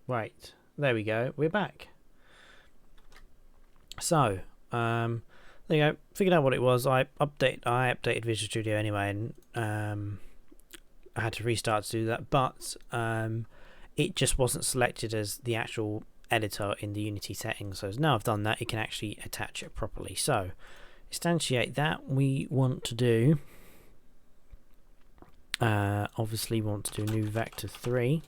Right, there we go. We're back. So, there you go. Figured out what it was. I updated Visual Studio anyway, and I had to restart to do that. But it just wasn't selected as the actual editor in the Unity settings. So now I've done that, it can actually attach it properly. So, instantiate that. We want to do. Obviously, want to do new vector 3.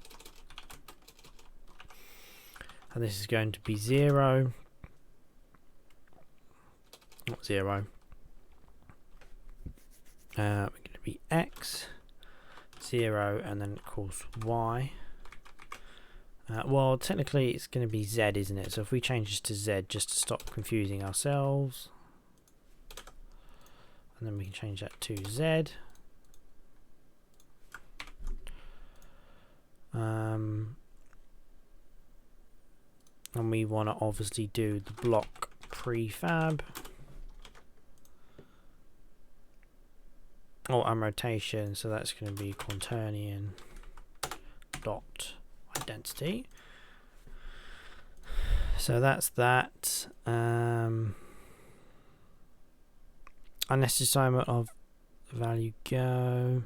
And this is going to be 0, not 0. We're going to be x, 0, and then of course y. Well, technically it's going to be z, isn't it? So if we change this to z, just to stop confusing ourselves, and then we can change that to z. And we want to obviously do the block prefab. Oh, and rotation, so that's going to be quaternion dot identity. So that's that. Unnecessary assignment of value go.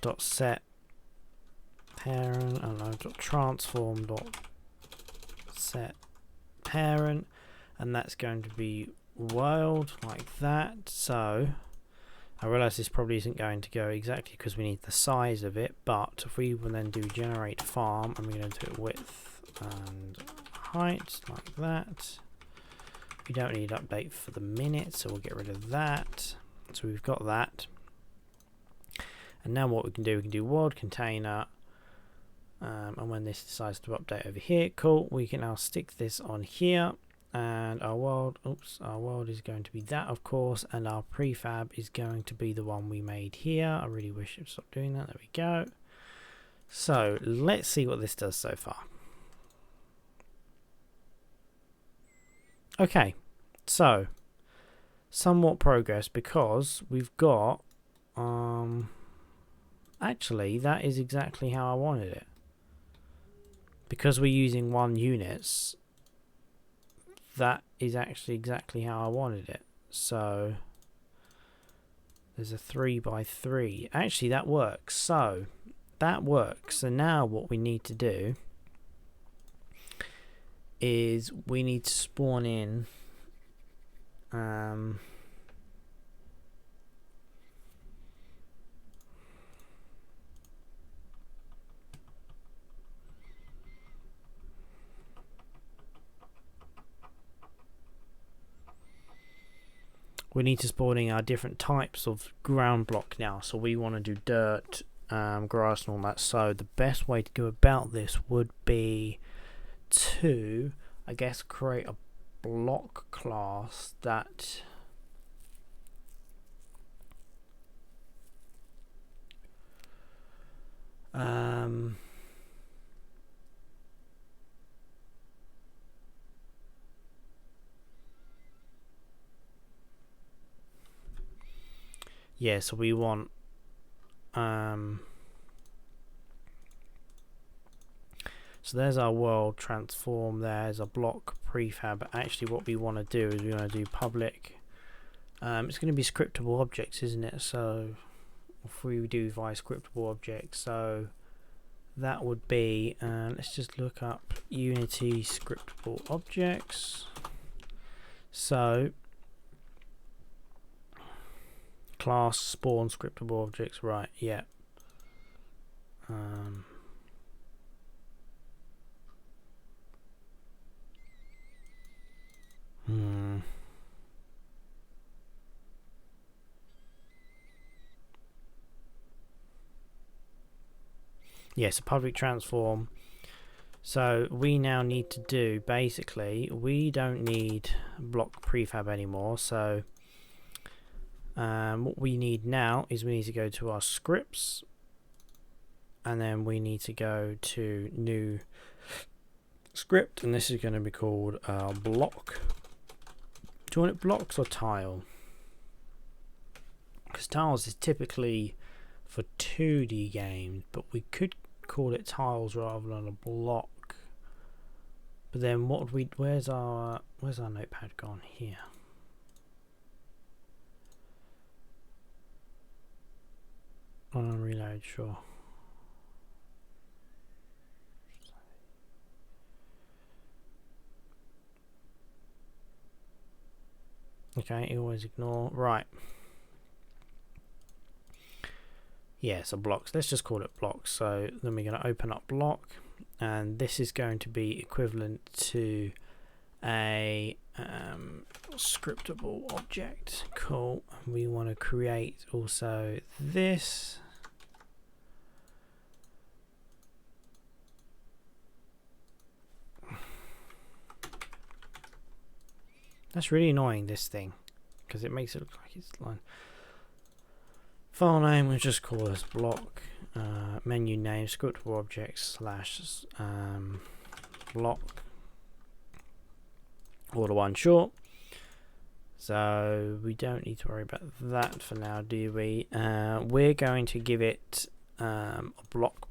Dot set parent, I don't know, dot transform dot set parent, and that's going to be world like that. So I realize this probably isn't going to go exactly because we need the size of it, but if we will then do generate farm, and we're going to do it width and height like that. We don't need update for the minute, so we'll get rid of that. So we've got that. And now what we can do world container, and when this decides to update over here, cool, we can now stick this on here, and our world is going to be that, of course, and our prefab is going to be the one we made here. I really wish it would stop doing that. There we go. So let's see what this does so far. Okay, so somewhat progress, because we've got actually that is exactly how I wanted it, because we're using 1 units. That is actually exactly how I wanted it. So there's a 3x3. Actually that works. So that works. So now what we need to do is we need to spawn in we need to spawn in our different types of ground block now. So we want to do dirt, grass and all that. So the best way to go about this would be to, I guess, create a block class that yeah, so we want so there's our world transform, there's a block prefab. But actually what we want to do is we want to do public, it's going to be scriptable objects, isn't it? So if we do via scriptable objects, so that would be let's just look up Unity scriptable objects. So class spawn scriptable objects, right? Yeah. Yes, a public transform. So we now need to do, basically, we don't need block prefab anymore. So what we need now is we need to go to our scripts, and then we need to go to new script, and this is going to be called block. Do you want it blocks or tile? Because tiles is typically for 2D games, but we could call it tiles rather than a block. But then what would we, where's our notepad gone? Here. On reload, sure. Okay, always ignore. Right. Yeah, so blocks. Let's just call it blocks. So then we're going to open up block, and this is going to be equivalent to a scriptable object. Cool. We want to create also this. That's really annoying, this thing, because it makes it look like it's line. File name, we'll just call this block. Menu name, scriptable objects / block. All the one short. So we don't need to worry about that for now, do we? We're going to give it a block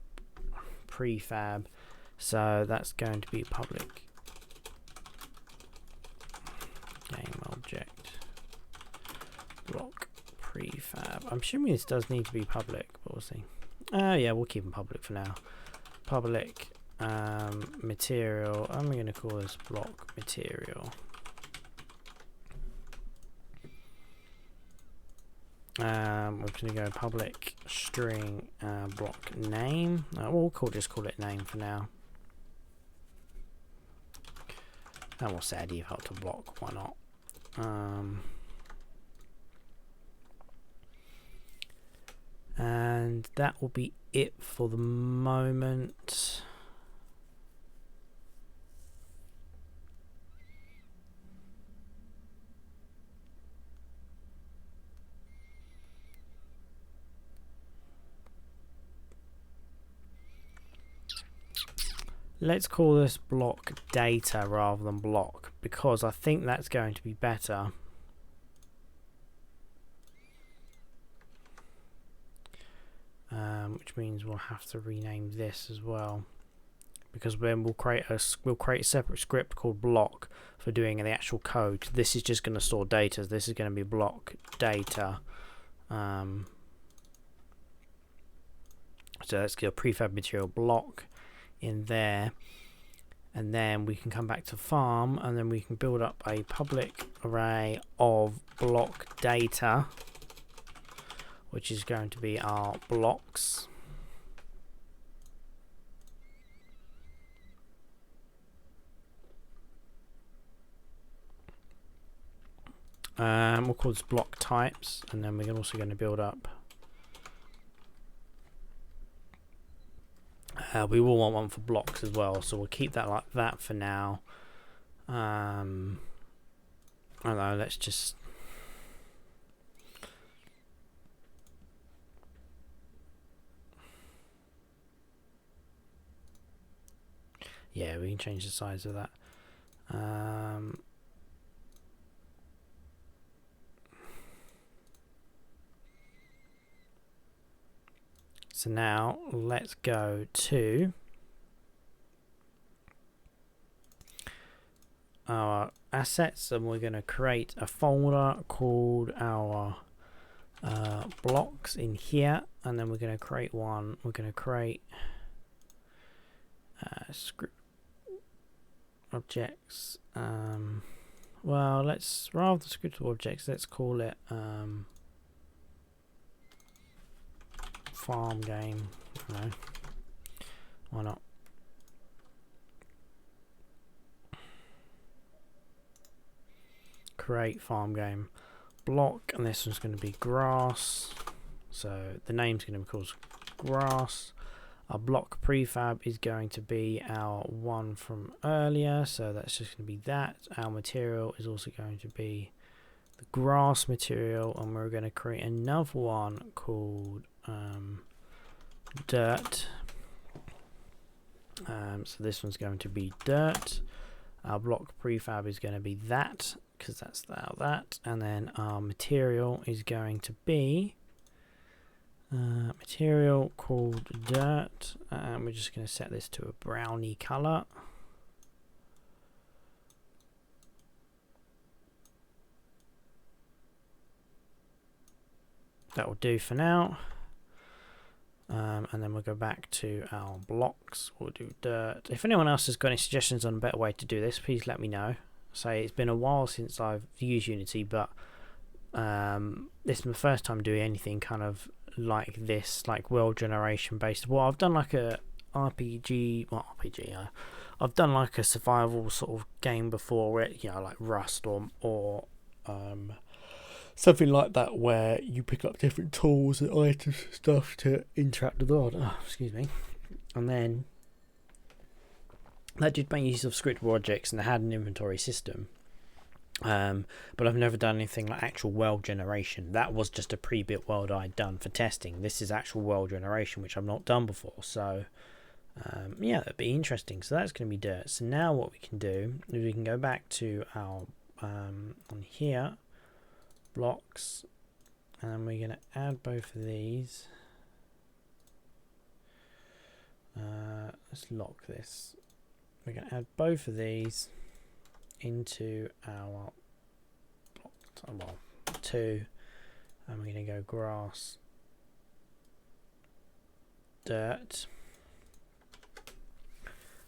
prefab. So that's going to be public game object block prefab. I'm assuming this does need to be public, but we'll see. Yeah, we'll keep them public for now. Public material. I'm going to call this block material. We're going to go public string block name. We'll just call it name for now. And we'll set a default to block. Why not? And that will be it for the moment. Let's call this block data rather than block, because I think that's going to be better. Which means we'll have to rename this as well, because then we'll create a separate script called block for doing the actual code. 'Cause this is just going to store data. This is going to be block data. So let's get a prefab material block in there, and then we can come back to farm, and then we can build up a public array of block data, which is going to be our blocks. We'll call this block types, and then we're also going to build up. We will want one for blocks as well, so we'll keep that like that for now. I don't know, let's just. Yeah, we can change the size of that. So now let's go to our assets, and we're going to create a folder called our blocks in here, and then we're going to create one. We're going to create script objects. Well, let's, rather than scriptable objects, let's call it farm game. No, why not? Create farm game block, and this one's going to be grass. So the name's going to be called grass. Our block prefab is going to be our one from earlier, so that's just going to be that. Our material is also going to be the grass material, and we're going to create another one called dirt. So this one's going to be dirt. Our block prefab is going to be that, because that's that, and then our material is going to be Material called dirt, and we're just going to set this to a browny color. That will do for now. And then we'll go back to our blocks. We'll do dirt. If anyone else has got any suggestions on a better way to do this, please let me know. Say it's been a while since I've used Unity, but this is my first time doing anything kind of like this, like world generation based. Well, I've done like a RPG, I've done like a survival sort of game before, where like Rust or something like that, where you pick up different tools and items and stuff to interact with the world. Oh, excuse me. And then that did make use of scriptable objects and it had an inventory system. But I've never done anything like actual world generation. That was just a pre-built world I'd done for testing. This is actual world generation, which I've not done before. So yeah, that'd be interesting. So that's going to be dirt. So now what we can do is we can go back to our on here, blocks, and we're going to add both of these. Let's lock this. We're going to add both of these into our block, 2, and we're going to go grass, dirt.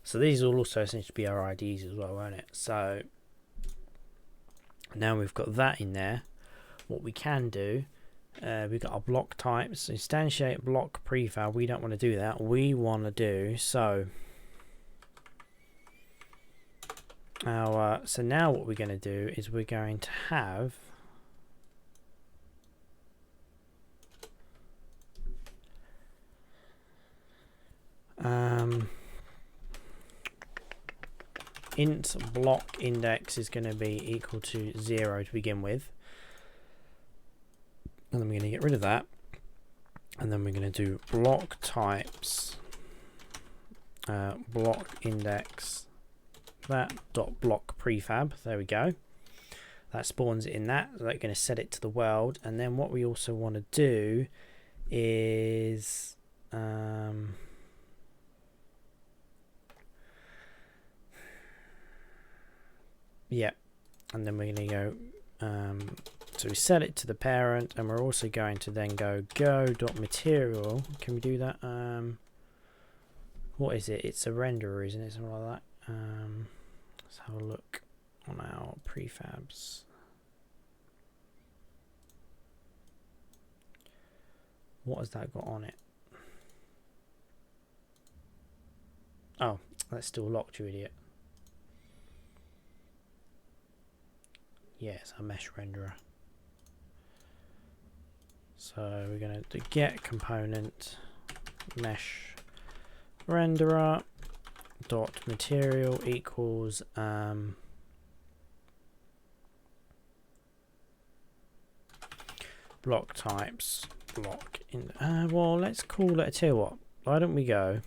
So these will also essentially be our IDs as well, won't it? So now we've got that in there. What we can do, we've got our block types. Instantiate block prefab. We don't want to do that. We want to do so now what we're going to do is we're going to have int block index is going to be equal to 0 to begin with, and then we're going to get rid of that, and then we're going to do block types block index that dot block prefab. There we go. That spawns it in that. So they're going to set it to the world, and then what we also want to do is yeah, and then we're going to go so we set it to the parent, and we're also going to then go dot material. Can we do that? What is it? It's a renderer, isn't it? Something like that. Let's have a look on our prefabs. What has that got on it? Oh, that's still locked, you idiot. Yes, a mesh renderer. So we're going to get component mesh renderer dot material equals block types block in well, let's call it, I tell you what, why don't we go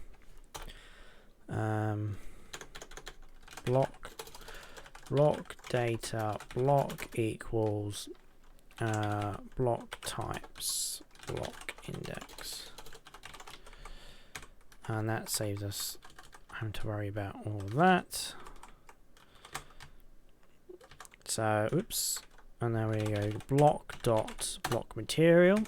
block data block equals block types block index, and that saves us having to worry about all of that. So oops, and then we go to block dot block material.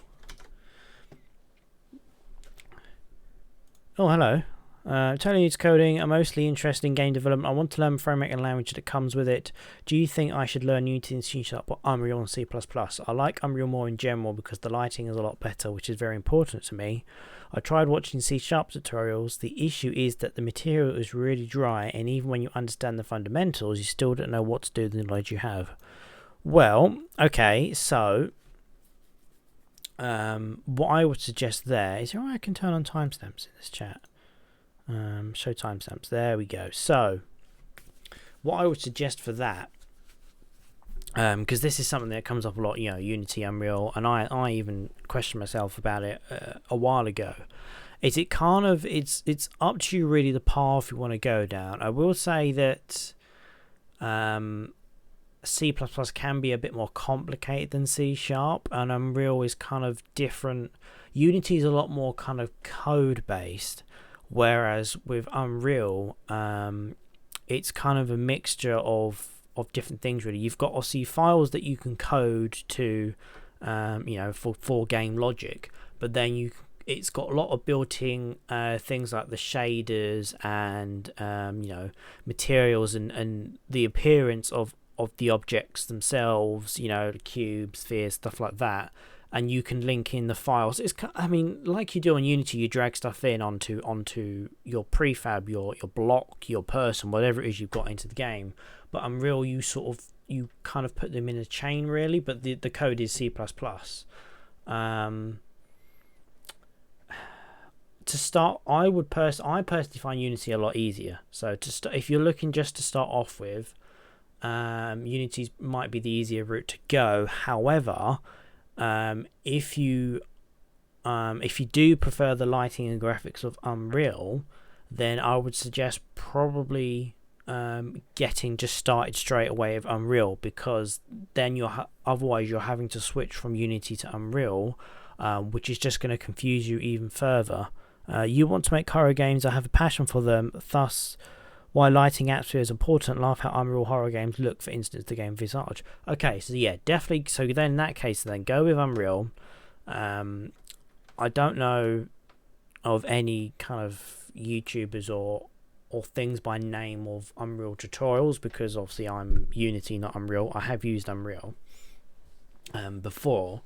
Oh, hello. Totally new to coding. I'm mostly interested in game development. I want to learn the framework and language that comes with it. Do you think I should learn Unity and C# or Unreal and C++? I like Unreal more in general because the lighting is a lot better, which is very important to me. I tried watching C# tutorials. The issue is that the material is really dry, and even when you understand the fundamentals, you still don't know what to do with the knowledge you have. Well, okay, so what I would suggest there is, I can turn on timestamps in this chat. Show timestamps. There we go. So what I would suggest for that, because this is something that comes up a lot, Unity, Unreal, and I even questioned myself about it a while ago. Is it kind of, it's up to you really the path you want to go down. I will say that C++ can be a bit more complicated than C#, and Unreal is kind of different. Unity is a lot more kind of code based, whereas with Unreal, it's kind of a mixture of different things really. You've got obviously files that you can code to, for game logic, but then it's got a lot of built-in things like the shaders and materials and the appearance of the objects themselves, the cubes, spheres, stuff like that, and you can link in the files. Like you do on Unity, you drag stuff in onto your prefab, your block, your person, whatever it is you've got into the game. But Unreal, you kind of put them in a chain really, but the code is C++. To start, I personally find Unity a lot easier. So if you're looking just to start off with, Unity might be the easier route to go. However, if you do prefer the lighting and graphics of Unreal, then I would suggest probably getting just started straight away with Unreal, because then otherwise you're having to switch from Unity to Unreal, which is just going to confuse you even further. You want to make horror games. I have a passion for them. Thus, why lighting atmosphere is important. Laugh how Unreal horror games look. For instance, the game Visage. Okay, so yeah, definitely. So then in that case, then go with Unreal. I don't know of any kind of YouTubers or things by name of Unreal tutorials, because obviously I'm Unity, not Unreal. I have used Unreal before,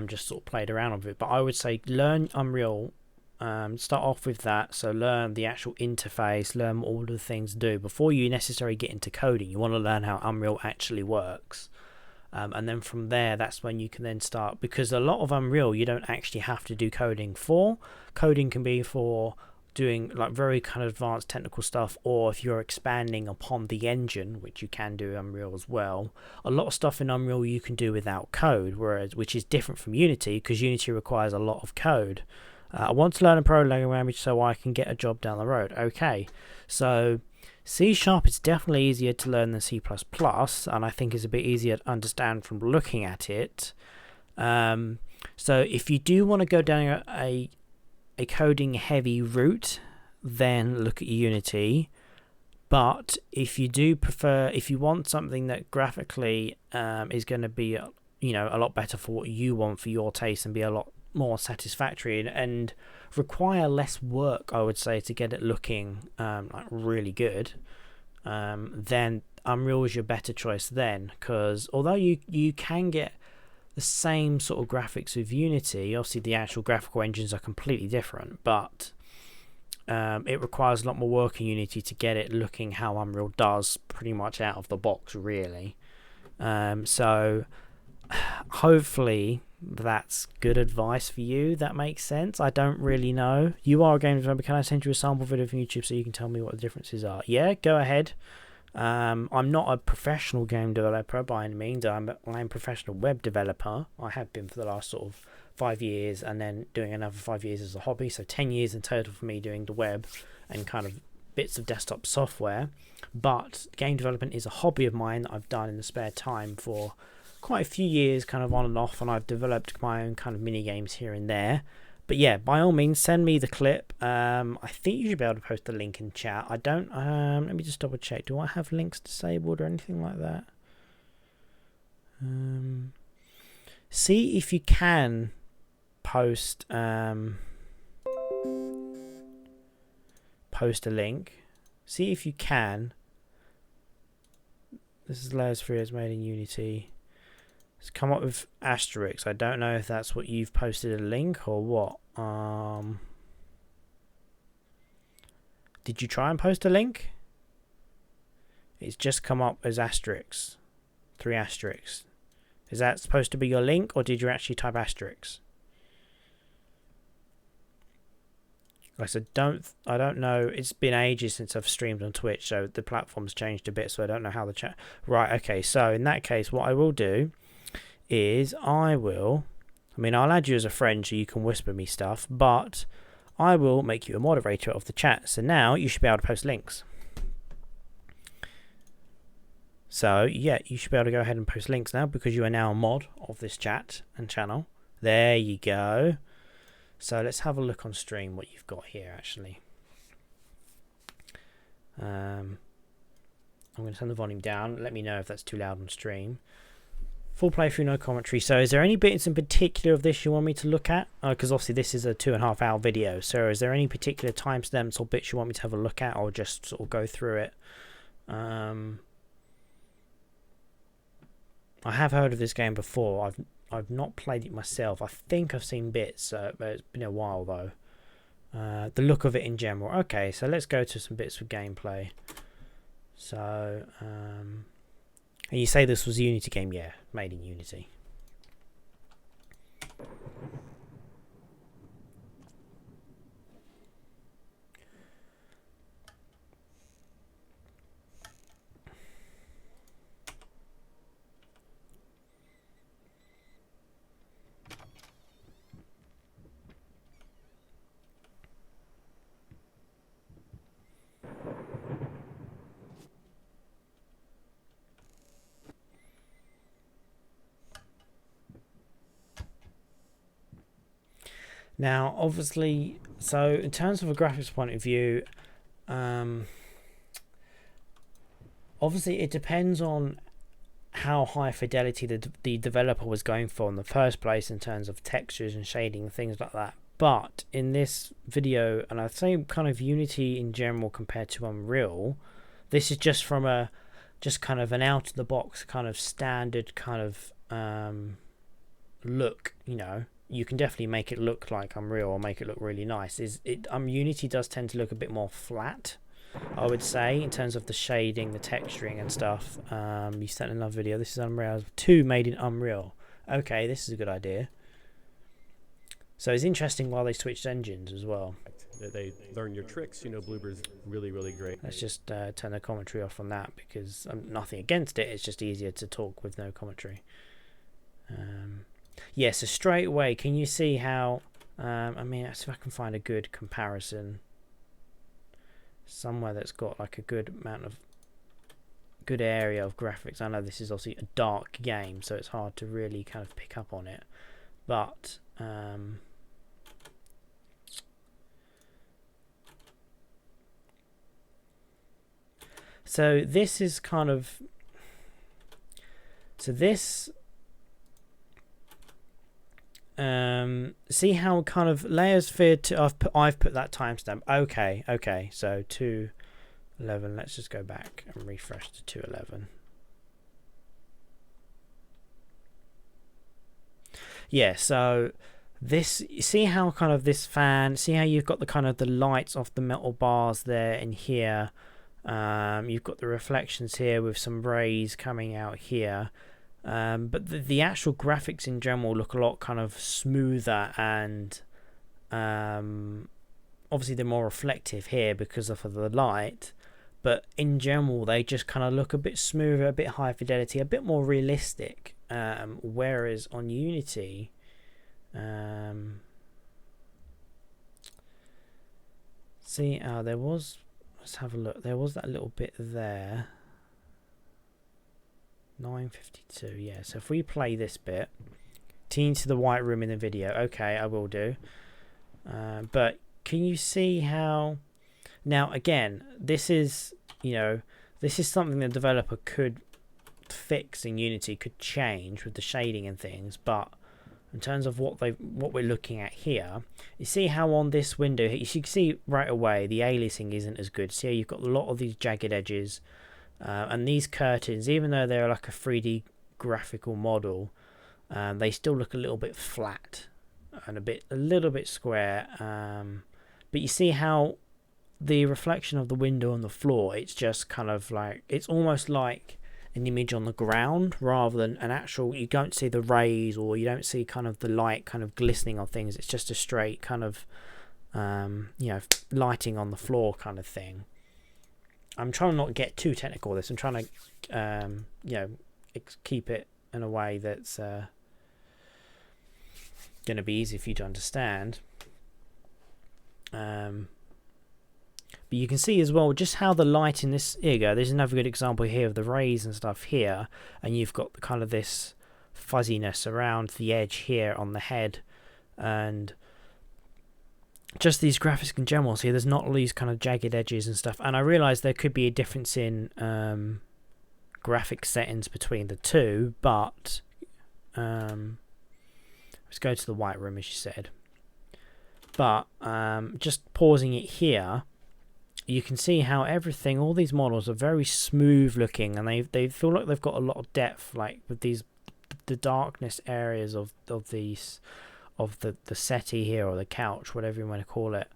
just sort of played around with it. But I would say learn Unreal. Start off with that, so learn the actual interface, learn all the things to do before you necessarily get into coding. You want to learn how Unreal actually works, and then from there, that's when you can then start, because a lot of Unreal you don't actually have to do coding for. Coding can be for doing like very kind of advanced technical stuff, or if you're expanding upon the engine, which you can do in Unreal as well. A lot of stuff in Unreal you can do without code, which is different from Unity, because Unity requires a lot of code. I want to learn a programming language so I can get a job down the road. Okay, so C# is definitely easier to learn than C++, and I think it's a bit easier to understand from looking at it. So if you do want to go down a coding heavy route, then look at Unity. But if you do prefer, if you want something that graphically is going to be a lot better for what you want, for your taste, and be a lot more satisfactory and require less work, I would say, to get it looking like really good, then Unreal is your better choice then, because although you can get the same sort of graphics with Unity, obviously the actual graphical engines are completely different, but it requires a lot more work in Unity to get it looking how Unreal does pretty much out of the box really. So hopefully that's good advice for you. That makes sense. I don't really know. You are a game developer. Can I send you a sample video from YouTube so you can tell me what the differences are? Yeah, go ahead. I'm not a professional game developer by any means. I'm a professional web developer. I have been for the last sort of 5 years, and then doing another 5 years as a hobby. So 10 years in total for me doing the web and kind of bits of desktop software. But game development is a hobby of mine that I've done in the spare time for quite a few years, kind of on and off, and I've developed my own kind of mini games here and there. But yeah, by all means, send me the clip. I think you should be able to post the link in chat. I don't. Let me just double check. Do I have links disabled or anything like that? See if you can post post a link. See if you can. This is layers 3 as made in Unity. It's come up with asterisks. I don't know if that's what you've posted a link or what. Did you try and post a link? It's just come up as asterisks. 3 asterisks. Is that supposed to be your link, or did you actually type asterisks? Like I said, I don't know. It's been ages since I've streamed on Twitch, so the platform's changed a bit, so I don't know how the chat. Right, okay, so in that case, what I will do is I'll add you as a friend so you can whisper me stuff, but I will make you a moderator of the chat. So now you should be able to post links. So yeah, you should be able to go ahead and post links now, because you are now a mod of this chat and channel. There you go. So let's have a look on stream what you've got here actually. I'm going to turn the volume down. Let me know if that's too loud on stream. Full playthrough, no commentary. So is there any bits in particular of this you want me to look at? Because obviously this is a 2.5 hour video. So is there any particular timestamps or bits you want me to have a look at, or just sort of go through it? I have heard of this game before. I've not played it myself. I think I've seen bits, but it's been a while though. The look of it in general. Okay, so let's go to some bits of gameplay. So, and you say this was a Unity game? Yeah, made in Unity. Now, obviously, so in terms of a graphics point of view, obviously it depends on how high fidelity the developer was going for in the first place in terms of textures and shading and things like that. But in this video, and I'd say kind of Unity in general compared to Unreal, this is just from a kind of an out of the box kind of standard kind of look, you know. You can definitely make it look like Unreal or make it look really nice. Unity does tend to look a bit more flat, I would say, in terms of the shading, the texturing and stuff. You sent another video. This is Unreal 2 made in Unreal. Okay, this is a good idea. So it's interesting while they switched engines as well. They learn your tricks. You know, Bloober's really, really great. Let's just turn the commentary off on that, because I'm nothing against it. It's just easier to talk with no commentary. Yeah, so straight away, can you see how, I mean, let's see if I can find a good comparison somewhere that's got like a good amount of good area of graphics. I know this is obviously a dark game, so it's hard to really kind of pick up on it, but so this is kind of, so this see how kind of layers fit to, I've put that timestamp. Okay, so 2:11. Let's just go back and refresh to 2:11. Yeah, so this, see how kind of this fan, see how you've got the kind of the lights off the metal bars there and here. You've got the reflections here with some rays coming out here. But the actual graphics in general look a lot kind of smoother, and obviously they're more reflective here because of the light, but in general they just kind of look a bit smoother, a bit higher fidelity, a bit more realistic, whereas on Unity see, there was, let's have a look, there was that little bit there. 9:52. Yeah, so if we play this bit, team to the white room in the video. Okay, I will do. But can you see how, now again, this is, you know, this is something the developer could fix in Unity, could change with the shading and things, but in terms of what we're looking at here, you see how on this window, you can see right away the aliasing isn't as good. See how you've got a lot of these jagged edges. And these curtains, even though they're like a 3D graphical model, they still look a little bit flat and a little bit square. But you see how the reflection of the window on the floor, it's just kind of like, it's almost like an image on the ground rather than an actual, you don't see the rays or you don't see kind of the light kind of glistening on things. It's just a straight kind of you know, lighting on the floor kind of thing. I'm trying not to get too technical with this. I'm trying to, you know, keep it in a way that's going to be easy for you to understand. But you can see as well just how the light in this, here you go, there's another good example here of the rays and stuff here, and you've got kind of this fuzziness around the edge here on the head, and just these graphics in general. See, there's not all these kind of jagged edges and stuff. And I realised there could be a difference in graphic settings between the two, but let's go to the white room, as you said. But just pausing it here, you can see how everything, all these models are very smooth looking, and they feel like they've got a lot of depth, like with the darkness areas of the settee here, or the couch, whatever you want to call it.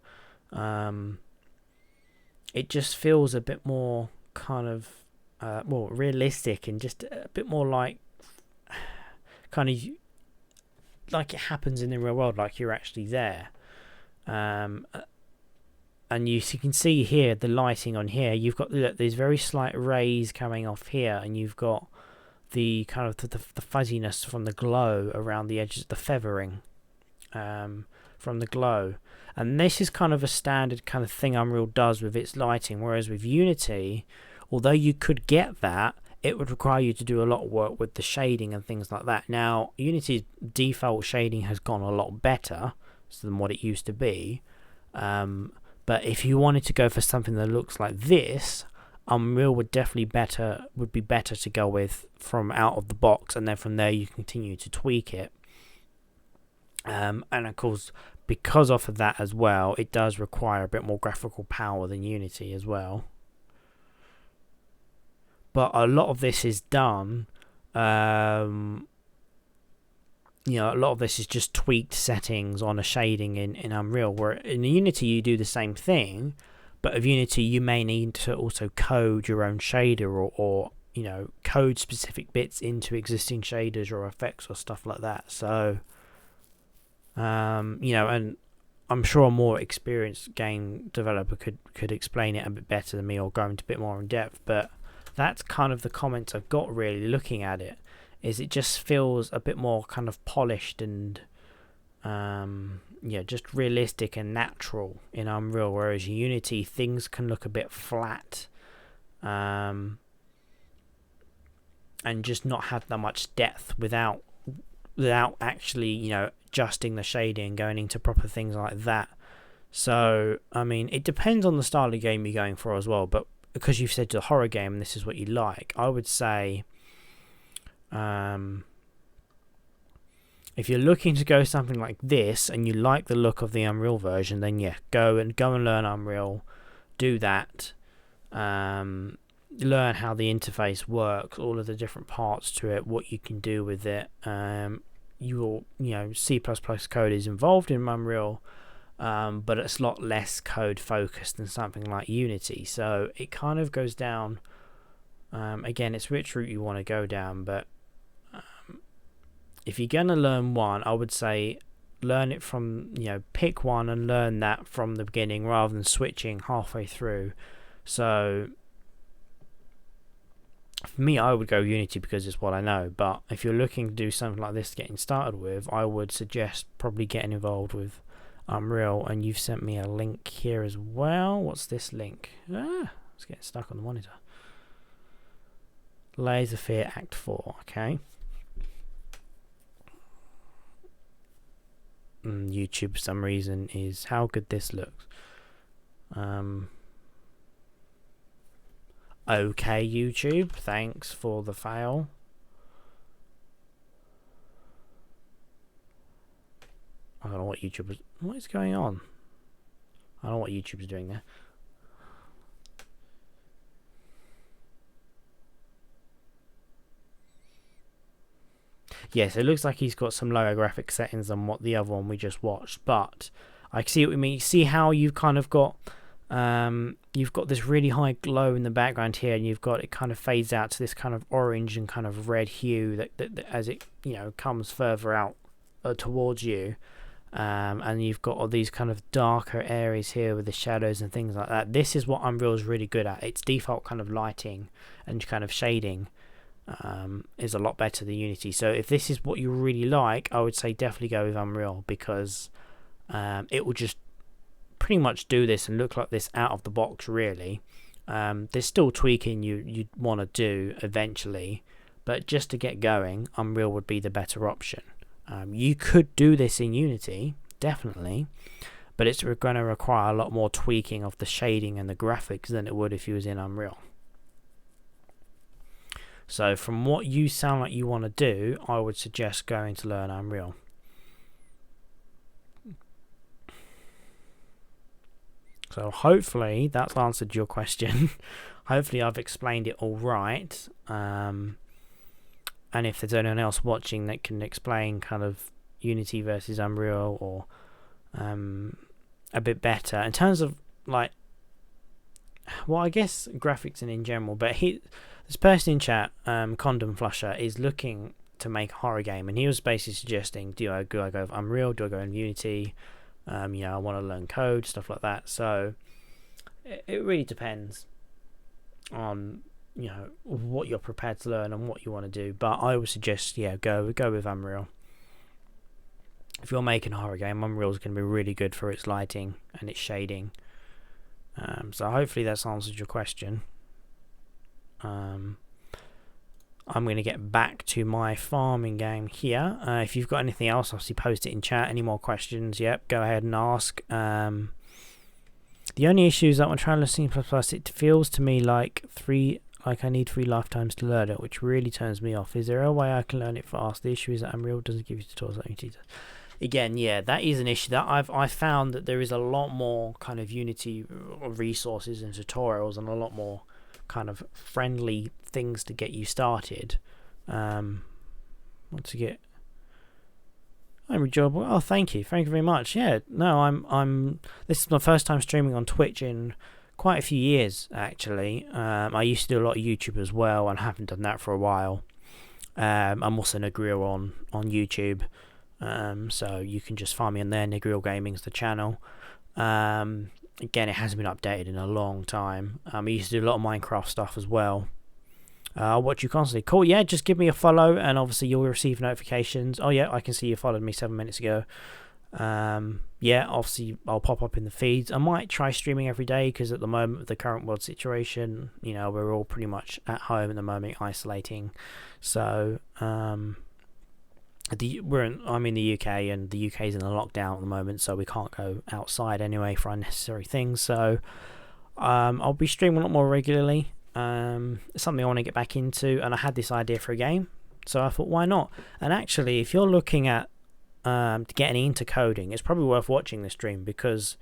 It just feels a bit more kind of more realistic, and just a bit more like kind of like it happens in the real world, like you're actually there. And you can see here the lighting on here. You've got these very slight rays coming off here, and you've got the kind of the fuzziness from the glow around the edges, the feathering from the glow. And this is kind of a standard kind of thing Unreal does with its lighting, whereas with Unity, although you could get that, it would require you to do a lot of work with the shading and things like that. Now, Unity's default shading has gone a lot better than what it used to be. But if you wanted to go for something that looks like this, Unreal would be better to go with from out of the box, and then from there you continue to tweak it. And of course, because of that as well, it does require a bit more graphical power than Unity as well. But a lot of this is done, a lot of this is just tweaked settings on a shading in Unreal, where in Unity you do the same thing, but with Unity you may need to also code your own shader, or code specific bits into existing shaders or effects or stuff like that. So, and I'm sure a more experienced game developer could explain it a bit better than me, or go into a bit more in depth, but that's kind of the comments I've got really looking at it. Is it just feels a bit more kind of polished and just realistic and natural in Unreal, whereas Unity things can look a bit flat and just not have that much depth without actually adjusting the shading and going into proper things like that. So I mean, it depends on the style of game you're going for as well, but because you've said to a horror game and this is what you like, I would say if you're looking to go something like this and you like the look of the Unreal version, then yeah, go and learn Unreal, do that, learn how the interface works, all of the different parts to it, what you can do with it. C++ code is involved in Unreal, but it's a lot less code focused than something like Unity, so it kind of goes down, again, it's which route you want to go down, but if you're going to learn one, I would say learn it from, pick one and learn that from the beginning rather than switching halfway through. So for me, I would go Unity because it's what I know, but if you're looking to do something like this getting started with, I would suggest probably getting involved with Unreal. And you've sent me a link here as well. What's this link? It's getting stuck on the monitor. Layers of Fear Act 4. Okay. YouTube for some reason is how good this looks. Okay, YouTube, thanks for the fail. I don't know what what is going on? I don't know what YouTube is doing there. Yes, it looks like he's got some lower graphic settings than what the other one we just watched, but I see what you mean. See how you've kind of got this really high glow in the background here, and you've got it kind of fades out to this kind of orange and kind of red hue that as it comes further out towards you, and you've got all these kind of darker areas here with the shadows and things like that. This is what Unreal is really good at. Its default kind of lighting and kind of shading is a lot better than Unity. So if this is what you really like, I would say definitely go with Unreal, because it will just pretty much do this and look like this out of the box, really. There's still tweaking you'd want to do eventually, but just to get going, Unreal would be the better option. You could do this in Unity, definitely, but it's going to require a lot more tweaking of the shading and the graphics than it would if you was in Unreal. So from what you sound like you want to do, I would suggest going to learn Unreal. So hopefully that's answered your question. Hopefully I've explained it all right. And if there's anyone else watching that can explain kind of Unity versus Unreal or a bit better in terms of like, well, I guess graphics and in general, but this person in chat, Condom Flusher, is looking to make a horror game, and he was basically suggesting, do I go with Unreal, do I go in Unity? I want to learn code, stuff like that. So it really depends on what you're prepared to learn and what you want to do. But I would suggest go with Unreal. If you're making a horror game, Unreal is going to be really good for its lighting and its shading. So hopefully that's answered your question. I'm going to get back to my farming game here. If you've got anything else, obviously post it in chat. Any more questions, yep, go ahead and ask. The only issue is that when trying to C++, it feels to me like I need 3 lifetimes to learn it, which really turns me off. Is there a way I can learn it fast? The issue is that Unreal doesn't give you tutorials like Unity does. Again, yeah, that is an issue. That I found that there is a lot more kind of Unity resources and tutorials and a lot more kind of friendly things to get you started. I'm enjoyable. Oh, thank you very much. Yeah, no, this is my first time streaming on Twitch in quite a few years actually. I used to do a lot of YouTube as well, and haven't done that for a while. I'm also Negreal on YouTube, so you can just find me on there. Negreal Gaming's the channel. Again, it hasn't been updated in a long time. I used to do a lot of Minecraft stuff as well. I'll watch you constantly. Cool, yeah, just give me a follow and obviously you'll receive notifications. Oh yeah, I can see you followed me 7 minutes ago. Yeah, obviously I'll pop up in the feeds. I might try streaming every day because at the moment with the current world situation, we're all pretty much at home at the moment, isolating. So I'm in the UK, and the UK is in a lockdown at the moment, so we can't go outside anyway for unnecessary things. So I'll be streaming a lot more regularly. It's something I want to get back into, and I had this idea for a game, so I thought, why not? And actually, if you're looking at getting into coding, it's probably worth watching this stream, because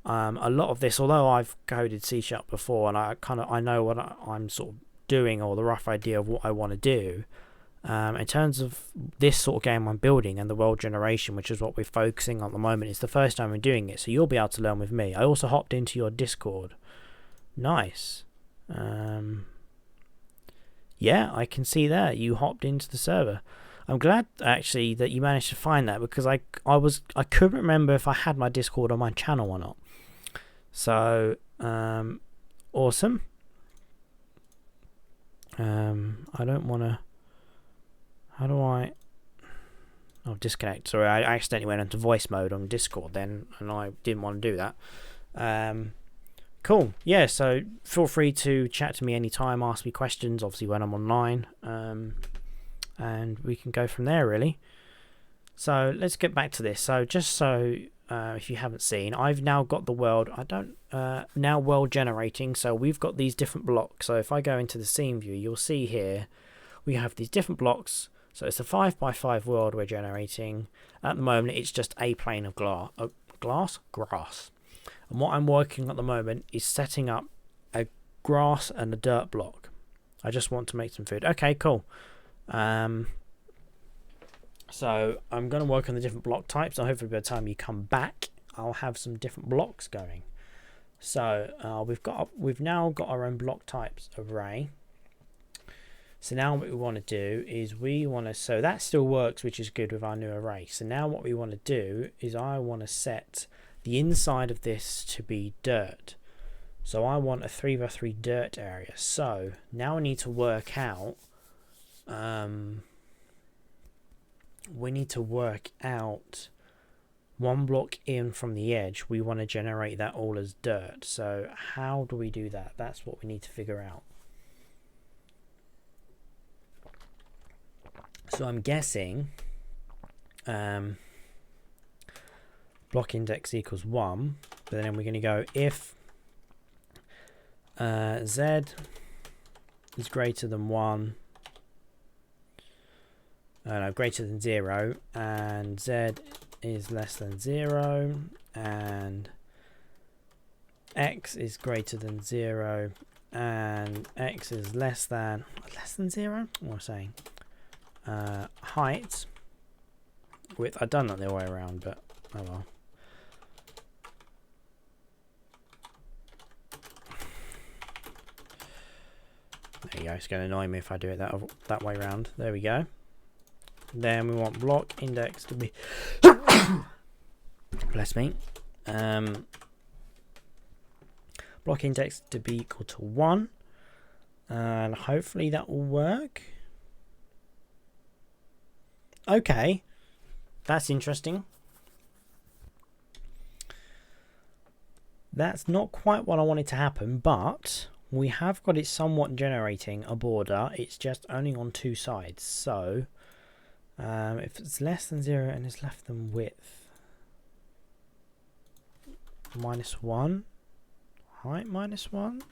a lot of this, although I've coded C# before and I know what I'm sort of doing, or the rough idea of what I want to do, in terms of this sort of game I'm building and the world generation, which is what we're focusing on at the moment, it's the first time I'm doing it, so you'll be able to learn with me. I also hopped into your Discord. Nice. Yeah, I can see that you hopped into the server. I'm glad actually that you managed to find that, because I couldn't remember if I had my Discord on my channel or not. So awesome. I don't want to. How do I? Oh, disconnect. Sorry, I accidentally went into voice mode on Discord then, and I didn't want to do that. Cool. Yeah, so feel free to chat to me anytime, ask me questions, obviously when I'm online, and we can go from there really. So let's get back to this. So just so if you haven't seen, I've now got the world. Now world generating. So we've got these different blocks. So if I go into the scene view, you'll see here we have these different blocks. So it's a 5x5 world we're generating. At the moment, it's just a plane of grass. And what I'm working on at the moment is setting up a grass and a dirt block. I just want to make some food. Okay, cool. So I'm going to work on the different block types. So hopefully by the time you come back, I'll have some different blocks going. So we've now got our own block types array. So now what we want to do is so that still works, which is good with our new array. So now what we want to do is I want to set the inside of this to be dirt. So I want a 3x3 dirt area. So now I need to work out one block in from the edge. We want to generate that all as dirt. So how do we do that? That's what we need to figure out. So I'm guessing block index equals 1, but then we're going to go if z is greater than 1, no, greater than 0, and z is less than 0, and x is greater than 0, and x is less than 0. What am I saying? Height width. I've done that the other way around, but oh well. There you go. It's going to annoy me if I do it that way around. There we go. Then we want block index to be bless me. Block index to be equal to 1, and hopefully that will work. Okay, that's interesting. That's not quite what I wanted to happen, but we have got it somewhat generating a border. It's just only on 2 sides, so if it's less than 0 and it's less than width -1, height -1.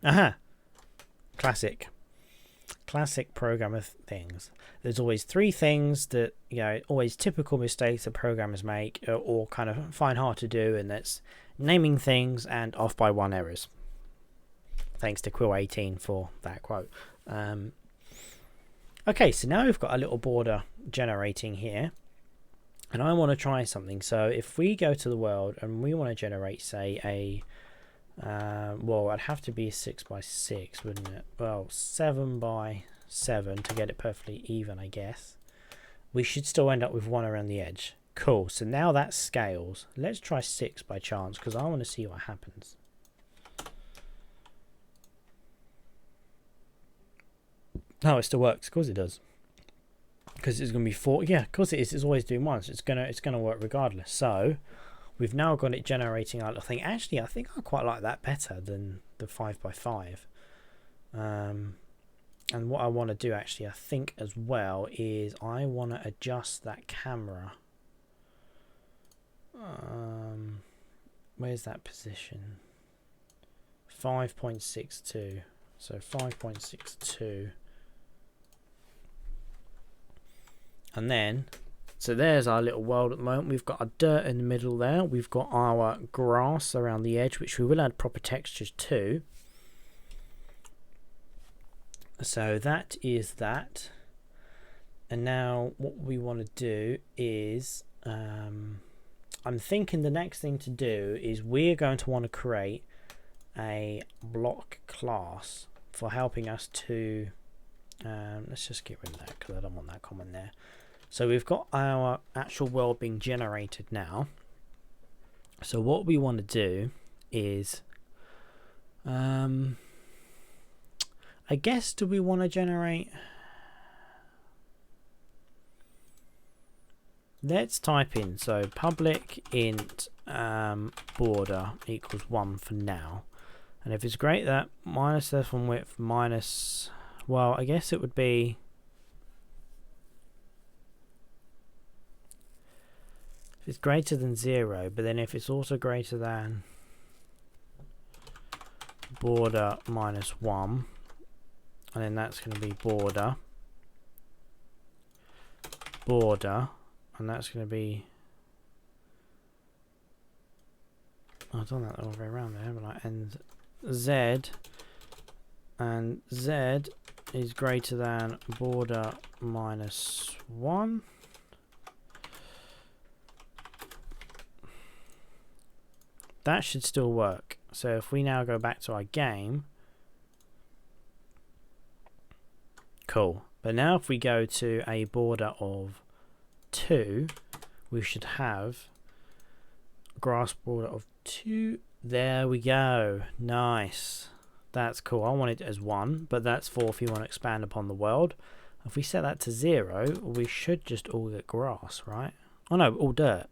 Aha! Classic programmer things. There's always 3 things that, you know, always typical mistakes that programmers make or kind of find hard to do, and that's naming things and off by 1 errors. Thanks to Quill18 for that quote. Okay, so now we've got a little border generating here, and I want to try something. So if we go to the world and we want to generate, say, a well, it'd have to be a 6x6, wouldn't it? Well, 7x7 to get it perfectly even, I guess. We should still end up with 1 around the edge. Cool, so now that scales. Let's try 6 by chance, because I want to see what happens. Oh, it still works. Of course it does. Because it's going to be 4. Yeah, of course it is. It's always doing 1, so it's gonna work regardless. So we've now got it generating our little thing. Actually, I think I quite like that better than the 5x5. And what I want to do, actually, I think as well, is I want to adjust that camera. Where's that position? 5.62. So 5.62. And then, so there's our little world at the moment. We've got our dirt in the middle there. We've got our grass around the edge, which we will add proper textures to. So that is that. And now what we want to do is, I'm thinking the next thing to do is we're going to want to create a block class for helping us to, let's just get rid of that because I don't want that comment there. So we've got our actual world being generated now. So what we want to do is, I guess, do we want to generate? Let's type in, so public int border equals 1 for now. And if it's great, that minus -1 width minus, well, I guess it would be, if it's greater than 0, but then if it's also greater than border -1, and then that's going to be border, and that's going to be, I've done that all the way around there, haven't I? And Z, and Z is greater than border -1. That should still work. So if we now go back to our game, cool. But now if we go to a border of 2, we should have grass border of 2. There we go. Nice. That's cool. I want it as 1, but that's 4 if you want to expand upon the world. If we set that to 0, we should just all get grass, right? Oh no, all dirt.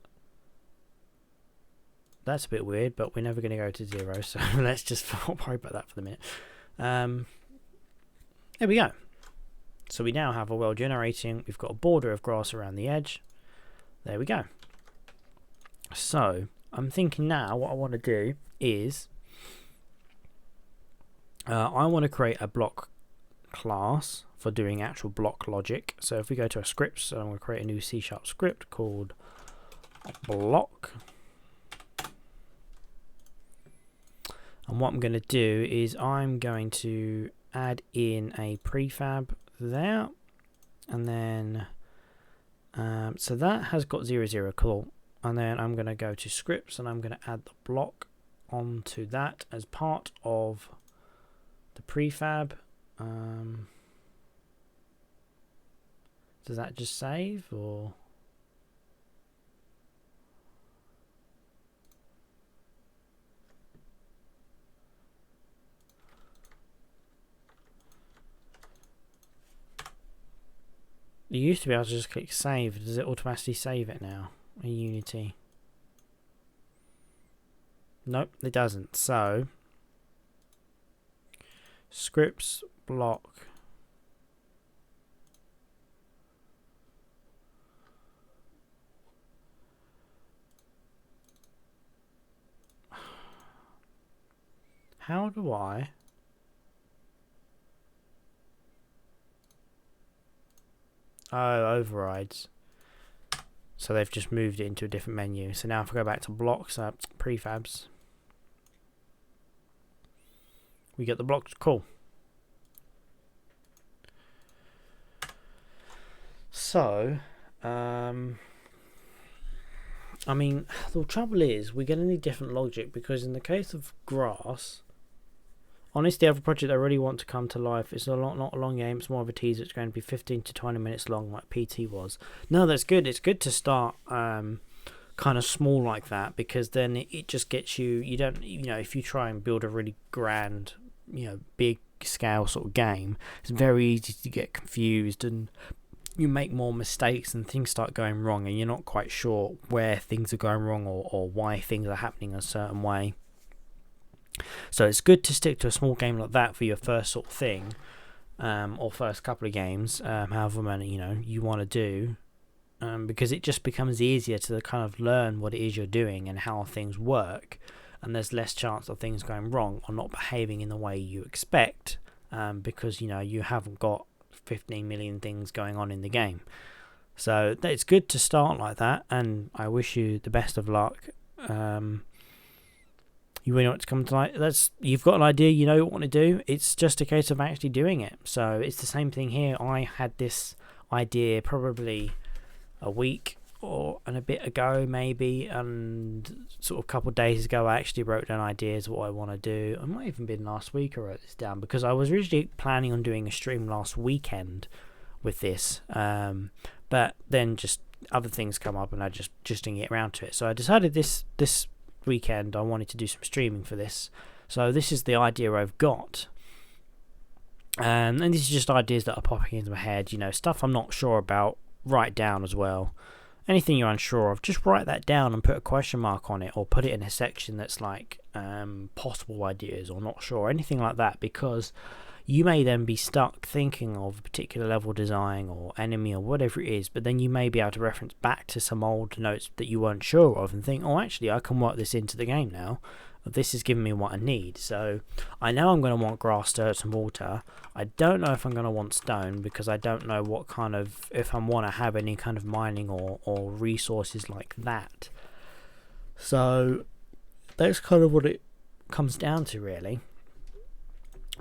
That's a bit weird, but we're never going to go to 0, so let's just not worry about that for the minute. There we go. So we now have a well generating. We've got a border of grass around the edge. There we go. So I'm thinking now what I want to do is I want to create a block class for doing actual block logic. So if we go to our scripts, I'm going to create a new C# script called block. And what I'm going to do is I'm going to add in a prefab there, and then so that has got 0, 0, cool. And then I'm going to go to scripts and I'm going to add the block onto that as part of the prefab. Does that just save, or? You used to be able to just click save. Does it automatically save it now in Unity? Nope, it doesn't. So scripts block. How do I? Oh, overrides. So they've just moved it into a different menu. So now if I go back to blocks, prefabs, we get the blocks. Cool. So, I mean, the trouble is we're going to need different logic, because in the case of grass, honestly, I have a project I really want to come to life. It's not a long game. It's more of a teaser. It's going to be 15 to 20 minutes long, like PT was. No, that's good. It's good to start kind of small like that, because then it just gets you. You don't, if you try and build a really grand, big scale sort of game, it's very easy to get confused and you make more mistakes and things start going wrong, and you're not quite sure where things are going wrong or why things are happening a certain way. So it's good to stick to a small game like that for your first sort of thing, or first couple of games, however many you want to do, because it just becomes easier to kind of learn what it is you're doing and how things work, and there's less chance of things going wrong or not behaving in the way you expect, because you haven't got 15 million things going on in the game. So it's good to start like that, and I wish you the best of luck. You really want to come to light. You've got an idea, you know what you want to do. It's just a case of actually doing it. So it's the same thing here. I had this idea probably a week and a bit ago, maybe, and sort of a couple of days ago I actually wrote down ideas of what I want to do. It might even been last week I wrote this down, because I was originally planning on doing a stream last weekend with this, but then just other things come up and I just didn't get around to it. So I decided this weekend I wanted to do some streaming for this. So this is the idea I've got, and this is just ideas that are popping into my head. Stuff I'm not sure about, write down as well. Anything you're unsure of, just write that down and put a question mark on it, or put it in a section that's like possible ideas or not sure, anything like that, because you may then be stuck thinking of a particular level design or enemy or whatever it is, but then you may be able to reference back to some old notes that you weren't sure of and think, oh, actually I can work this into the game now. This is giving me what I need. So I know I'm going to want grass, dirt and water. I don't know if I'm going to want stone, because I don't know what kind of, if I want to have any kind of mining or resources like that. So that's kind of what it comes down to, really.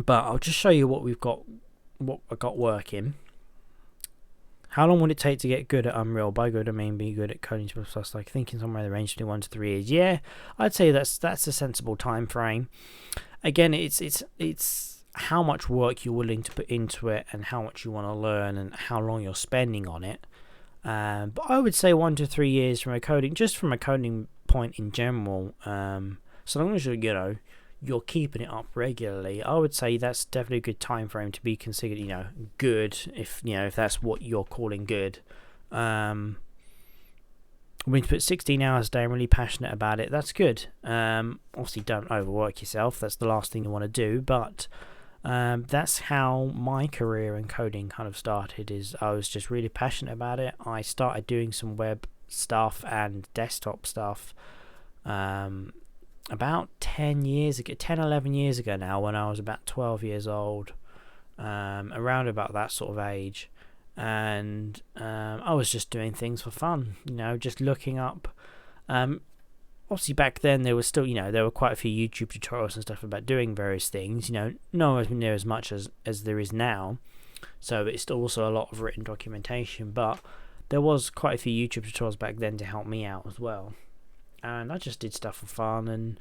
But I'll just show you what I got working. How long would it take to get good at Unreal? By good I mean be good at coding C++, like thinking somewhere in the range between 1 to 3 years. Yeah, I'd say that's a sensible time frame. Again, it's how much work you're willing to put into it and how much you want to learn and how long you're spending on it. But I would say 1 to 3 years from a coding point in general. So long as you're keeping it up regularly, I would say that's definitely a good time frame to be considered, good, if that's what you're calling good. When you put 16 hours a day, I'm really passionate about it, that's good. Obviously don't overwork yourself, that's the last thing you want to do, but That's how my career in coding kind of started. Is I was just really passionate about it. I started doing some web stuff and desktop stuff about 10 years ago, 10, 11 years ago now, when I was about 12 years old, around about that sort of age. And I was just doing things for fun, just looking up. Obviously back then there was still, there were quite a few YouTube tutorials and stuff about doing various things, not near as much as there is now. So it's also a lot of written documentation, but there was quite a few YouTube tutorials back then to help me out as well. And I just did stuff for fun and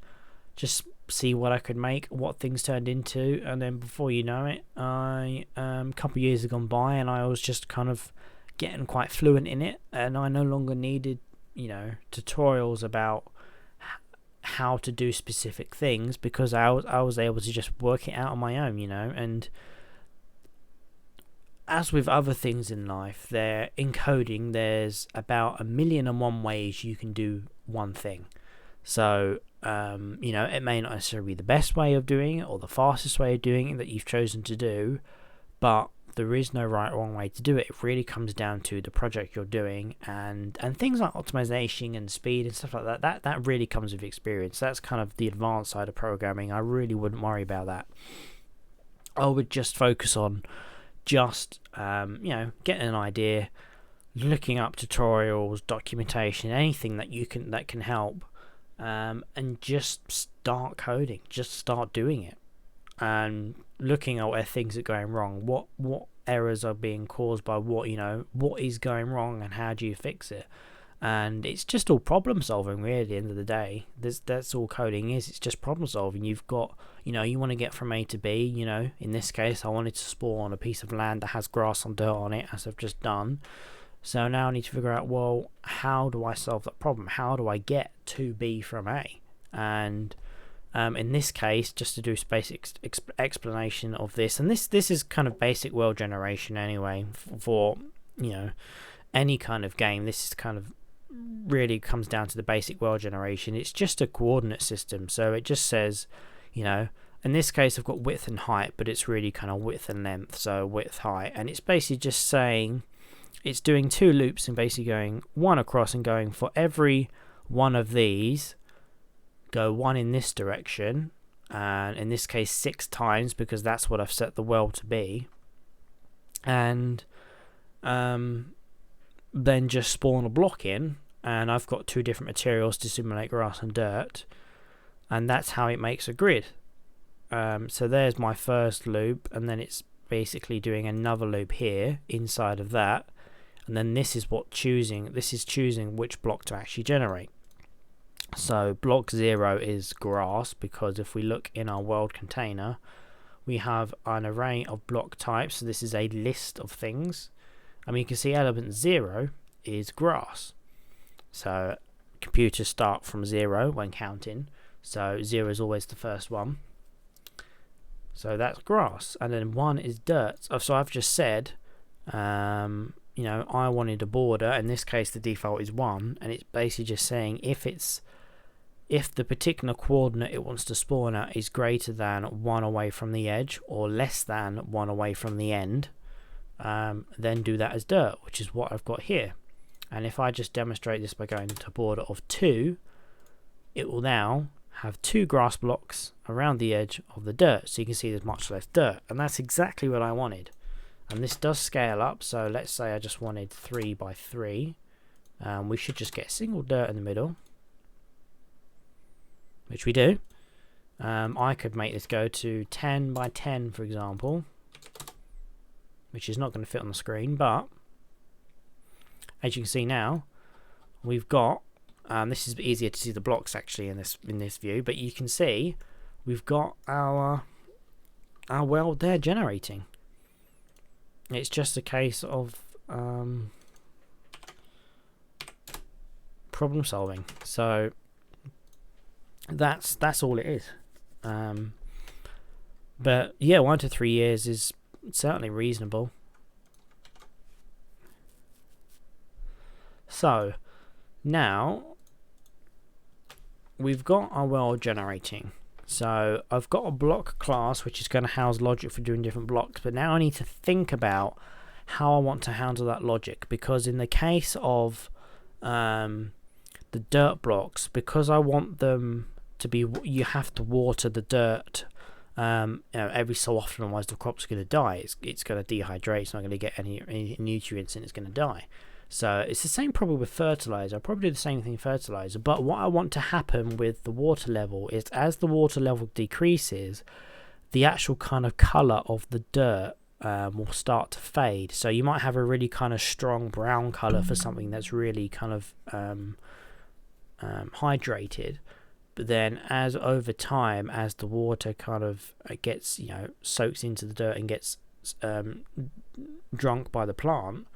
just see what I could make, what things turned into. And then before you know it, a couple of years had gone by and I was just kind of getting quite fluent in it, and I no longer needed, tutorials about how to do specific things, because I was able to just work it out on my own, and as with other things in life, in coding, there's about 1,000,001 ways you can do one thing. So, it may not necessarily be the best way of doing it or the fastest way of doing it that you've chosen to do, but there is no right or wrong way to do it. It really comes down to the project you're doing, and things like optimization and speed and stuff like that. That really comes with experience. That's kind of the advanced side of programming. I really wouldn't worry about that. I would just focus on getting an idea, looking up tutorials, documentation, anything that can help, and just start coding, just start doing it, and looking at where things are going wrong, what errors are being caused by what is going wrong, and how do you fix it. And it's just all problem solving, really. At the end of the day, that's all coding is. It's just problem solving. You've got, you want to get from A to B. In this case, I wanted to spawn a piece of land that has grass and dirt on it, as I've just done. So now I need to figure out, well, how do I solve that problem? How do I get to B from A? And in this case, just to do a basic explanation of this, and this is kind of basic world generation anyway, for any kind of game. This is kind of really comes down to the basic world generation. It's just a coordinate system, so it just says, in this case I've got width and height, but it's really kind of width and length, so width, height, and it's basically just saying, it's doing two loops and basically going one across and going, for every one of these, go one in this direction, and in this case 6 times, because that's what I've set the world to be, and then just spawn a block in, and I've got 2 different materials to simulate grass and dirt, and that's how it makes a grid. So there's my first loop, and then it's basically doing another loop here inside of that, and then this is choosing which block to actually generate. So block 0 is grass, because if we look in our world container, we have an array of block types. So this is a list of things. I mean, you can see element 0 is grass. So computers start from 0 when counting. So 0 is always the first one. So that's grass. And then 1 is dirt. So I've just said, I wanted a border. In this case, the default is 1. And it's basically just saying if the particular coordinate it wants to spawn at is greater than 1 away from the edge or less than 1 away from the end, then do that as dirt, which is what I've got here. And if I just demonstrate this by going to a border of 2, it will now have 2 grass blocks around the edge of the dirt, so you can see there's much less dirt, and that's exactly what I wanted. And this does scale up, so let's say I just wanted 3 by 3, we should just get single dirt in the middle, which we do. I could make this go to 10 by 10, for example, which is not going to fit on the screen, but as you can see now, we've got, this is easier to see the blocks actually in this view, but you can see we've got our world there generating. It's just a case of problem solving. So that's all it is. But yeah, 1 to 3 years is certainly reasonable. So now we've got our world generating. So I've got a block class which is going to house logic for doing different blocks, but now I need to think about how I want to handle that logic, because in the case of the dirt blocks, because I want them to be, you have to water the dirt every so often, otherwise the crop's going to die. It's going to dehydrate, it's not going to get any nutrients, and it's going to die. So it's the same problem with fertilizer. I'll probably do the same thing with fertilizer, but what I want to happen with the water level is, as the water level decreases, the actual kind of color of the dirt will start to fade. So you might have a really kind of strong brown color for something that's really kind of hydrated, but then as over time, as the water kind of gets, soaks into the dirt and gets drunk by the plant,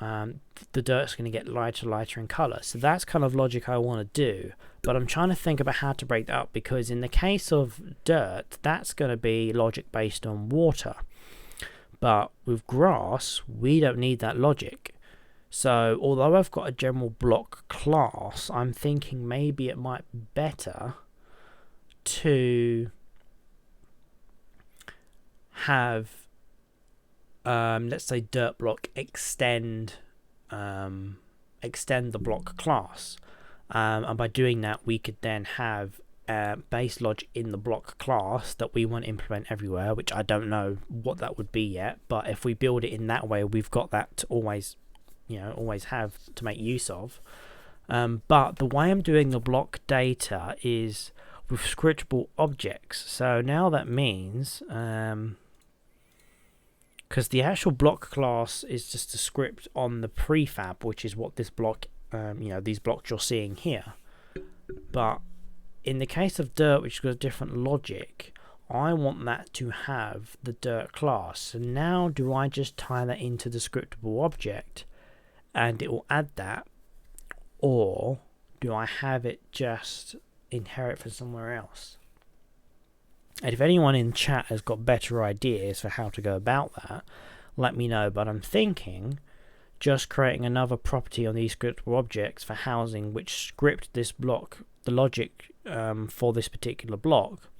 the dirt's going to get lighter in color. So that's kind of logic I want to do, but I'm trying to think about how to break that up, because in the case of dirt, that's going to be logic based on water, but with grass we don't need that logic. So although I've got a general block class, I'm thinking maybe it might be better to have let's say dirt block extend the block class, and by doing that we could then have base logic in the block class that we want to implement everywhere, which I don't know what that would be yet, but if we build it in that way, we've got that to always have to make use of. But the way I'm doing the block data is with scriptable objects. So now that means because the actual block class is just a script on the prefab, which is what this block, these blocks you're seeing here. But in the case of dirt, which has got a different logic, I want that to have the dirt class. So now do I just tie that into the scriptable object and it will add that, or do I have it just inherit from somewhere else? And if anyone in chat has got better ideas for how to go about that, let me know. But I'm thinking just creating another property on these scriptable objects for housing, which script this block, the logic for this particular block,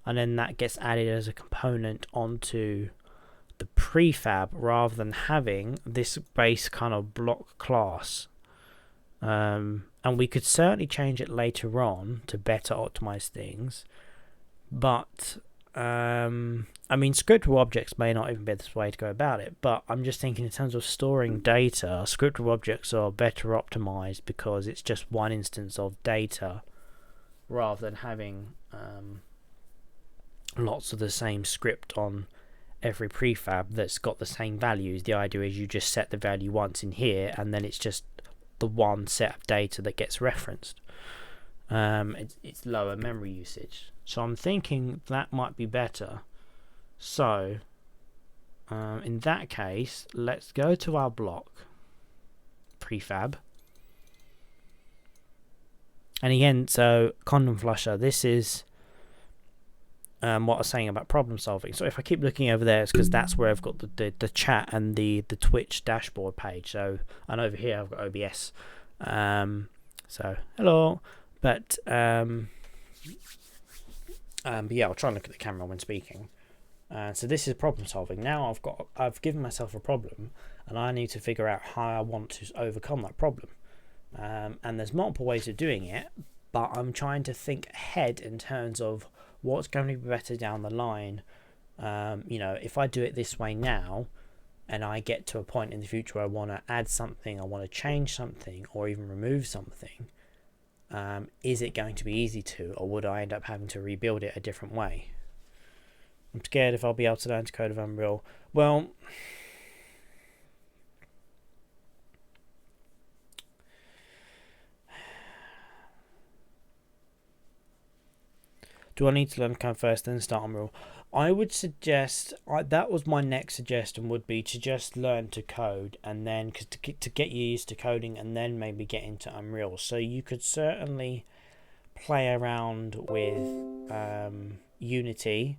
and then that gets added as a component onto the prefab, rather than having this base kind of block class. And we could certainly change it later on to better optimize things. But scriptable objects may not even be the way to go about it, but I'm just thinking in terms of storing data, scriptable objects are better optimized because it's just one instance of data rather than having lots of the same script on every prefab that's got the same values. The idea is you just set the value once in here, and then it's just the one set of data that gets referenced. It's lower memory usage. So I'm thinking that might be better. So in that case, let's go to our block prefab. And again, so condom flusher, this is what I was saying about problem solving. So if I keep looking over there, it's because that's where I've got the chat and the Twitch dashboard page. So, and over here I've got OBS. So hello. But yeah, I'll try and look at the camera when speaking. So this is problem solving. Now I've given myself a problem, and I need to figure out how I want to overcome that problem. And there's multiple ways of doing it, but I'm trying to think ahead in terms of what's going to be better down the line. If I do it this way now, and I get to a point in the future where I want to add something, I want to change something, or even remove something, is it going to be easy to, or would I end up having to rebuild it a different way? I'm scared if I'll be able to learn to code with Unreal. Well, do I need to learn code first, then start Unreal? I would suggest, that was my next suggestion, would be to just learn to code, and then to get you used to coding, and then maybe get into Unreal. So you could certainly play around with Unity.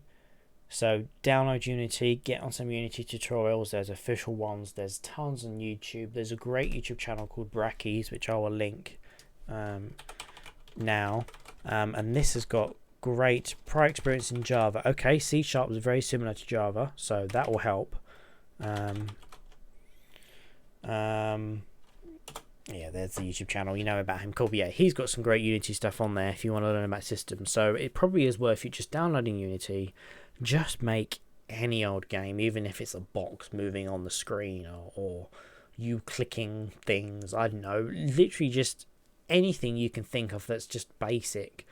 So download Unity, get on some Unity tutorials. There's official ones, there's tons on YouTube. There's a great YouTube channel called Brackies, which I will link now. And this has got great. Prior experience in Java. Okay, C# was very similar to Java, so that will help. Yeah, there's the YouTube channel. You know about him. Cool. But yeah, he's got some great Unity stuff on there if you want to learn about systems. So it probably is worth you just downloading Unity. Just make any old game, even if it's a box moving on the screen or you clicking things. I don't know. Literally just anything you can think of that's just basic.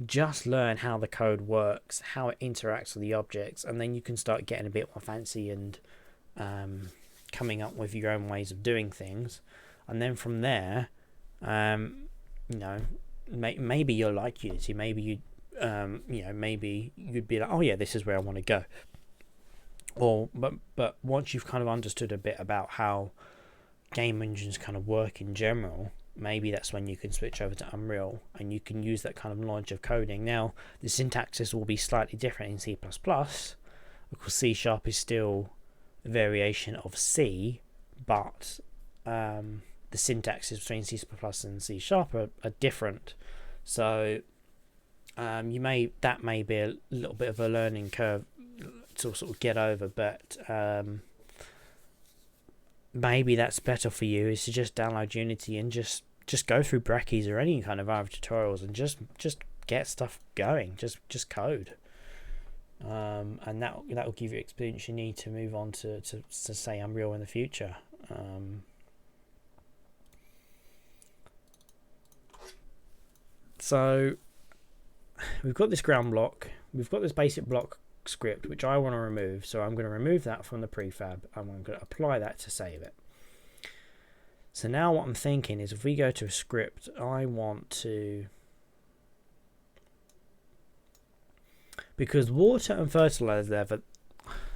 Just learn how the code works, how it interacts with the objects, and then you can start getting a bit more fancy and coming up with your own ways of doing things. And then from there, you know, maybe you'll like Unity. Maybe you, maybe you'd be like, oh yeah, this is where I want to go. Or but once you've kind of understood a bit about how game engines kind of work in general, maybe that's when you can switch over to Unreal and you can use that kind of knowledge of coding. Now, the syntaxes will be slightly different in C++. Of course, C# is still a variation of C, but the syntaxes between C++ and C# are different, so that may be a little bit of a learning curve to sort of get over, but maybe that's better for you, is to just download Unity and just go through Breckies or any kind of other tutorials and just get stuff going, just code, and that will give you experience you need to move on to say Unreal in the future. So we've got this ground block, we've got this basic block script which I want to remove, so I'm going to remove that from the prefab and I'm going to apply that to save it. So now what I'm thinking is, if we go to a script, I want to, because water and fertilizer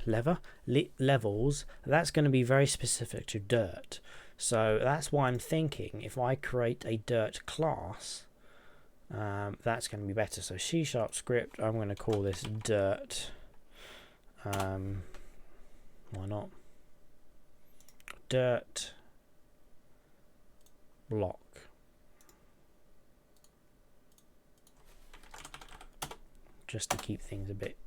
levels, that's going to be very specific to dirt, so that's why I'm thinking if I create a dirt class, that's going to be better. So C# script, I'm going to call this dirt. Why not? Dirt block. Just to keep things a bit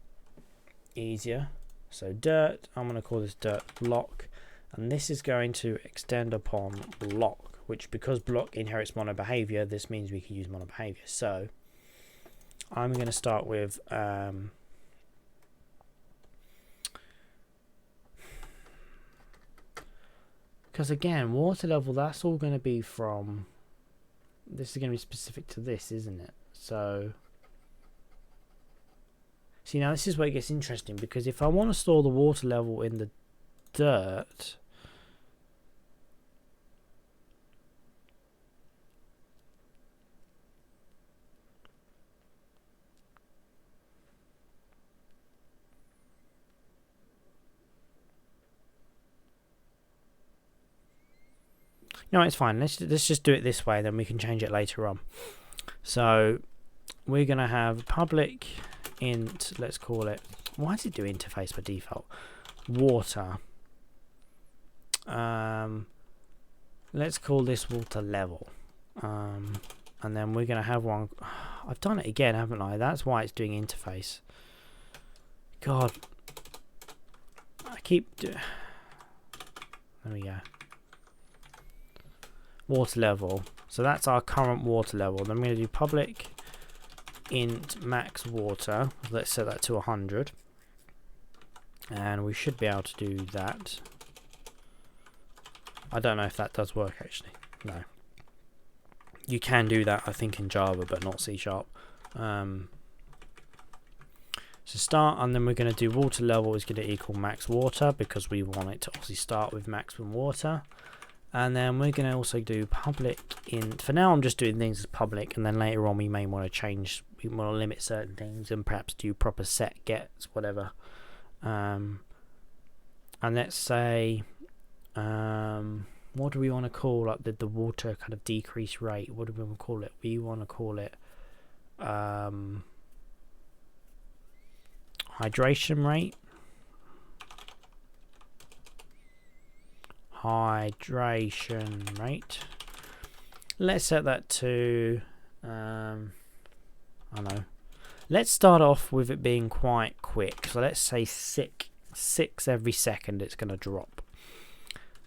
easier. So dirt, I'm going to call this dirt block, and this is going to extend upon block, which, because block inherits mono behavior, this means we can use mono behavior. So I'm going to start with because again, water level, that's all going to be from, this is going to be specific to this, isn't it? So see, now this is where it gets interesting, because if I want to store the water level in the dirt, no, it's fine. Let's just do it this way, then we can change it later on. So we're going to have public int, let's call it, why does it do interface by default? Water. Let's call this water level. And then we're going to have one. I've done it again, haven't I? That's why it's doing interface. God. There we go. Water level. So that's our current water level. Then I'm going to do public int max water. Let's set that to 100. And we should be able to do that. I don't know if that does work actually. No. You can do that, I think, in Java, but not C#. So start, and then we're going to do water level is going to equal max water, because we want it to obviously start with maximum water. And then we're going to also do public int. For now I'm just doing things as public, and then later on we may want to change, we want to limit certain things and perhaps do proper set gets, whatever. And let's say, what do we want to call like the water kind of decrease rate? What do we want to call it? We want to call it hydration rate. Hydration rate. Let's set that to I don't know. Let's start off with it being quite quick. So let's say 6 every second it's going to drop.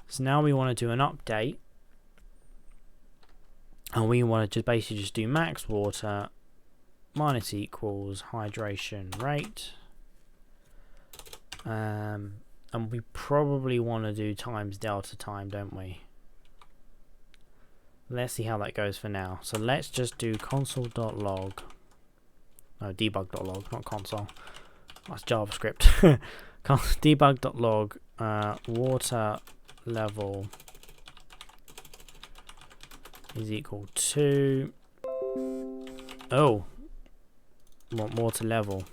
So now we want to do an update. And we want to just basically just do max water minus equals hydration rate. And we probably want to do times delta time, don't we? Let's see how that goes for now. So let's just do console.log. No, debug.log, not console. That's JavaScript. Debug.log water level is equal to, oh, want water level.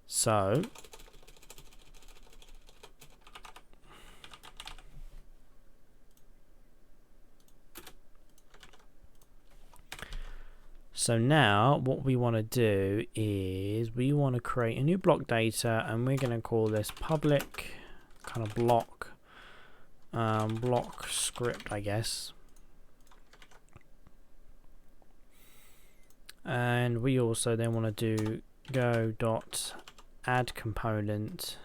So now what we want to do is we want to create a new block data, and we're going to call this public kind of block script, I guess. And we also then want to do go dot add component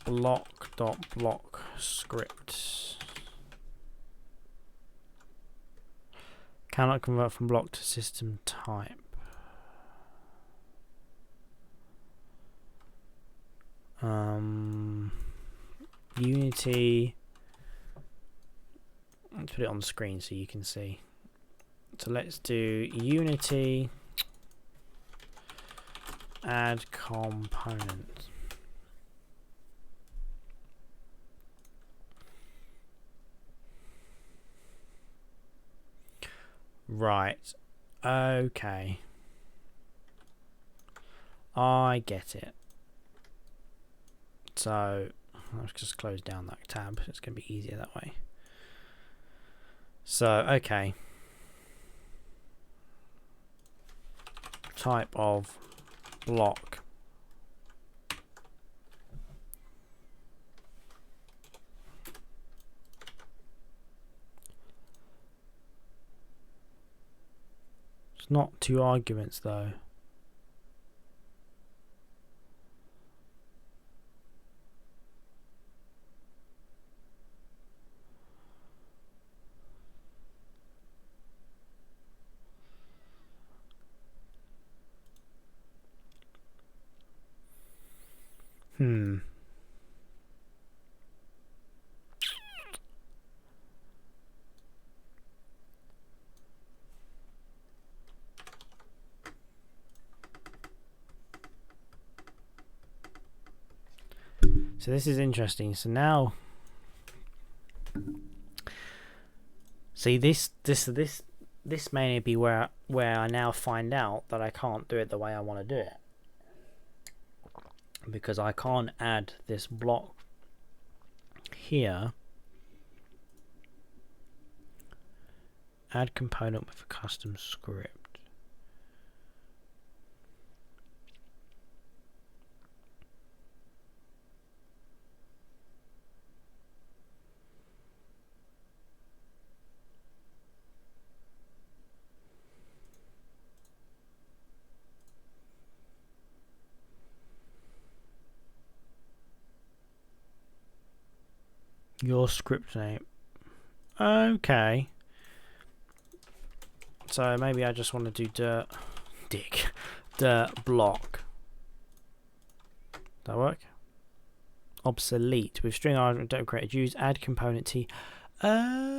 block script. Cannot convert from block to system type. Unity. Let's put it on the screen so you can see. So let's do Unity add component. Right. Okay. I get it. So let's just close down that tab. It's going to be easier that way. So, okay. Type of block. It's not 2 arguments though. So this is interesting. So now, see this may be where I now find out that I can't do it the way I want to do it, because I can't add this block here. Add component with a custom script. Your script name. Okay. So maybe I just want to do dirt block. That work? Obsolete. With string argument don't create use add component T. Okay.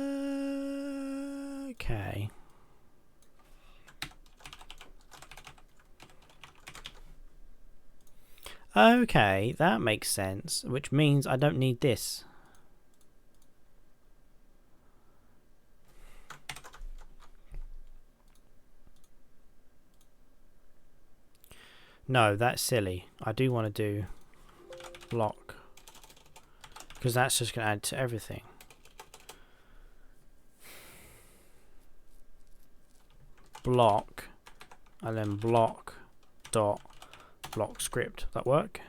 Okay, that makes sense, which means I don't need this. No, that's silly. I do want to do block, because that's just going to add to everything. Block, and then block dot block script. That work?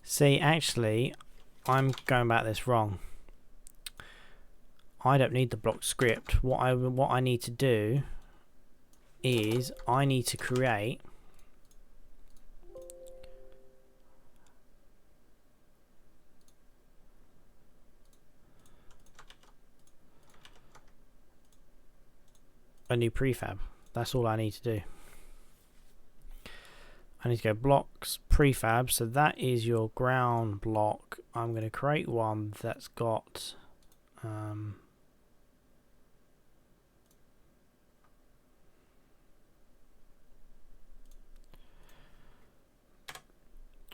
See, actually, I'm going about this wrong. I don't need the block script. What I need to do is I need to create a new prefab. That's all I need to do. I need to go blocks, prefab, so that is your ground block. I'm going to create one that's got I'm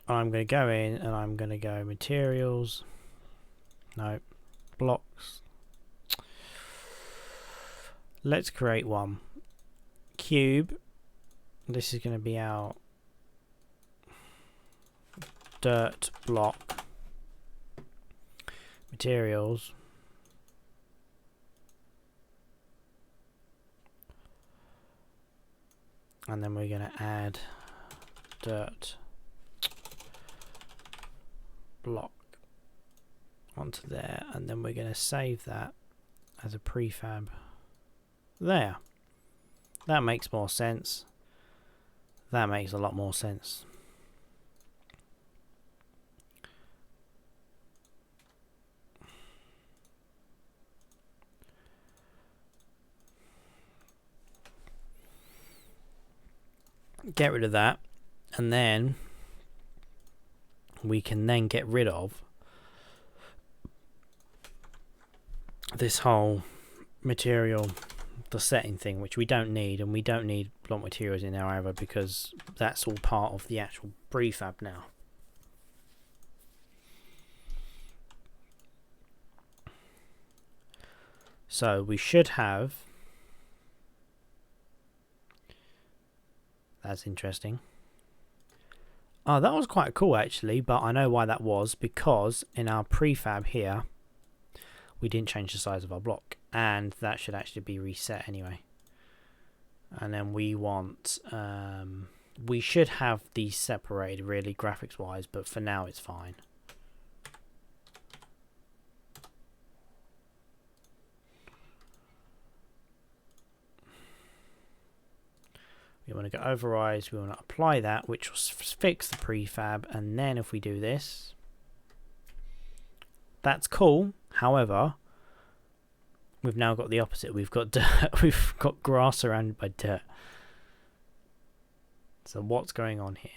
going to go in and I'm going to go materials, no, blocks. Let's create one. Cube, this is going to be our dirt block. Materials. And then we're going to add dirt block onto there, and then we're going to save that as a prefab. There. That makes more sense. That makes a lot more sense. Get rid of that, and then we can then get rid of this whole material, the setting thing, which we don't need, and we don't need block materials in there either, because that's all part of the actual prefab now. So we should have, that's interesting. Oh, that was quite cool actually, but I know why that was, because in our prefab here we didn't change the size of our block, and that should actually be reset anyway. And then we want we should have these separated really graphics wise, but for now it's fine. We want to go override, we want to apply that, which will fix the prefab, and then if we do this, that's cool. However, we've now got the opposite. We've got dirt. We've got grass surrounded by dirt. So what's going on here?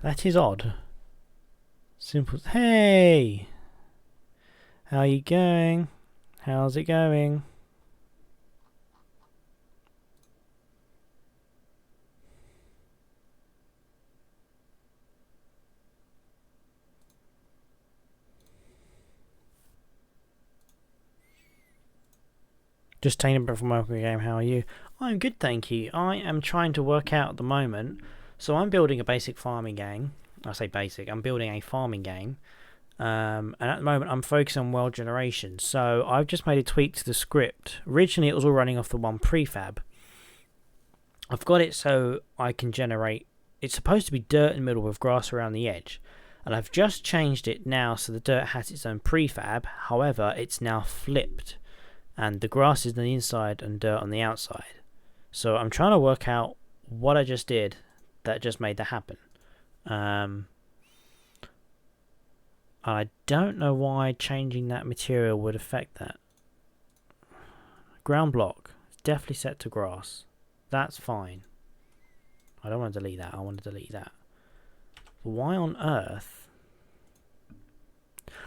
That is odd. Simple. Hey! How are you going? How's it going? Just taking a break from working game. How are you? I'm good, thank you. I am trying to work out at the moment. So I'm building a basic farming game. I say basic. I'm building a farming game. And at the moment I'm focusing on world generation. So I've just made a tweak to the script. Originally it was all running off the one prefab. I've got it so I can generate... It's supposed to be dirt in the middle with grass around the edge. And I've just changed it now so the dirt has its own prefab. However, it's now flipped. And the grass is on the inside and dirt on the outside. So I'm trying to work out what I just did that just made that happen. I don't know why changing that material would affect that. ground block. It's definitely set to grass. That's fine. I don't want to delete that. I want to delete that. But why on earth?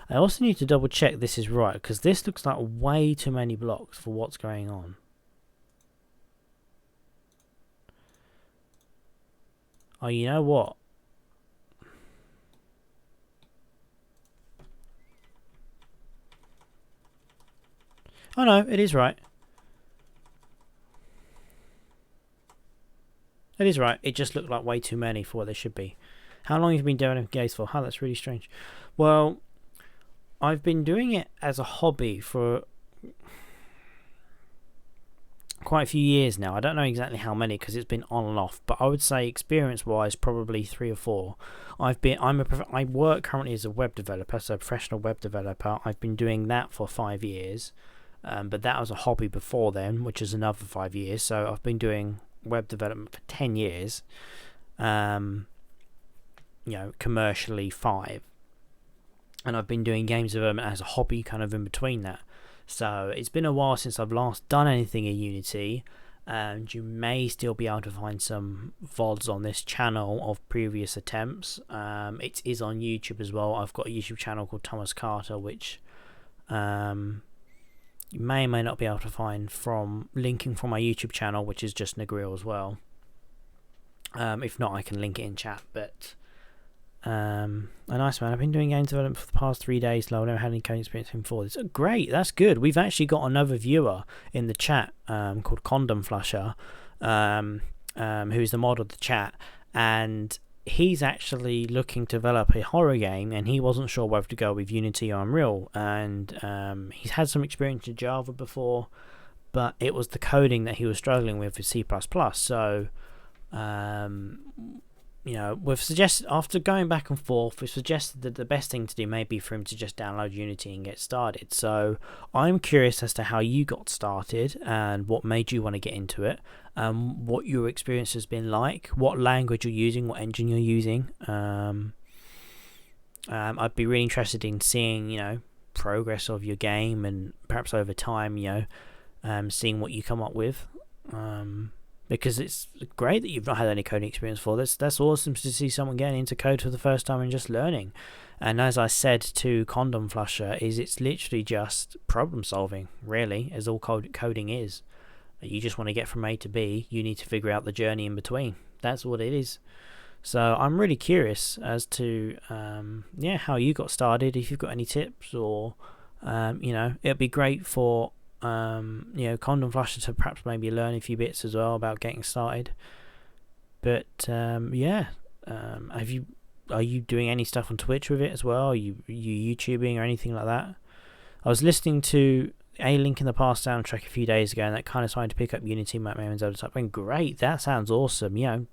I also need to double check this is right, because this looks like way too many blocks for what's going on. Oh, you know what? Oh no, it is right. It is right. It just looked like way too many for what they should be. How long have you been doing games for? Oh, that's really strange. Well, I've been doing it as a hobby for quite a few years now. I don't know exactly how many because it's been on and off, but I would say experience-wise, probably 3 or 4. I work currently as a web developer, so a professional web developer. I've been doing that for 5 years, but that was a hobby before then, which is another 5 years. So I've been doing web development for 10 years. Commercially 5, and I've been doing games development as a hobby kind of in between that. So it's been a while since I've last done anything in Unity, and you may still be able to find some VODs on this channel of previous attempts. It is on YouTube as well. I've got a YouTube channel called Thomas Carter, which you may or may not be able to find from linking from my YouTube channel, which is just Negril as well. If not, I can link it in chat. But a nice man. I've been doing game development for the past 3 days. I've never had any coding experience before. It's great. That's good. We've actually got another viewer in the chat called Condom Flusher, who's the mod of the chat, and he's actually looking to develop a horror game, and he wasn't sure whether to go with Unity or Unreal. And he's had some experience in Java before, but it was the coding that he was struggling with C++. So we've suggested, after going back and forth, we've suggested that the best thing to do may be for him to just download Unity and get started. So I'm curious as to how you got started and what made you want to get into it, what your experience has been like, what language you're using, what engine you're using. I'd be really interested in seeing, progress of your game, and perhaps over time, seeing what you come up with. Because it's great that you've not had any coding experience for this. That's awesome to see someone getting into code for the first time and just learning. And as I said to Condom Flusher, it's literally just problem solving, really, as all coding is. You just want to get from A to B. You need to figure out the journey in between. That's what it is. So I'm really curious as to how you got started. If you've got any tips, or it'd be great for Condom Flusher to perhaps maybe learn a few bits as well about getting started. But are you doing any stuff on Twitch with it as well? Are you YouTubing or anything like that? I was listening to A Link in the Past soundtrack a few days ago, and that kind of started to pick up Unity, Map and Zelda type. Great, that sounds awesome. It's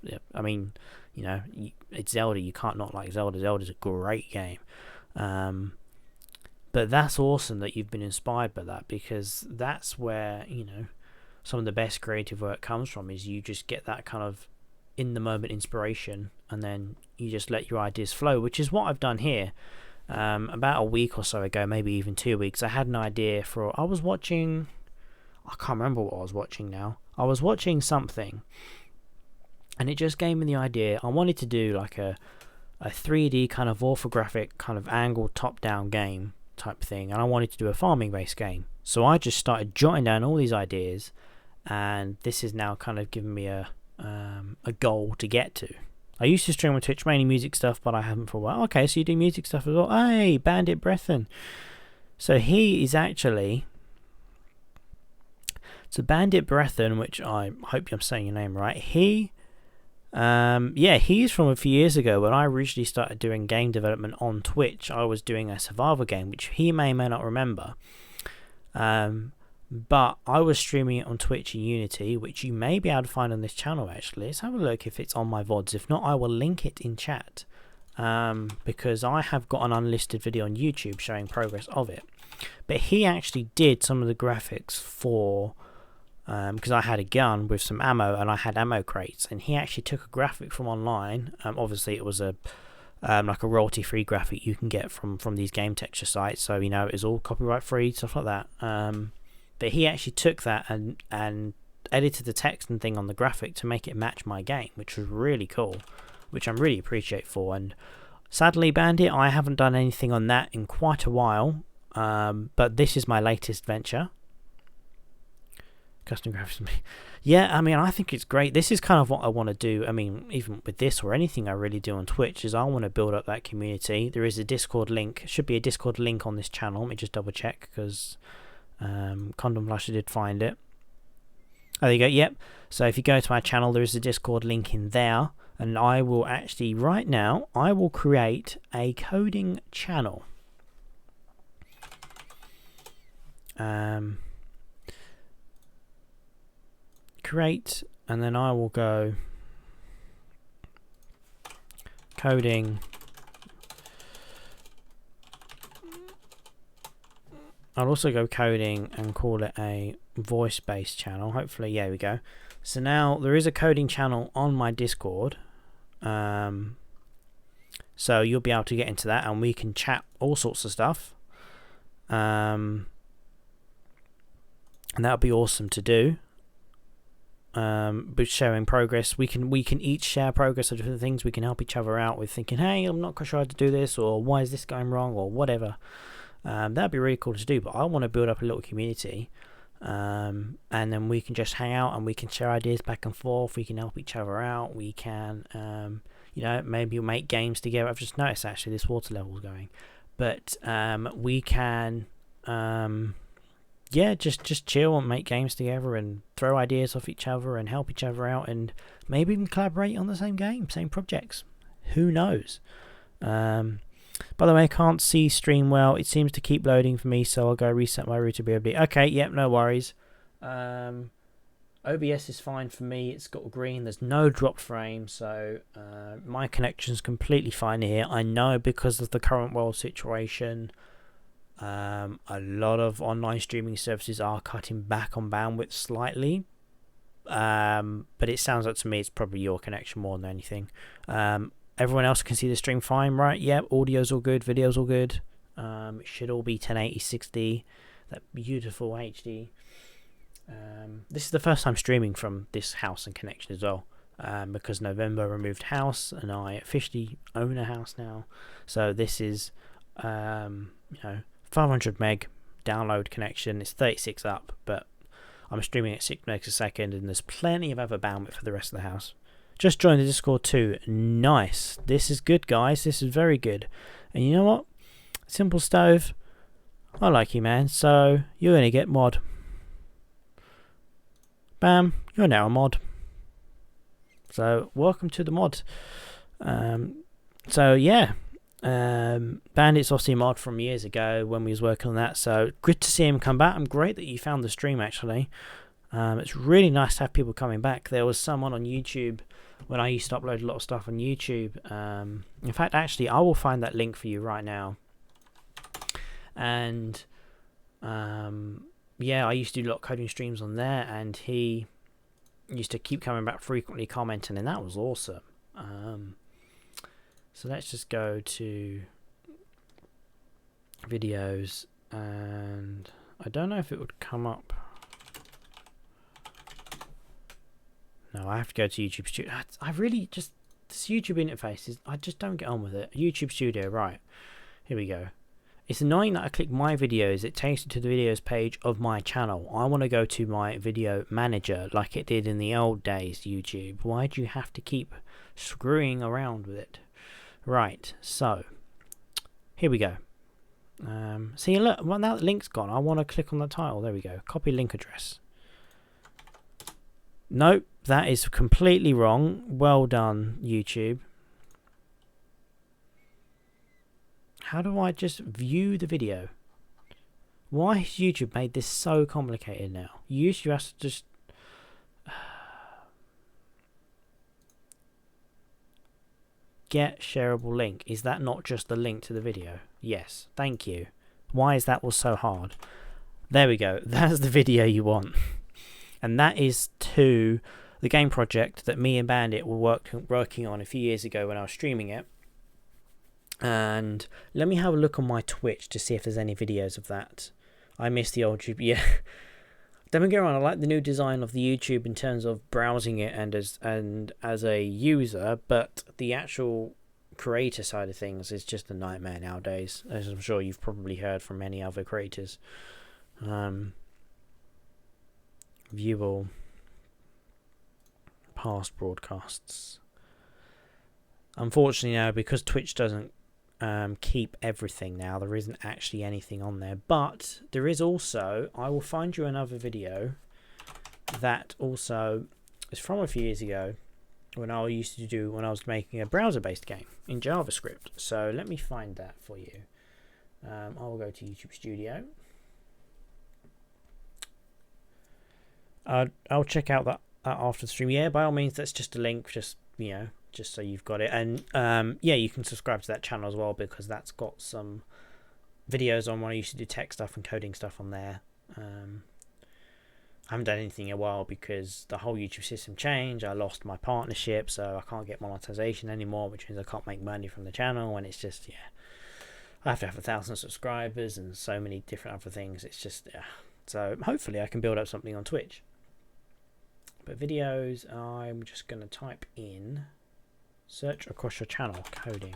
Zelda. You can't not like Zelda. Zelda's a great game. But that's awesome that you've been inspired by that, because that's where, some of the best creative work comes from, is you just get that kind of in the moment inspiration, and then you just let your ideas flow, which is what I've done here. About a week or so ago, maybe even 2 weeks, I had an idea I can't remember what I was watching now. I was watching something, and it just gave me the idea. I wanted to do like a 3D kind of orthographic kind of angled top-down game type thing, and I wanted to do a farming based game. So I just started jotting down all these ideas, and this is now kind of given me a goal to get to. I used to stream on Twitch, mainly music stuff, but I haven't for a while. Okay, so you do music stuff as well. Hey, Bandit Brethren. So he is actually... So Bandit Brethren, which I hope I'm saying your name right, he's from a few years ago when I originally started doing game development on Twitch. I was doing a survival game, which he may or may not remember. But I was streaming it on Twitch in Unity, which you may be able to find on this channel actually. Let's have a look if it's on my VODs. If not, I will link it in chat. Because I have got an unlisted video on YouTube showing progress of it. But he actually did some of the graphics for... because I had a gun with some ammo, and I had ammo crates, and he actually took a graphic from online. Obviously it was like a royalty free graphic you can get from these game texture sites, so it's all copyright free, stuff like that. but he actually took that and edited the text and thing on the graphic to make it match my game, which was really cool, which I'm really appreciate for. And sadly, Bandit, I haven't done anything on that in quite a while, but this is my latest venture. Custom graphics. Yeah, I mean, I think it's great. This is kind of what I want to do. I mean, even with this or anything I really do on Twitch, is I want to build up that community. There is a Discord link. Should be a Discord link on this channel. Let me just double check, because Condom Flusher did find it. Oh, there you go. Yep. So if you go to our channel, there is a Discord link in there. And I will actually, right now, I will create a coding channel. Create, and then I will go coding. I'll also go coding and call it a voice-based channel. Hopefully, yeah, we go. So now there is a coding channel on my Discord. So you'll be able to get into that, and we can chat all sorts of stuff. And that'll be awesome to do. But sharing progress, we can each share progress of different things. We can help each other out with thinking, hey, I'm not quite sure how to do this, or why is this going wrong, or whatever. That'd be really cool to do. But I want to build up a little community, and then we can just hang out and we can share ideas back and forth. We can help each other out. We can you know, maybe make games together. I've just noticed actually this water level is going, but we can yeah, just chill and make games together and throw ideas off each other and help each other out, and maybe even collaborate on the same game, same projects. Who knows? By the way, I can't see stream well. It seems to keep loading for me, so I'll go reset my router BOB. Okay, yep, no worries. OBS is fine for me. It's got green. There's no dropped frame, so my connection's completely fine here. I know because of the current world situation, a lot of online streaming services are cutting back on bandwidth slightly, but it sounds like to me it's probably your connection more than anything. Everyone else can see the stream fine, right? Yep, audio's all good, video's all good. It should all be 1080 60, that beautiful HD. This is the first time streaming from this house and connection as well, because November removed house and I officially own a house now. So this is you know, 500 meg download connection. It's 36 up, but I'm streaming at 6 megs a second, and there's plenty of other bandwidth for the rest of the house. Just joined the Discord too. Nice. This is good, guys. This is very good. And you know what? Simple Stove, I like you, man. So you're gonna get mod. Bam. You're now a mod. So welcome to the mod. So yeah. Bandit's obviously a mod from years ago when we was working on that, so good to see him come back. I'm great that you found the stream actually. It's really nice to have people coming back. There was someone on YouTube when I used to upload a lot of stuff on YouTube. In fact, actually, I will find that link for you right now. And yeah, I used to do a lot of coding streams on there, and he used to keep coming back frequently, commenting, and that was awesome. So let's just go to videos, and I don't know if it would come up. No, I have to go to YouTube Studio. I really just, this YouTube interface is, I just don't get on with it. YouTube Studio, right. Here we go. It's annoying that I click my videos, it takes you to the videos page of my channel. I want to go to my video manager like it did in the old days, YouTube. Why do you have to keep screwing around with it? Right, so here we go. See, look, well, now the link's gone. I want to click on the title. There we go. Copy link address. Nope, that is completely wrong. Well done, YouTube. How do I just view the video? Why has YouTube made this so complicated now? You used to have to just... Get shareable link. Is that not just the link to the video? Yes, thank you. Why is that was so hard? There we go. That's the video you want. And that is to the game project that me and Bandit were working on a few years ago when I was streaming it. And let me have a look on my Twitch to see if there's any videos of that. I missed the old YouTube. Yeah. Don't get me wrong, I like the new design of the YouTube in terms of browsing it and as a user, but the actual creator side of things is just a nightmare nowadays, as I'm sure you've probably heard from many other creators. View all past broadcasts. Unfortunately now, because Twitch doesn't keep everything now, there isn't actually anything on there, but there is also, I will find you another video that also is from a few years ago when I was making a browser-based game in JavaScript. So let me find that for you. I will go to YouTube Studio. I'll check out that after the stream. Yeah, by all means, that's just a link, just so you've got it. And yeah, you can subscribe to that channel as well, because that's got some videos on when I used to do tech stuff and coding stuff on there. I haven't done anything in a while because the whole YouTube system changed. I lost my partnership, so I can't get monetization anymore, which means I can't make money from the channel. And it's just, I have to have 1,000 subscribers and so many different other things. It's just, so hopefully I can build up something on Twitch. But videos, I'm just going to type in search across your channel coding.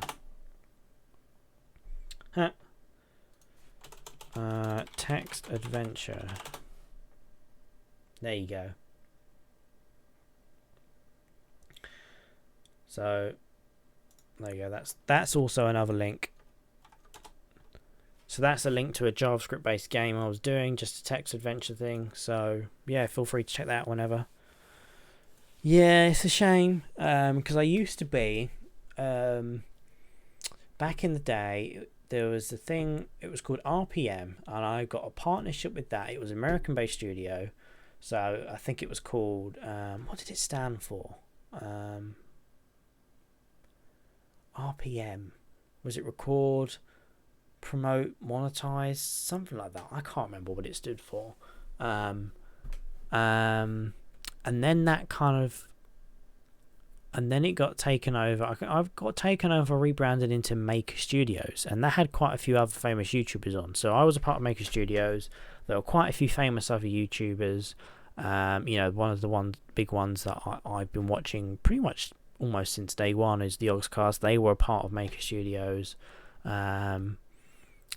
Text adventure. There you go. So there you go. That's also another link. So that's a link to a JavaScript based game I was doing, just a text adventure thing. So yeah, feel free to check that out whenever. Yeah, it's a shame because I used to be back in the day. There was a thing, it was called RPM, and I got a partnership with that. It was an American based studio. So I think it was called, what did it stand for? RPM. Was it record, promote, monetize? Something like that. I can't remember what it stood for. And then that kind of, and then it got taken over. I've got taken over, rebranded into Maker Studios, and that had quite a few other famous YouTubers on. So I was a part of Maker Studios. There were quite a few famous other YouTubers. One of the big ones that I've been watching pretty much almost since day one is the Oxcast. They were a part of Maker Studios. There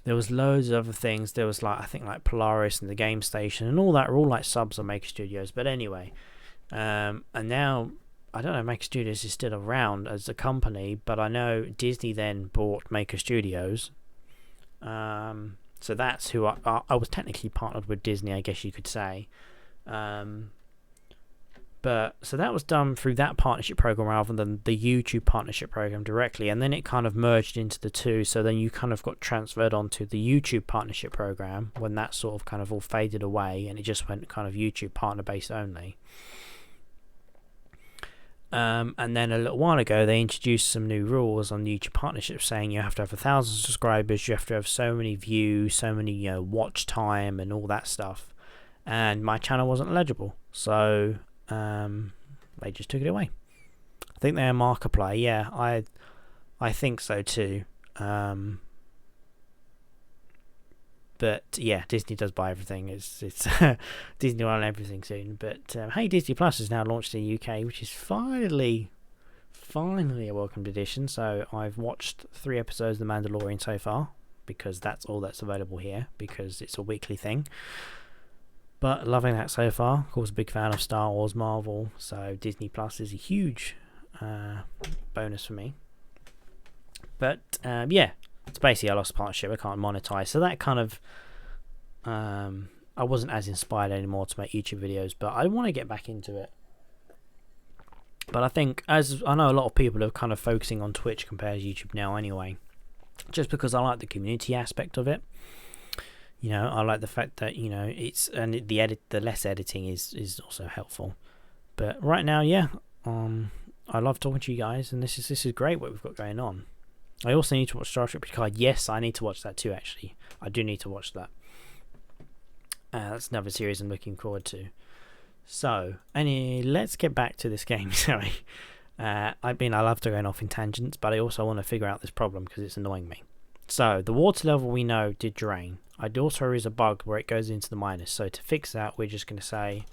was loads of other things. There was I think Polaris and the Game Station and all that are all like subs on Maker Studios. But anyway, and now I don't know if Maker Studios is still around as a company, but I know Disney then bought Maker Studios. So that's who I was technically partnered with Disney, I guess you could say. But so that was done through that partnership program rather than the YouTube partnership program directly, and then it kind of merged into the two. So then you kind of got transferred onto the YouTube partnership program when that sort of kind of all faded away, and it just went kind of YouTube partner based only. And then a little while ago they introduced some new rules on YouTube partnership, saying you have to have 1,000 subscribers, you have to have so many views, so many watch time, and all that stuff. And my channel wasn't eligible, so they just took it away. I think they're a Markiplier. Yeah, I think so too. But yeah, Disney does buy everything. It's Disney will own everything soon. But hey, Disney Plus is now launched in the UK, which is finally a welcomed addition. So I've watched 3 episodes of The Mandalorian so far, because that's all that's available here, because it's a weekly thing. But loving that so far. Of course, a big fan of Star Wars, Marvel, so Disney Plus is a huge bonus for me. But yeah, it's basically I lost the partnership. I can't monetize, so that kind of I wasn't as inspired anymore to make YouTube videos, but I want to get back into it. But I think, as I know, a lot of people are kind of focusing on Twitch compared to YouTube now anyway, just because I like the community aspect of it. I like the fact that it's, and the less editing is also helpful. But right now, yeah, I love talking to you guys, and this is great what we've got going on. I also need to watch Star Trek Picard. Yes, I need to watch that too. Actually, I do need to watch that. That's another series I'm looking forward to. So, let's get back to this game. Sorry, I love to go off in tangents, but I also want to figure out this problem because it's annoying me. So the water level we know did drain. Also is a bug where it goes into the minus. So to fix that, we're just going to say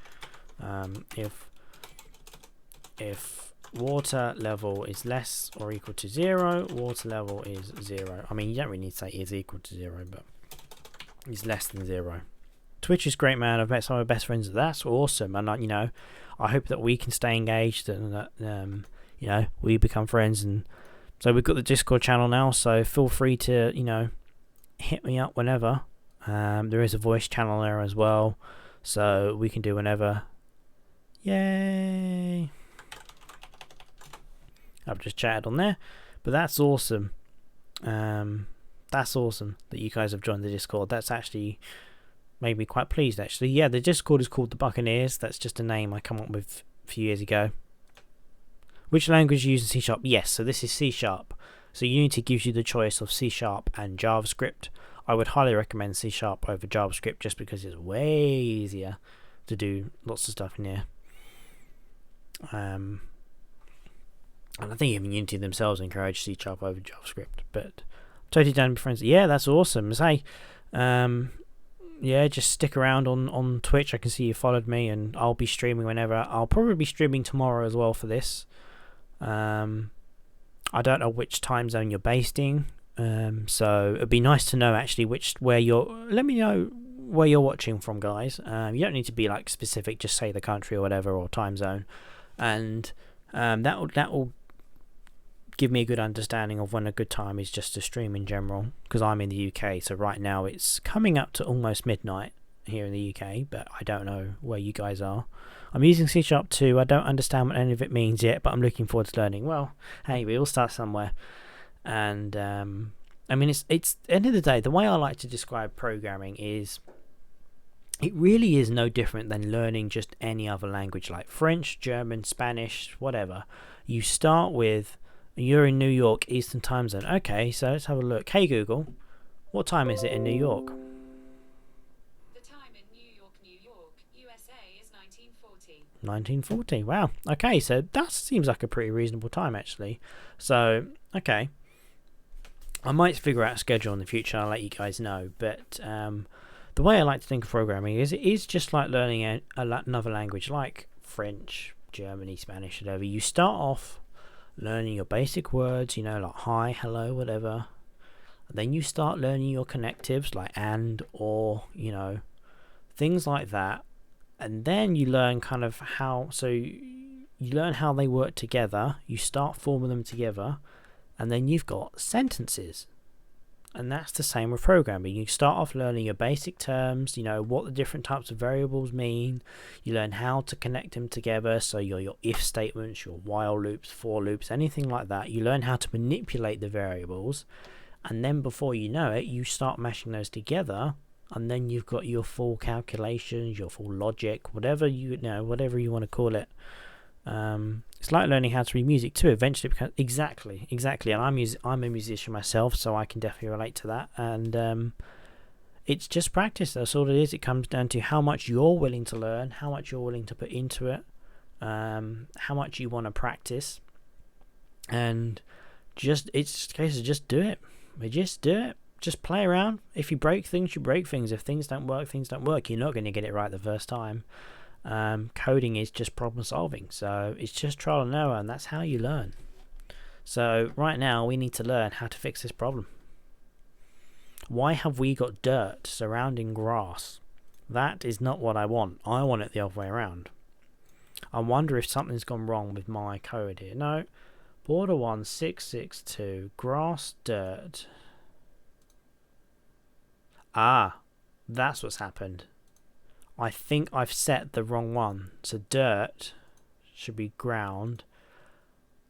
if water level is less or equal to 0, water level is 0. I mean, you don't really need to say is equal to 0, but it's less than 0. Twitch is great, man. I've met some of my best friends. That's awesome, and I hope that we can stay engaged and that we become friends. And so we've got the Discord channel now, so feel free to hit me up whenever. There is a voice channel there as well, so we can do whenever. Yay! I've just chatted on there, but that's awesome. That's awesome that you guys have joined the Discord. That's actually made me quite pleased, actually. Yeah, the Discord is called the Buccaneers. That's just a name I come up with a few years ago. Which language you use in C#? Yes, so this is C#. So Unity gives you the choice of C# and JavaScript. I would highly recommend C# over JavaScript just because it's way easier to do lots of stuff in here. And I think even Unity themselves encourage C# over JavaScript. But totally down to be friends. Yeah, that's awesome. Say, yeah, just stick around on Twitch. I can see you followed me, and I'll be streaming whenever. I'll probably be streaming tomorrow as well for this. I don't know which time zone you're based in, so it'd be nice to know actually let me know where you're watching from, guys. You don't need to be like specific, just say the country or whatever, or time zone, and that will give me a good understanding of when a good time is just to stream in general, because I'm in the UK, so right now it's coming up to almost midnight here in the UK, but I don't know where you guys are. I'm using C# too. I don't understand what any of it means yet, but I'm looking forward to learning. Well, hey, we all start somewhere. And I mean, it's at the end of the day, the way I like to describe programming is it really is no different than learning just any other language like French, German, Spanish, whatever. You start with, you're in New York, Eastern Time Zone. Okay, so let's have a look. Hey Google, what time is it in New York? 1940. Wow. Okay, so that seems like a pretty reasonable time actually. So, okay. I might figure out a schedule in the future. I'll let you guys know. But the way I like to think of programming is it is just like learning another language like French, Germany, Spanish, whatever. You start off learning your basic words, like hi, hello, whatever. And then you start learning your connectives like and, or, things like that. And then you learn kind of you learn how they work together. You start forming them together, and then you've got sentences. And that's the same with programming. You start off learning your basic terms, what the different types of variables mean. You learn how to connect them together, so your if statements, your while loops, for loops, anything like that. You learn how to manipulate the variables, and then before you know it, you start mashing those together. And then you've got your full calculations, your full logic, whatever you want to call it. It's like learning how to read music too. Eventually, because exactly. And I'm a musician myself, so I can definitely relate to that. And it's just practice. That's all it is. It comes down to how much you're willing to learn, how much you're willing to put into it, how much you want to practice, and it's just a case of just do it. Just do it. Just play around. If you break things, you break things. If things don't work, things don't work. You're not going to get it right the first time. Coding is just problem solving. So it's just trial and error, and that's how you learn. So right now we need to learn how to fix this problem. Why have we got dirt surrounding grass? That is not what I want. I want it the other way around. I wonder if something's gone wrong with my code here. No. Border 1662. Grass, dirt. Ah, that's what's happened. I think I've set the wrong one. So dirt should be ground.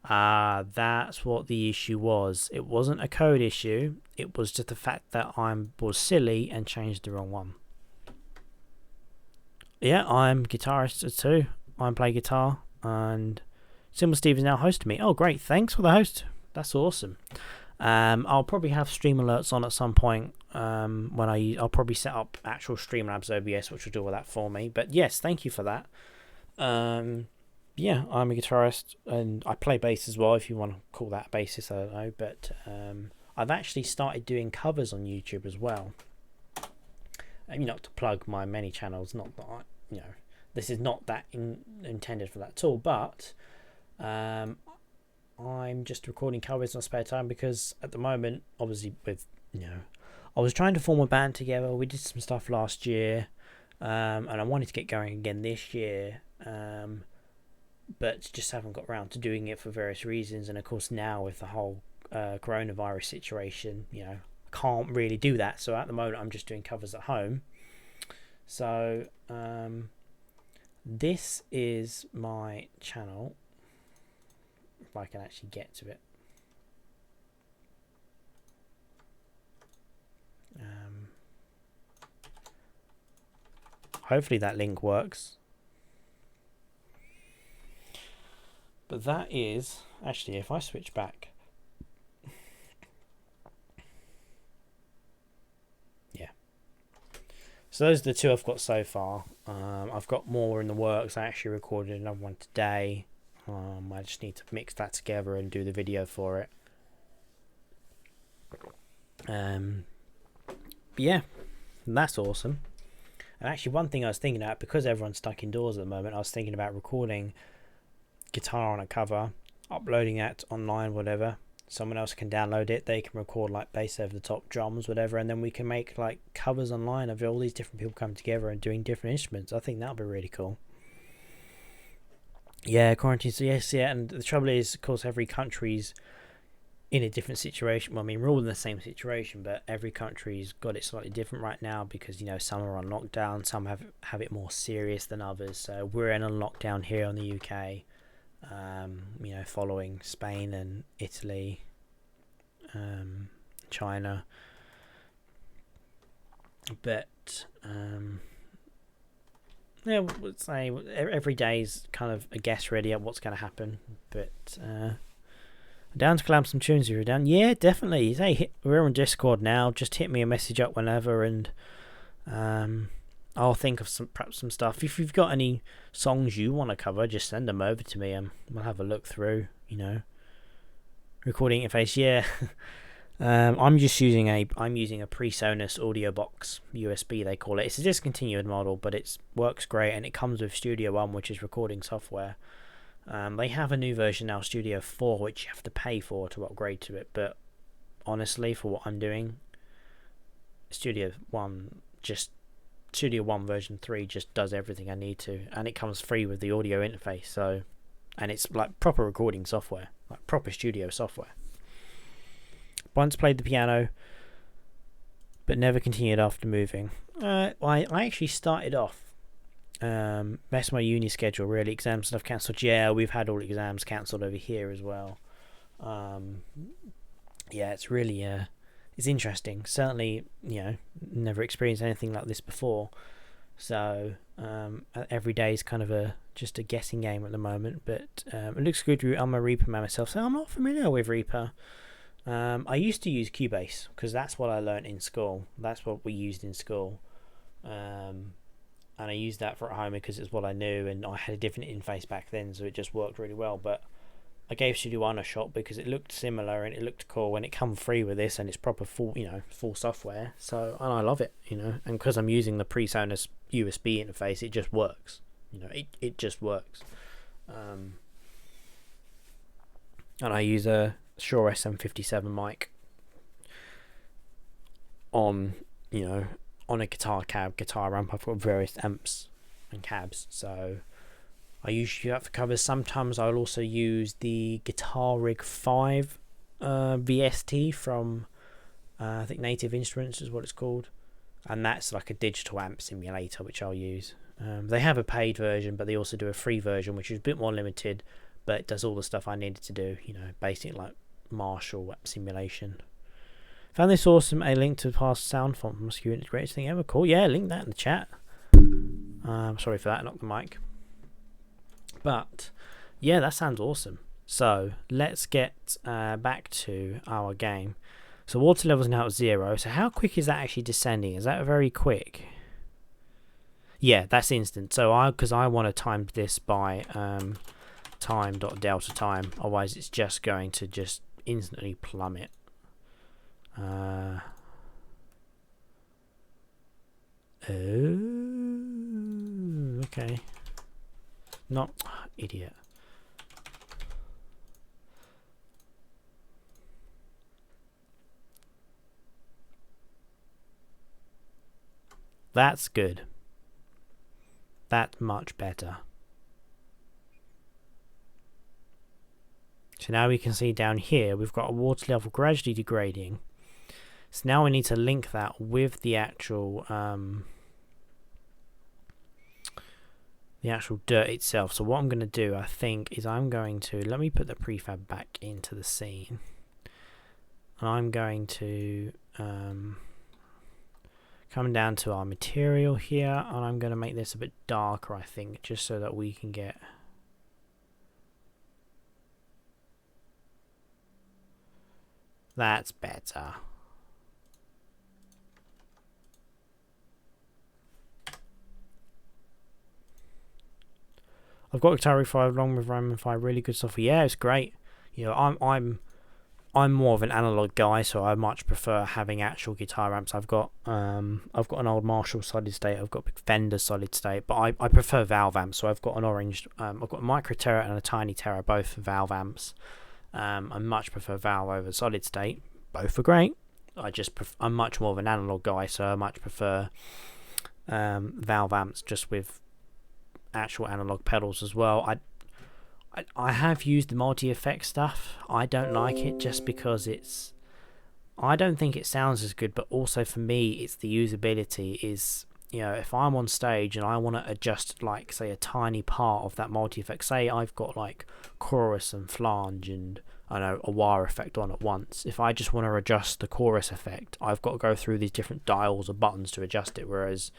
Ah, that's what the issue was. It wasn't a code issue. It was just the fact that I was silly and changed the wrong one. Yeah, I'm guitarist too. I play guitar, and Simple Steve is now hosting me. Oh, great. Thanks for the host. That's awesome. I'll probably have stream alerts on at some point. I'll probably set up actual Streamlabs OBS, which will do all that for me. But yes, thank you for that. Yeah, I'm a guitarist and I play bass as well, if you want to call that bassist, I don't know. But I've actually started doing covers on YouTube as well. Not to plug my many channels, not that this is not that intended for that at all, but I'm just recording covers in my spare time because at the moment, obviously with I was trying to form a band together. We did some stuff last year, and I wanted to get going again this year, but just haven't got around to doing it for various reasons. And of course now with the whole coronavirus situation, I can't really do that. So at the moment I'm just doing covers at home. So this is my channel, if I can actually get to it. Hopefully that link works. But that is actually, if I switch back, yeah. So those are the two I've got so far. I've got more in the works. I actually recorded another one today. I just need to mix that together and do the video for it. But yeah, that's awesome. And actually one thing I was thinking about, because everyone's stuck indoors at the moment, I was thinking about recording guitar on a cover, uploading that online, whatever. Someone else can download it, they can record like bass over the top, drums, whatever, and then we can make like covers online of all these different people coming together and doing different instruments. I think that would be really cool. Yeah, quarantine, so yes, yeah, and the trouble is, of course, every country's in a different situation. Well, I mean, we're all in the same situation, but every country's got it slightly different right now because, some are on lockdown, some have it more serious than others. So we're in a lockdown here in the UK, following Spain and Italy, China. But, yeah, we'd say every day's kind of a guess really at what's going to happen. But, down to collab some tunes if you're down. Yeah, definitely. Hey, we're on Discord now. Just hit me a message up whenever, and I'll think of perhaps some stuff. If you've got any songs you want to cover, just send them over to me, and we'll have a look through. Recording interface. Yeah, I'm using a PreSonus audio box USB. They call it. It's a discontinued model, but it works great, and it comes with Studio One, which is recording software. They have a new version now, Studio 4, which you have to pay for to upgrade to it, but honestly, for what I'm doing, Studio 1 version 3 just does everything I need to, and it comes free with the audio interface, so, and it's like proper recording software, like proper studio software. Once played the piano, but never continued after moving. I actually started off, that's my uni schedule really. Exams stuff cancelled. Yeah, we've had all exams cancelled over here as well. Yeah, it's really it's interesting. Certainly, never experienced anything like this before. So every day is kind of just a guessing game at the moment. But it looks good. I'm a Reaper man myself, so I'm not familiar with Reaper. I used to use Cubase because that's what I learned in school. That's what we used in school. And I used that for at home because it's what I knew, and I had a different interface back then, so it just worked really well. But I gave Studio One a shot because it looked similar and it looked cool, and it come free with this, and it's proper full software. So, and I love it, and because I'm using the PreSonus USB interface, it just works. It just works. And I use a Shure SM57 mic on a guitar amp. I've got various amps and cabs, so I usually use that for covers. Sometimes I'll also use the Guitar Rig 5 VST from I think Native Instruments is what it's called, and that's like a digital amp simulator which I'll use. They have a paid version, but they also do a free version which is a bit more limited, but it does all the stuff I needed to do, basic like Marshall amp simulation. Found this awesome. A link to the past Soundfont from Moscow. It's the greatest thing ever. Cool. Yeah, link that in the chat. Sorry for that. I knocked the mic. But yeah, that sounds awesome. So let's get back to our game. So water level's now at 0. So how quick is that actually descending? Is that very quick? Yeah, that's instant. So because I want to time this by time.delta time. Otherwise, it's just going to instantly plummet. Oh, okay. Not idiot. That's good. That's much better. So now we can see down here we've got a water level gradually degrading. So now we need to link that with the actual dirt itself. So what I'm going to do, I think, is I'm going to let me put the prefab back into the scene. And I'm going to come down to our material here, and I'm going to make this a bit darker, I think, just so that we can get that's better. I've got Atari 5 along with RAM and 5, really good software. Yeah, it's great. You know, I'm more of an analog guy, so I much prefer having actual guitar amps. I've got an old Marshall solid state, I've got a big Fender solid state, but I prefer valve amps. So I've got an orange, I've got a Micro Terra and a Tiny Terra, both valve amps. I much prefer valve over solid state. Both are great. I'm much more of an analog guy, so I much prefer valve amps just with actual analog pedals as well. I have used the multi-effect stuff. I don't like it just because I don't think it sounds as good, but also for me it's the usability is, you know, if I'm on stage and I want to adjust, like, say, a tiny part of that multi-effect, say I've got like chorus and flange and I know a wah effect on at once. If I just want to adjust the chorus effect, I've got to go through these different dials or buttons to adjust it, whereas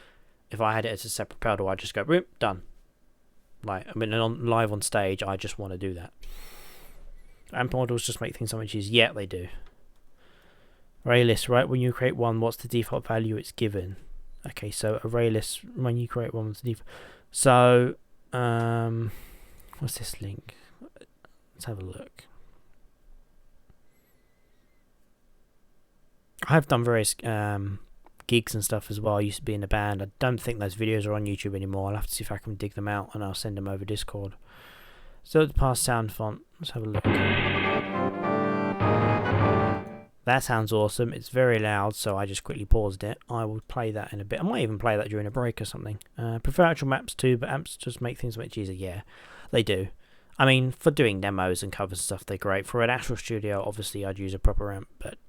if I had it as a separate pedal, I just go boom, done. Like, I mean, live on stage, I just want to do that. Amp models just make things so much easier. Yeah, they do. Array list, right? When you create one, what's the default value it's given? Okay, so array list, when you create one, what's the default? So, what's this link? Let's have a look. I've done various gigs and stuff as well. I used to be in a band. I don't think those videos are on YouTube anymore. I'll have to see if I can dig them out and I'll send them over Discord. So the past Soundfont, let's have a look. That sounds awesome. It's very loud, so I just quickly paused it. I will play that in a bit. I might even play that during a break or something. Prefer actual maps too, but amps just make things much easier. Yeah, they do. I mean, for doing demos and covers and stuff, they're great. For an actual studio, obviously, I'd use a proper amp. But,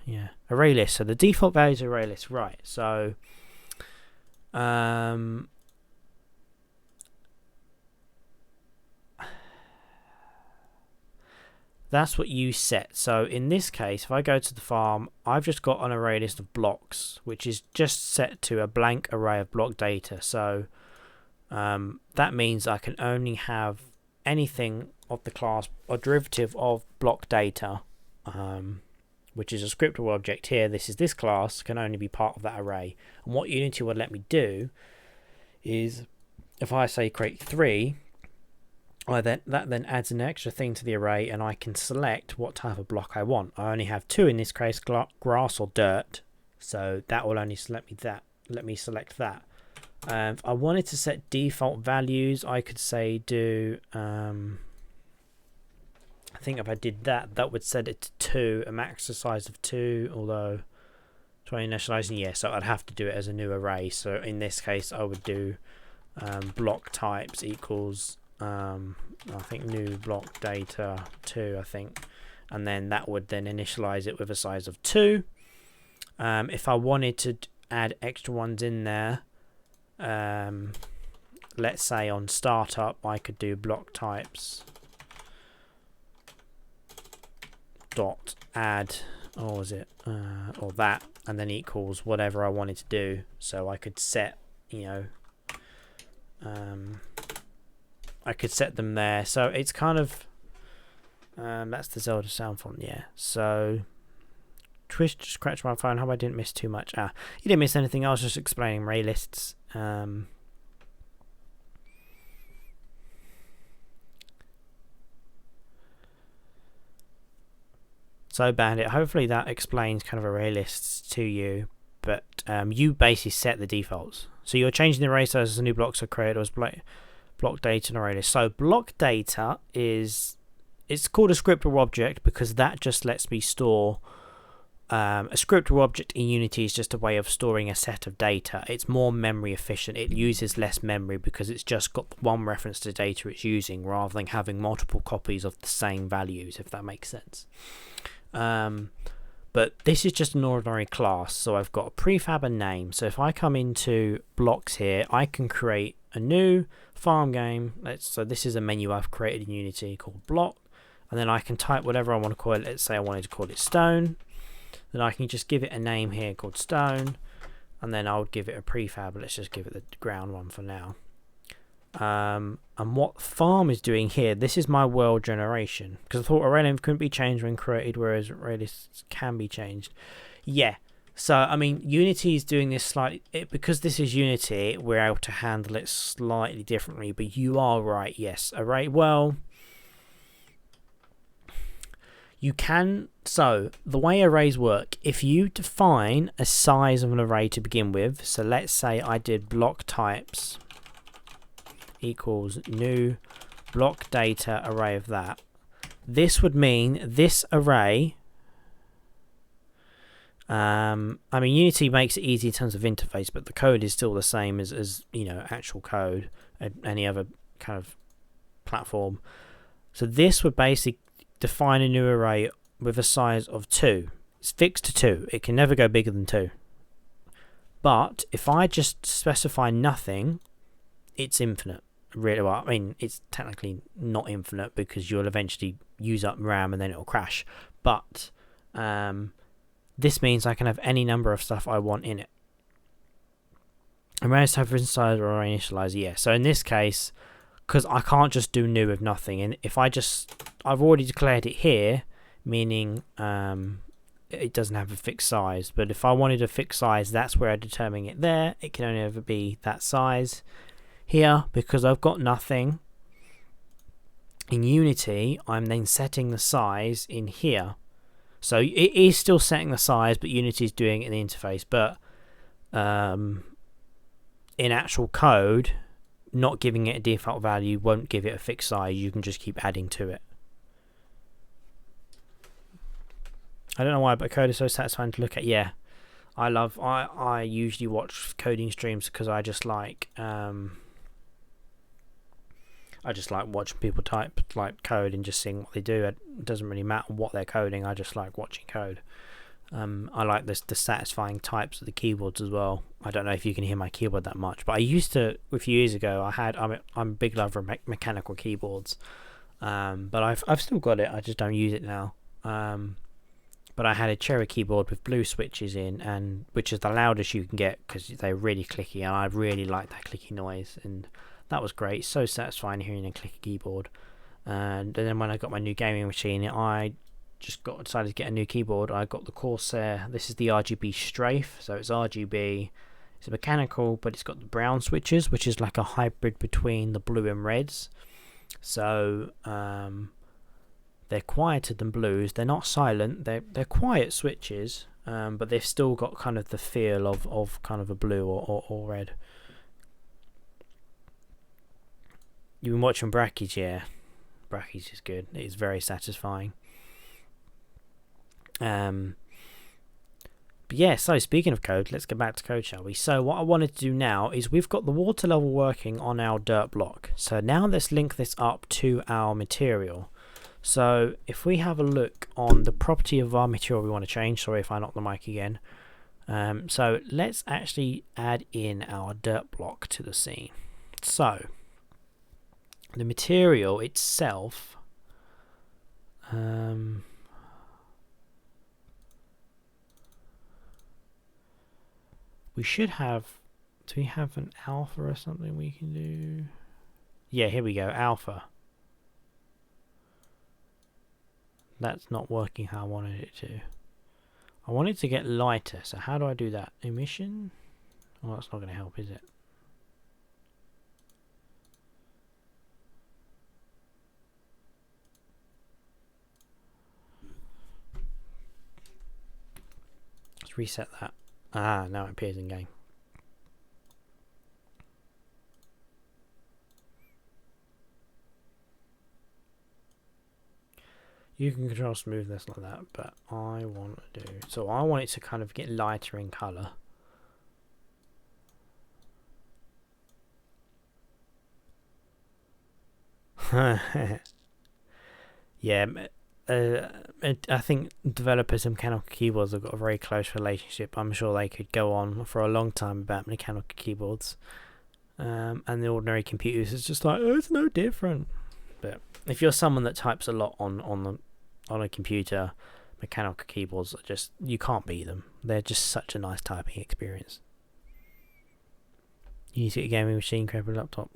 yeah. Array list. So, the default value is array list. Right. So, that's what you set. So, in this case, if I go to the farm, I've just got an array list of blocks, which is just set to a blank array of block data. So, that means I can only have anything of the class or derivative of block data, which is a scriptable object here. This is this class, can only be part of that array. And what Unity would let me do is, if I say create 3, that then adds an extra thing to the array, and I can select what type of block I want. I only have 2 in this case, grass or dirt, so that will only let me select that. If I wanted to set default values, I could say do, I think if I did that, that would set it to 2, a max size of 2, although 20 initializing, yeah, so I'd have to do it as a new array. So in this case, I would do block types equals, I think new block data 2, I think, and then that would then initialize it with a size of 2. If I wanted to add extra ones in there, let's say on startup I could do block types dot add, or was it or that, and then equals whatever I wanted to do. So I could set, you know, I could set them there. So it's kind of that's the Zelda Soundfont, yeah. So Twitch just scratched my phone. Hope I didn't miss too much. You didn't miss anything. I was just explaining array lists. So Bandit, hopefully that explains kind of array lists to you. But you basically set the defaults. So you're changing the array size as a new block, so create as block data and array list. So block data is, it's called a script or object because that just lets me store a script or object in Unity is just a way of storing a set of data. It's more memory efficient. It uses less memory because it's just got one reference to data it's using rather than having multiple copies of the same values, if that makes sense. But this is just an ordinary class, so I've got a prefab and name. So if I come into blocks here, I can create a new farm game. So this is a menu I've created in Unity called block, and then I can type whatever I want to call it. Let's say I wanted to call it stone. Then I can just give it a name here called stone, and then I would give it a prefab. Let's just give it the ground one for now. And what farm is doing here, this is my world generation, because I thought array length couldn't be changed when created, whereas array lists can be changed. Yeah, so I mean Unity is doing this slightly, because this is Unity, we're able to handle it slightly differently. But you are right, yes, array, well, you can. So the way arrays work, if you define a size of an array to begin with, so let's say I did block types equals new block data array of that, this would mean this array, I mean Unity makes it easy in terms of interface, but the code is still the same as you know, actual code at any other kind of platform. So this would basically define a new array with a size of 2. It's fixed to 2. It can never go bigger than 2. But if I just specify nothing, it's infinite. Really, well, I mean, it's technically not infinite because you'll eventually use up RAM and then it'll crash. But this means I can have any number of stuff I want in it. Array have inside or array initializer, yeah. So in this case, because I can't just do new with nothing, and if I've already declared it here, meaning it doesn't have a fixed size. But if I wanted a fixed size, that's where I determine it there. It can only ever be that size. Here, because I've got nothing in Unity, I'm then setting the size in here. So it is still setting the size, but Unity is doing it in the interface. But in actual code, not giving it a default value won't give it a fixed size. You can just keep adding to it. I don't know why, but code is so satisfying to look at. Yeah, I usually watch coding streams because I just like watching people type code and just seeing what they do. It doesn't really matter what they're coding. I just like watching code. I like the satisfying types of the keyboards as well. I don't know if you can hear my keyboard that much, but I used to a few years ago. I'm a big lover of mechanical keyboards, but I've still got it. I just don't use it now. But I had a Cherry keyboard with blue switches in, and which is the loudest you can get because they're really clicky, and I really like that clicky noise, and that was great. So satisfying hearing a clicky keyboard. And then when I got my new gaming machine, I just decided to get a new keyboard. I got the Corsair. This is the RGB Strafe, so it's RGB. It's a mechanical, but it's got the brown switches, which is like a hybrid between the blue and reds. So they're quieter than blues. They're not silent. They're quiet switches, but they've still got kind of the feel of kind of a blue or red. You've been watching Brackies, yeah. Brackies is good. It is very satisfying. But yeah, so speaking of code, let's get back to code, shall we? So what I wanted to do now is we've got the water level working on our dirt block. So now let's link this up to our material. So if we have a look on the property of our material we want to change, sorry if I knock the mic again. So let's actually add in our dirt block to the scene. So the material itself, we should have, do we have an alpha or something we can do? Yeah, here we go, alpha. That's not working how I wanted it to. I want it to get lighter, so how do I do that? Emission? Well, that's not going to help, is it? reset that. Ah, now it appears in game. You can control smoothness like that, but I want to do... So I want it to kind of get lighter in colour. Yeah, I think developers and mechanical keyboards have got a very close relationship. I'm sure they could go on for a long time about mechanical keyboards. And the ordinary computers is just like, oh, it's no different. But if you're someone that types a lot on a computer, mechanical keyboards are just, you can't beat them. They're just such a nice typing experience. You need to get a gaming machine, grab a laptop.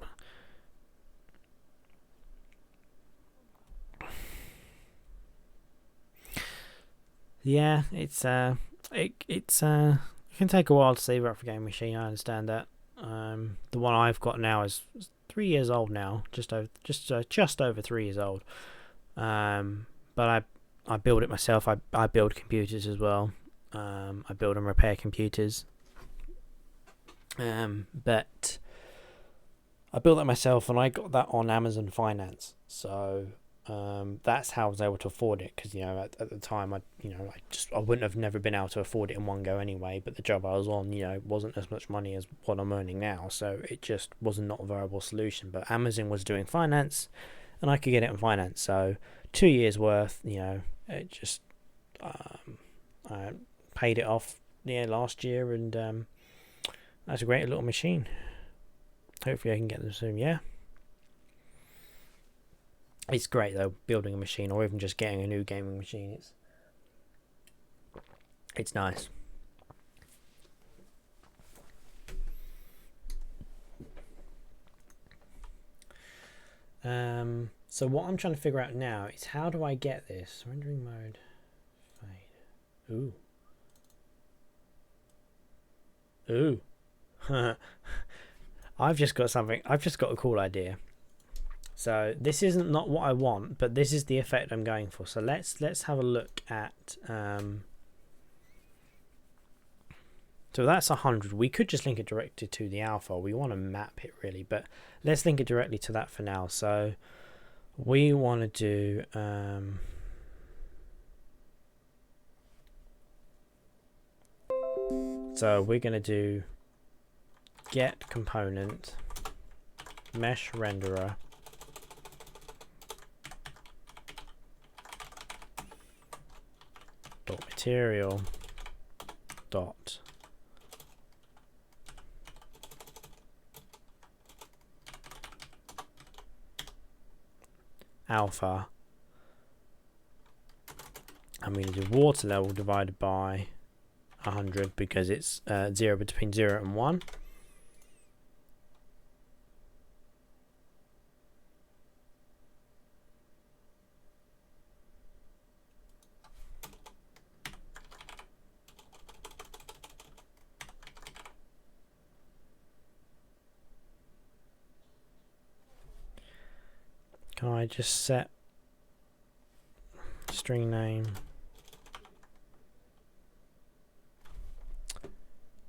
Yeah, it can take a while to save up for a gaming machine. I understand that. The one I've got now is 3 years old now, just over 3 years old. But I build it myself. I build computers as well. I build and repair computers. But I built that myself, and I got that on Amazon Finance. So that's how I was able to afford it, because at the time I wouldn't have never been able to afford it in one go anyway. But the job I was on, wasn't as much money as what I'm earning now, so it just was not a viable solution. But Amazon was doing finance, and I could get it in finance. So 2 years worth, it just I paid it off last year, and that's a great little machine. Hopefully I can get them soon. Yeah. It's great though, building a machine, or even just getting a new gaming machine. It's nice. So what I'm trying to figure out now is, how do I get this rendering mode fade? Ooh. I've just got a cool idea. So this isn't not what I want, but this is the effect I'm going for. So let's have a look at so that's 100. We could just link it directly to the alpha. We want to map it really, but let's link it directly to that for now. So we want to do so we're going to do get component mesh renderer dot material dot alpha. I'm going to do water level divided by 100, because it's 0 between 0 and 1. Can I just set string name?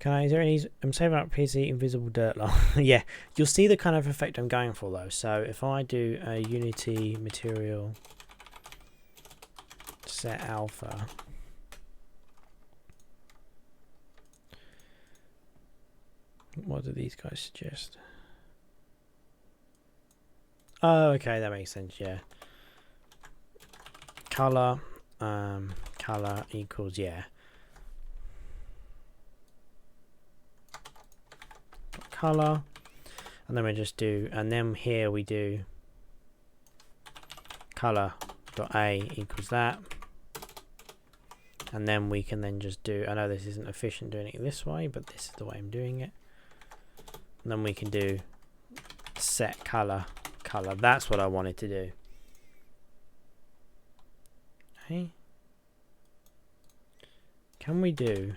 Is there any? I'm saving up PC invisible dirt. Yeah, you'll see the kind of effect I'm going for though. So if I do a Unity material set alpha, what do these guys suggest? Oh, okay, that makes sense. Yeah. Color equals, yeah. Color, and then we just do, and then here we do color dot a equals that, and then we can then just do, I know this isn't efficient doing it this way, but this is the way I'm doing it, and then we can do set color. That's what I wanted to do. Hey, can we do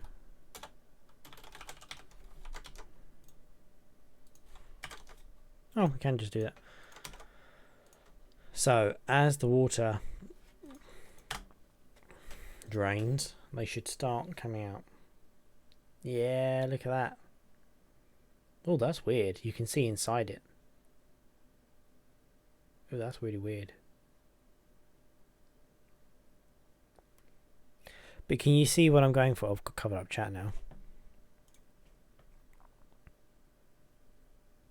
we can just do that. So as the water drains, they should start coming out. Yeah, look at that. Oh, that's weird. You can see inside it. Oh, that's really weird. But can you see what I'm going for? I've covered up chat now.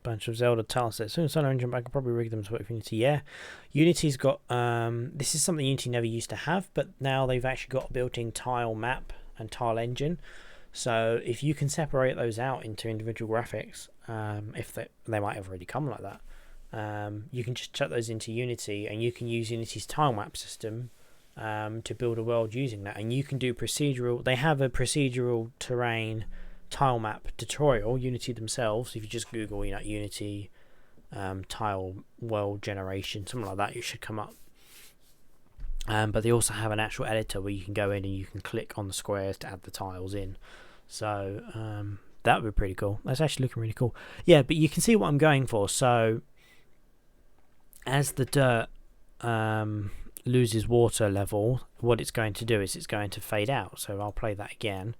Bunch of Zelda tile sets. As soon as I engine, I can probably rig them to work for Unity. Yeah, Unity's got this is something Unity never used to have, but now they've actually got a built-in tile map and tile engine. So if you can separate those out into individual graphics, if they might have already come like that, you can just chuck those into Unity, and you can use Unity's tile map system to build a world using that. And you can do procedural. They have a procedural terrain tile map tutorial, Unity themselves. If you just Google, Unity tile world generation, something like that, it should come up. But they also have an actual editor where you can go in and you can click on the squares to add the tiles in. So that would be pretty cool. That's actually looking really cool. Yeah, but you can see what I'm going for. So as the dirt loses water level, what it's going to do is it's going to fade out. So I'll play that again.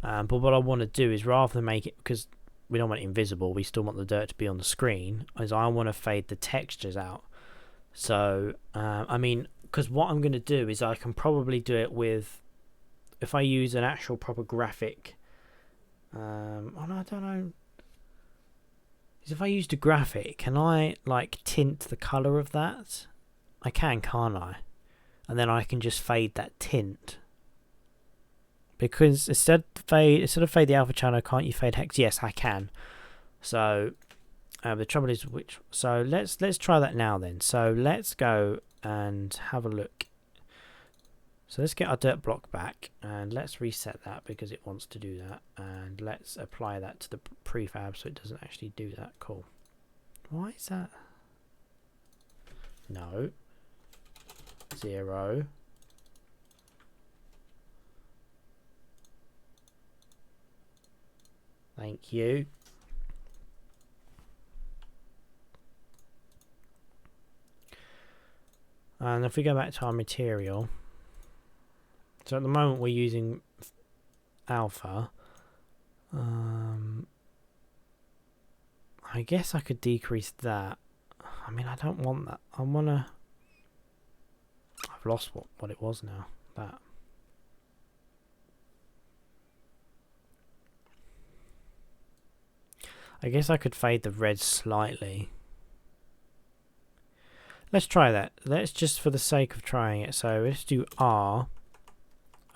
But what I want to do is, rather than make it, because we don't want it invisible, we still want the dirt to be on the screen, is I want to fade the textures out. So, I mean, because what I'm going to do is I can probably do it with, if I use an actual proper graphic, oh no, I don't know, is if I used a graphic, can I, like, tint the colour of that? I can, can't I? And then I can just fade that tint. Because instead of fade the alpha channel, can't you fade hex? Yes, I can. So the trouble is which. So let's try that now then. So let's go and have a look. So let's get our dirt block back and let's reset that because it wants to do that. And let's apply that to the prefab so it doesn't actually do that. Cool. Why is that? No. 0. Thank you. And if we go back to our material, so at the moment we're using alpha. I guess I could decrease that. I mean, I don't want that. I want to... I've lost what it was now. That. I guess I could fade the red slightly. Let's try that. Let's just, for the sake of trying it, so let's do R.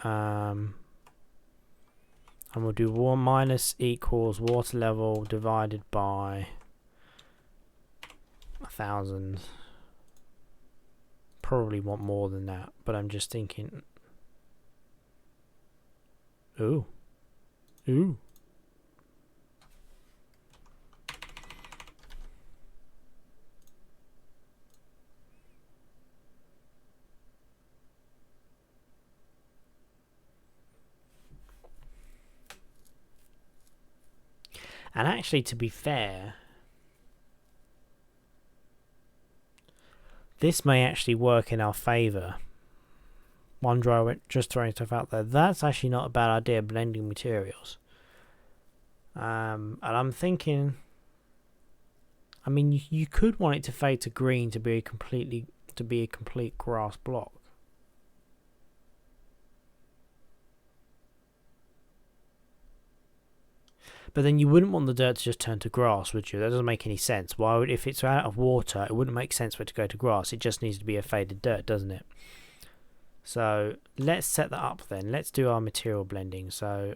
And we'll do 1 minus equals water level divided by 1,000. Probably want more than that, but I'm just thinking. Ooh. Ooh. And actually, to be fair, this may actually work in our favour. OneDrive just throwing stuff out there. That's actually not a bad idea, blending materials. And I'm thinking, I mean, you could want it to fade to green to be a complete grass block. But then you wouldn't want the dirt to just turn to grass, would you? That doesn't make any sense. Why would, if it's out of water, it wouldn't make sense for it to go to grass. It just needs to be a faded dirt, doesn't it? So let's set that up then. Let's do our material blending. So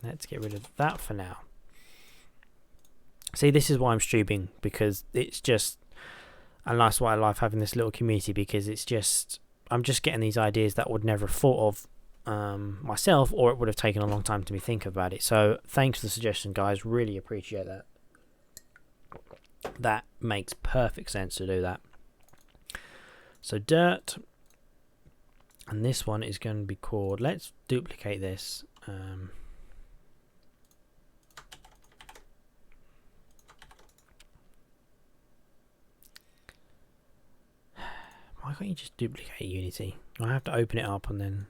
let's get rid of that for now. See, this is why I'm streaming, because it's just, and that's why I love having this little community, because it's just, I'm just getting these ideas that I would never have thought of myself, or it would have taken a long time to me think about it. So thanks for the suggestion, guys. Really appreciate that. That makes perfect sense to do that. So dirt, and this one is going to be called, let's duplicate this. Why can't you just duplicate Unity? I have to open it up and then...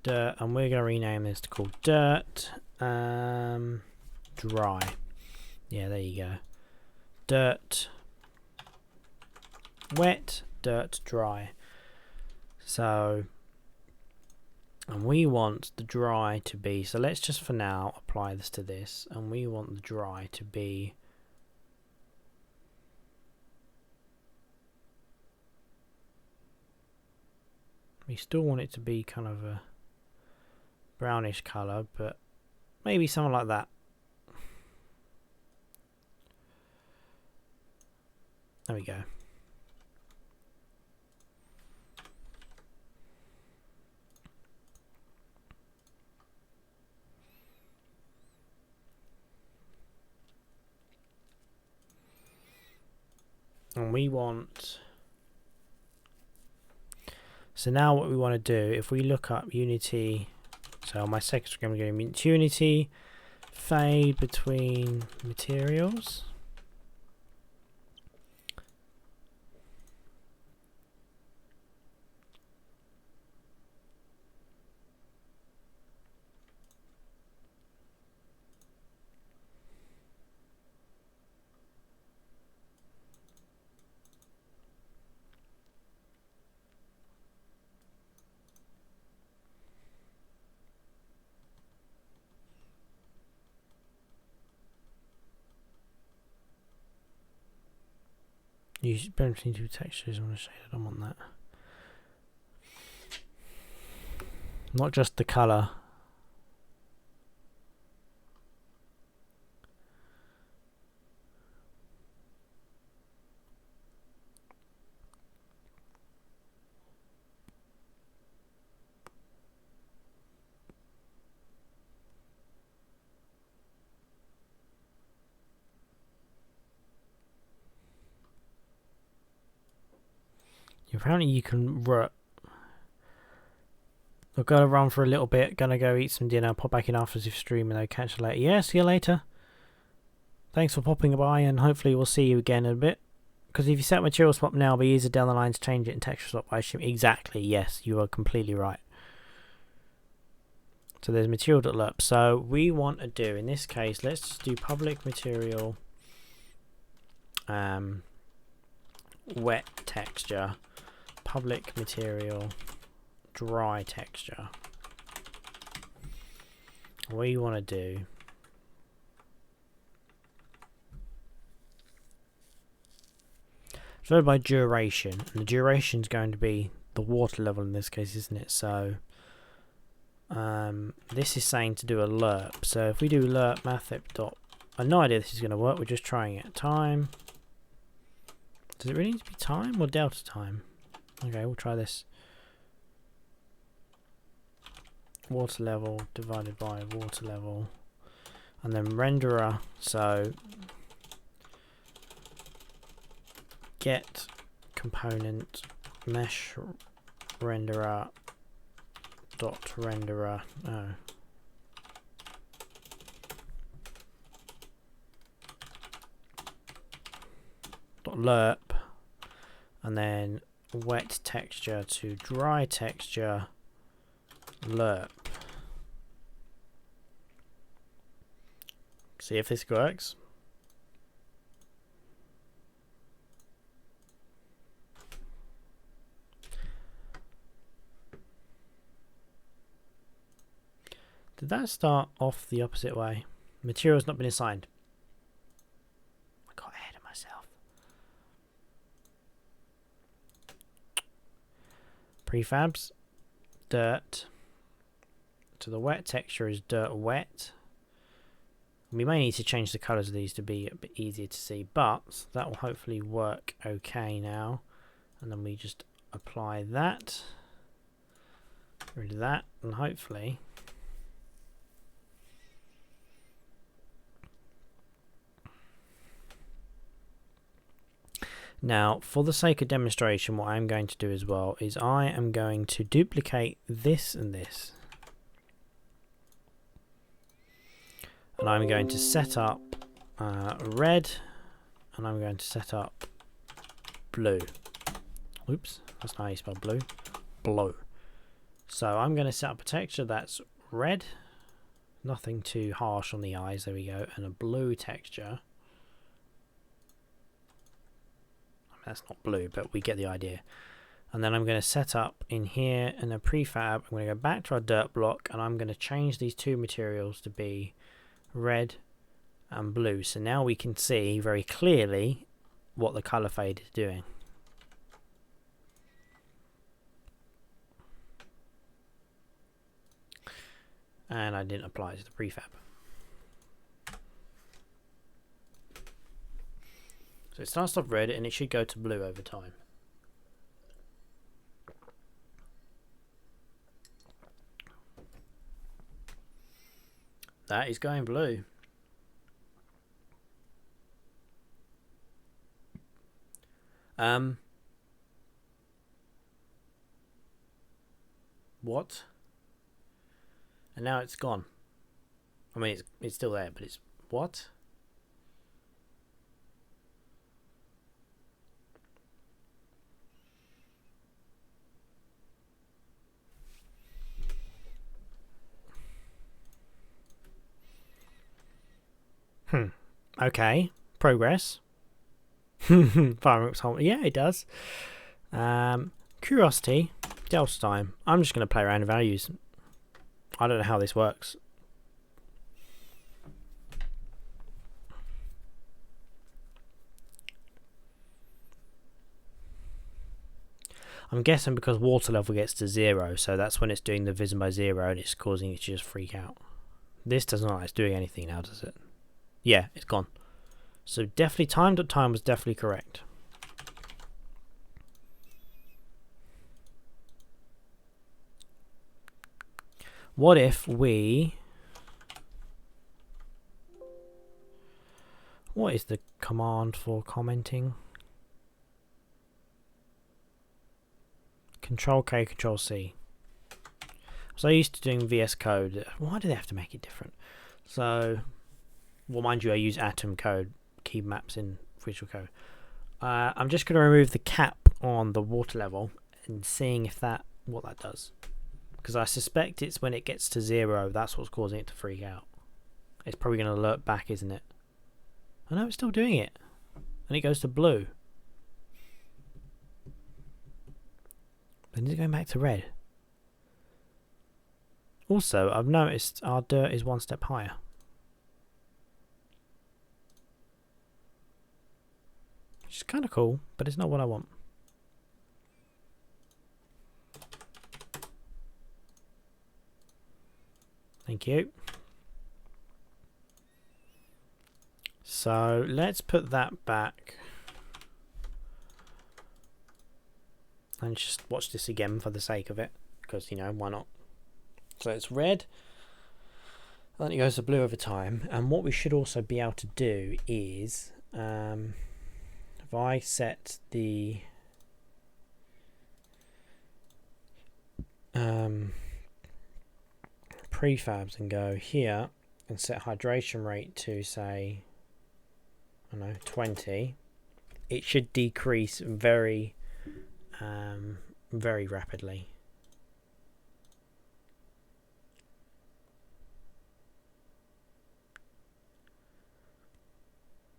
dirt, and we're going to rename this to called dirt dry. Yeah, there you go. Dirt wet, dirt dry. So, and we want the dry to be, so let's just for now apply this to this, and we want the dry to be we still want it to be kind of a brownish colour, but maybe something like that. There we go. And we want, so now what we want to do, if we look up Unity, so on my second screen I'm going to Unity, fade between materials. Use between two textures. I want to shade it. I want that. Not just the colour. Apparently you can I've got to run for a little bit, gonna go eat some dinner, pop back in after this stream and I'll catch you later. Yeah, see you later. Thanks for popping by and hopefully we'll see you again in a bit. Because if you set material swap now, it'll be easier down the line to change it in texture swap, I assume. Exactly, yes, you are completely right. So there's material.lerp. So we want to do, in this case, let's just do public material wet texture. Public material dry texture. What you want to do followed by duration, and the duration is going to be the water level in this case, isn't it? So this is saying to do a lerp. So if we do lerp mathep dot, I have no idea this is going to work, we're just trying it. Time, does it really need to be time or delta time? Okay, we'll try this. Water level divided by water level, and then renderer. So get component mesh renderer dot renderer. Dot lerp, and then wet texture to dry texture lerp. See if this works. Did that start off the opposite way? Material's not been assigned. I got ahead of myself. Prefabs, dirt. So the wet texture is dirt wet. We may need to change the colours of these to be a bit easier to see, but that will hopefully work okay now. And then we just apply that, rid of that, and hopefully now, for the sake of demonstration, what I'm going to do as well is I am going to duplicate this and this. And I'm going to set up red, and I'm going to set up blue. Oops, that's not how you spell blue. Blue. So I'm going to set up a texture that's red, nothing too harsh on the eyes, there we go, and a blue texture. That's not blue, but we get the idea. And then I'm going to set up in here in a prefab. I'm going to go back to our dirt block, and I'm going to change these two materials to be red and blue. So now we can see very clearly what the color fade is doing. And I didn't apply it to the prefab. So it starts off red and it should go to blue over time. That is going blue. What? And now it's gone. I mean, it's still there, but it's what? Okay. Progress. Yeah, it does. Curiosity. Delta time. I'm just going to play around with values. I don't know how this works. I'm guessing because water level gets to 0, so that's when it's doing the vision by 0 and it's causing it to just freak out. This does not like it's doing anything now, does it? Yeah, it's gone. So definitely time.time was definitely correct. What if we... What is the command for commenting? Control K, Control C. So I used to doing VS Code. Why do they have to make it different? So, well, mind you, I use Atom Code key maps in Visual Code. I'm just going to remove the cap on the water level and seeing if what that does. Because I suspect it's when it gets to 0, that's what's causing it to freak out. It's probably going to alert back, isn't it? I know it's still doing it. And it goes to blue. Then is it going back to red? Also, I've noticed our dirt is one step higher. Which is kind of cool, but it's not what I want. Thank you. So let's put that back. And just watch this again for the sake of it. Because, you know, why not? So it's red. And then it goes to blue over time. And what we should also be able to do is... if I set the... prefabs and go here and set hydration rate to, say, I don't know, 20, it should decrease very very rapidly.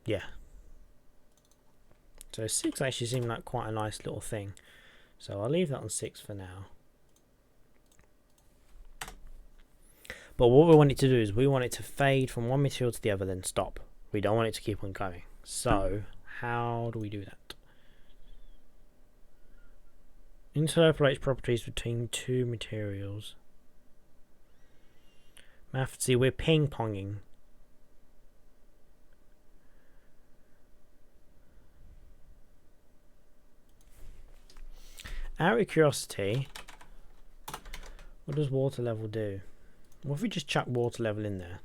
Yeah. So 6 actually seemed like quite a nice little thing. So I'll leave that on 6 for now. But what we want it to do is we want it to fade from one material to the other, then stop. We don't want it to keep on going. So how do we do that? Interpolates properties between two materials. Math, see, we're ping-ponging. Out of curiosity, what does water level do? What if we just chuck water level in there?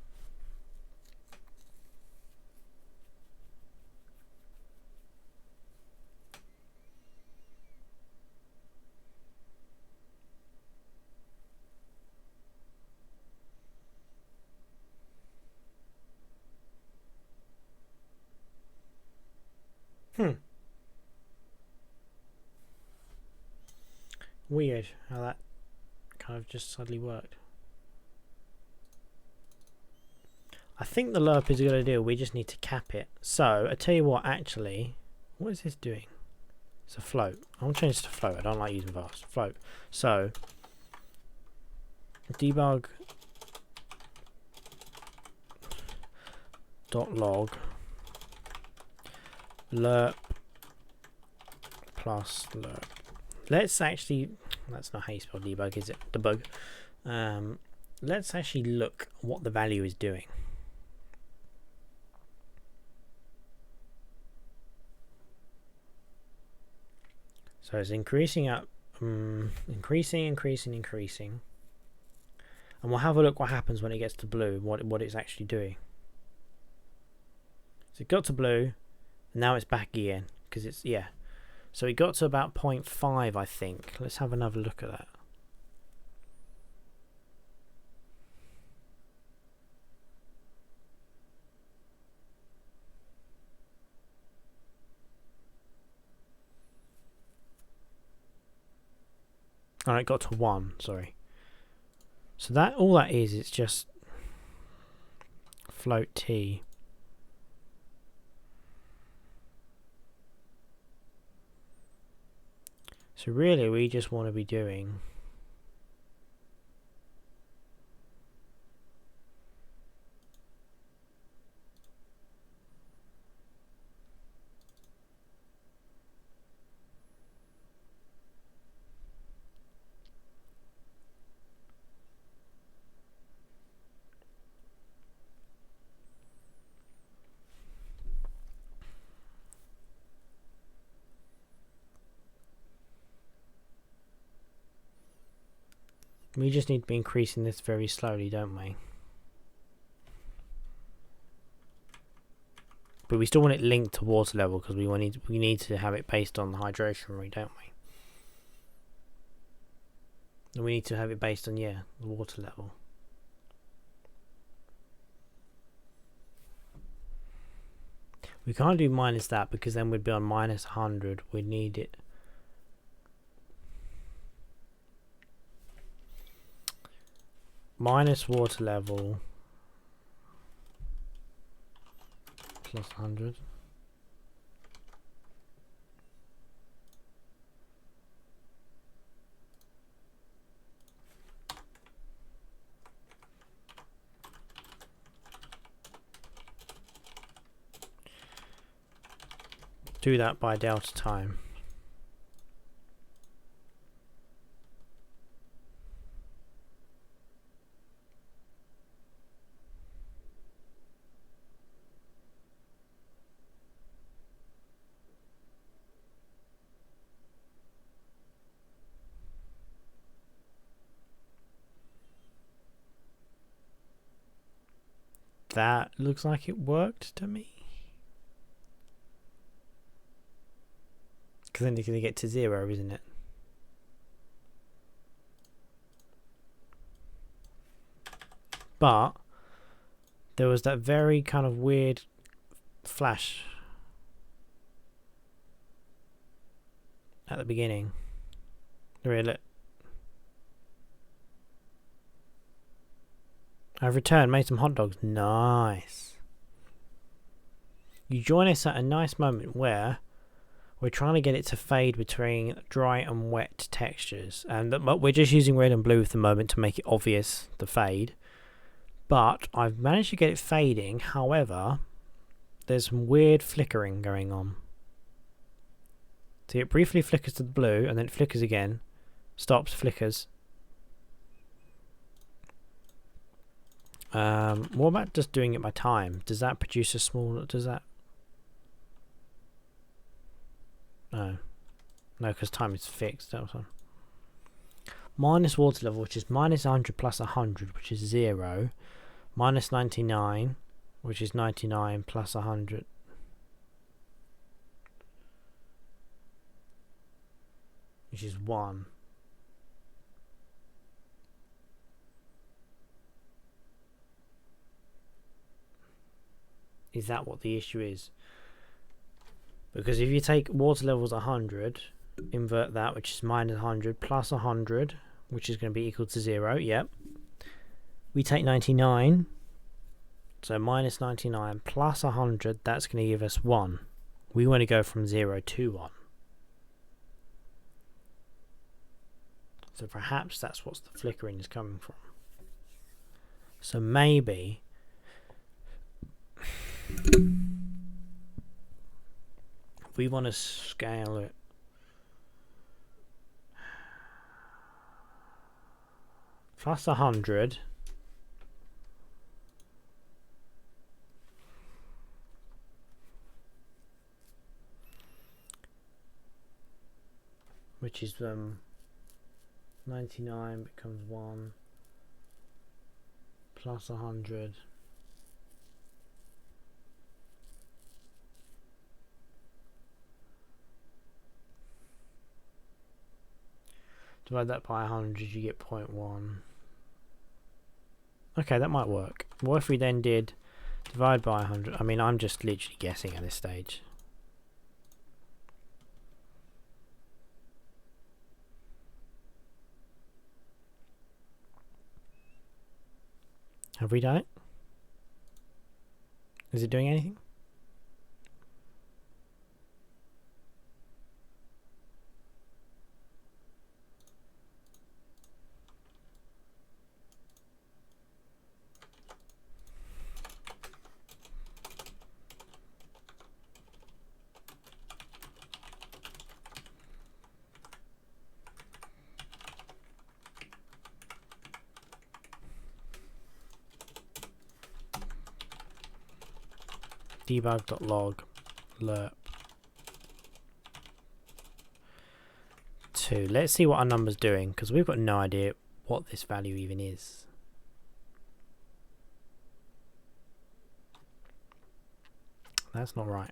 Weird how that kind of just suddenly worked. I think the lerp is a good idea. We just need to cap it. So I tell you what, actually, what is this doing? It's a float. I want to change this to float. I don't like using vast. Float. So debug .log lerp plus lerp. Let's actually, that's not how you spell debug, is it? Debug. Let's actually look what the value is doing. So it's increasing up, increasing. And we'll have a look what happens when it gets to blue, what it's actually doing. So it got to blue, and now it's back again, because it's, yeah. So it got to about 0.5, I think. Let's have another look at that. Oh, it got to 1, sorry. So that, all that is, it's just float t. So really we just want to be doing we just need to be increasing this very slowly, don't we? But we still want it linked to water level because we need to have it based on the hydration rate, don't we? And we need to have it based on, yeah, the water level. We can't do minus that because then we'd be on minus 100. We'd need it. Minus water level plus 100. Do that by delta time. That looks like it worked to me. Because then it's going to get to 0, isn't it? But there was that very kind of weird flash at the beginning. Really. I've returned, made some hot dogs. Nice. You join us at a nice moment where we're trying to get it to fade between dry and wet textures. And we're just using red and blue at the moment to make it obvious, the fade. But I've managed to get it fading. However, there's some weird flickering going on. So it briefly flickers to the blue and then it flickers again. Stops, flickers. What about just doing it by time? Does that produce a small... Does that... No. No, because time is fixed. That was one. Minus water level, which is minus 100 plus 100, which is 0. Minus 99, which is 99 plus 100. Which is 1. Is that what the issue is? Because if you take water levels 100, invert that, which is minus 100 plus 100, which is going to be equal to 0. Yep. We take 99, so minus 99 plus 100, that's going to give us 1. We want to go from 0 to 1. So perhaps that's what the flickering is coming from. So maybe we want to scale it plus 100 which is 99 becomes 1 plus 100 divide that by 100, you get 0.1. Okay, that might work. What if we then did divide by 100? I mean, I'm just literally guessing at this stage. Have we done it? Is it doing anything? Debug.log lerp 2. Let's see what our number's doing, because we've got no idea what this value even is. That's not right.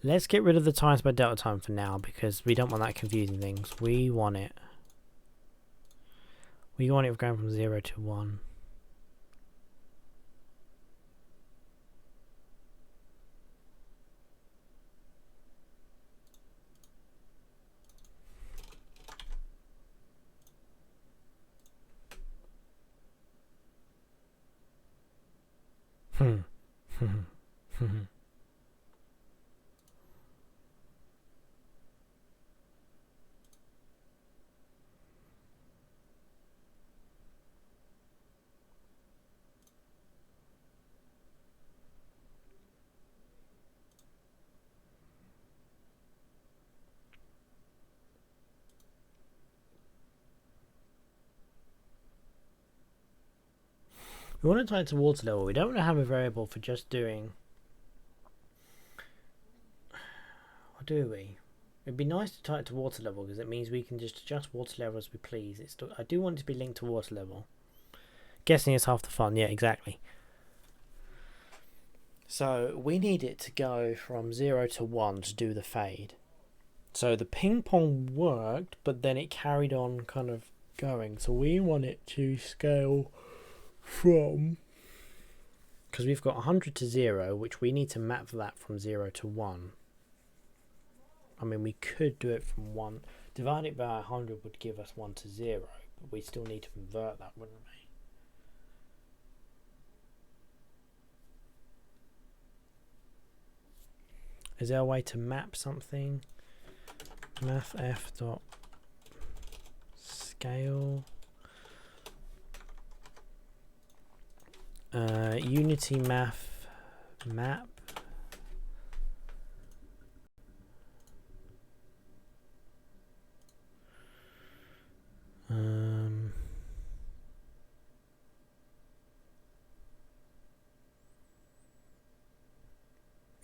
Let's get rid of the times by delta time for now, because we don't want that confusing things. We want it going from 0 to 1. We want to tie it to water level. We don't want to have a variable for just doing... Or do we? It'd be nice to tie it to water level, because it means we can just adjust water level as we please. It's still, I do want it to be linked to water level. Guessing is half the fun. Yeah, exactly. So we need it to go from 0 to 1 to do the fade. So the ping pong worked, but then it carried on kind of going. So we want it to scale from, because we've got 100 to 0, which we need to map that from 0 to 1. I mean, we could do it from 1. Divide it by 100 would give us 1 to 0, but we still need to convert that, wouldn't we? Is there a way to map something? Mathf dot scale Unity math map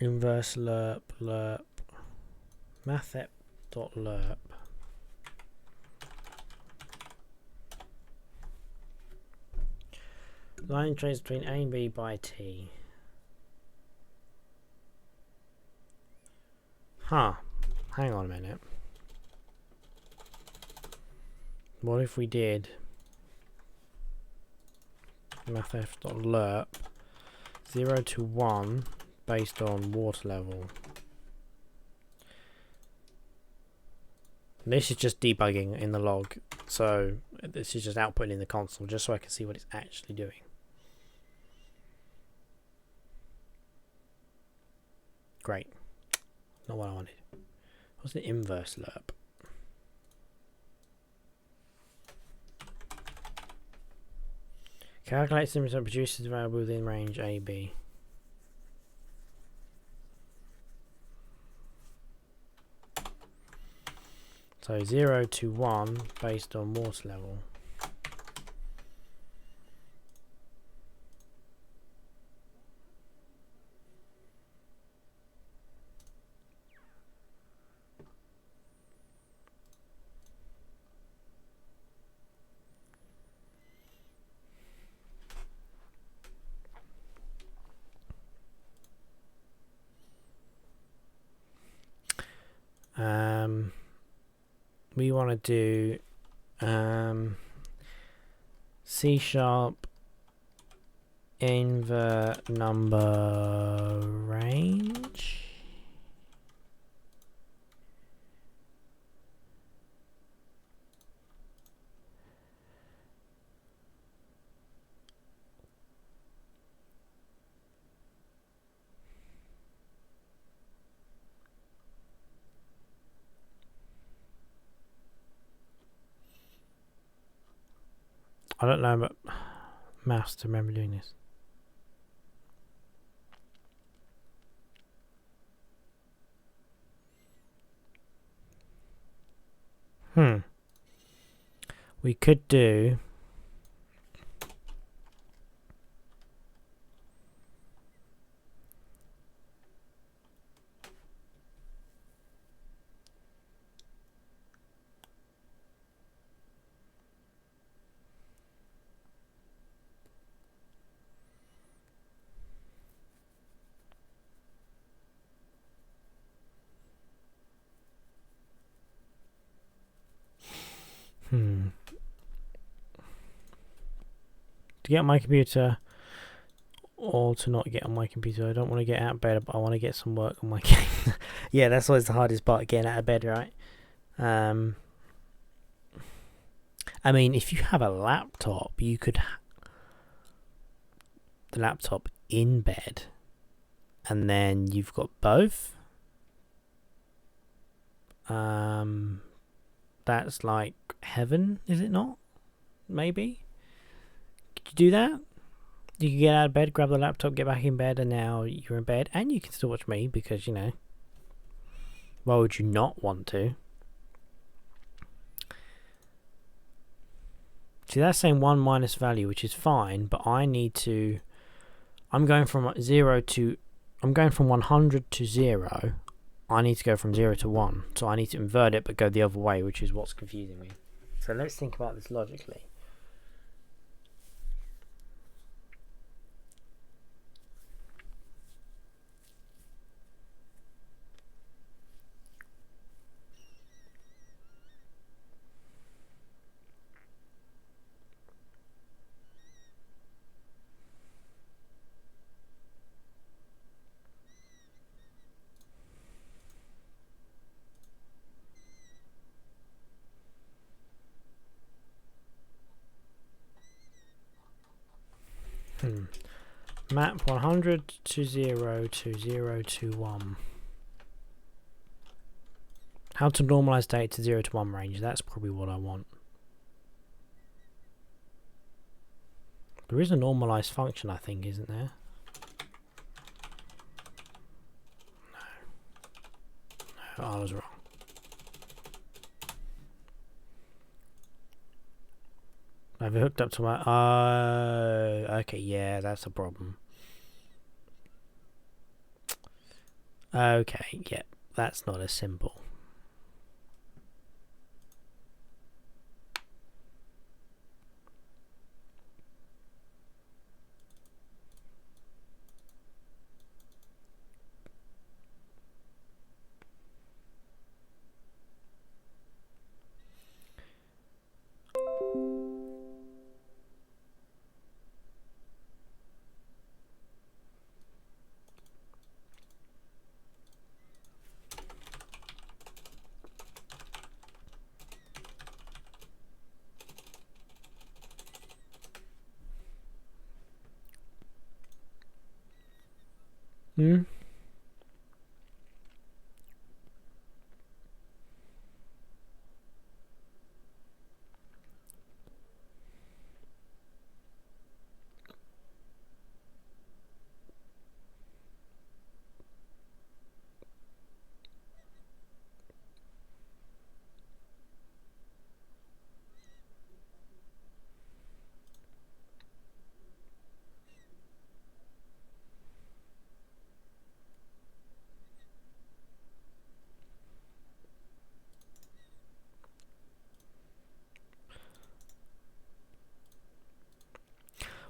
inverse lerp mathep dot lerp. Line trace between A and B by T. Huh. Hang on a minute. What if we did mathf.lerp 0 to 1 based on water level? This is just debugging in the log. So this is just outputting in the console, just so I can see what it's actually doing. Great. Not what I wanted. What's the inverse lerp? Calculates the image and produces the variable within range AB. So 0 to 1 based on water level. We want to do C# invert number range. I don't know about maths to remember doing this. We could do to get on my computer or to not get on my computer. I don't want to get out of bed, but I want to get some work on my game. Yeah, that's always the hardest part, getting out of bed, right? I mean, if you have a laptop, you could the laptop in bed, and then you've got both. That's like heaven, is it not? Maybe. Could you do that? You can get out of bed, grab the laptop, get back in bed, and now you're in bed, and you can still watch me because, you know, why would you not want to? See, that's saying 1 minus value, which is fine, but I need to... I'm going from 100 to 0. I need to go from 0 to 1. So I need to invert it, but go the other way, which is what's confusing me. So let's think about this logically. Map 100 to 0 to 0 to 1. How to normalize data to 0 to 1 range. That's probably what I want. There is a normalize function, I think, isn't there? No, I was wrong. I've hooked up to my... okay, yeah, that's a problem. Okay, yeah, that's not as simple. Hmm?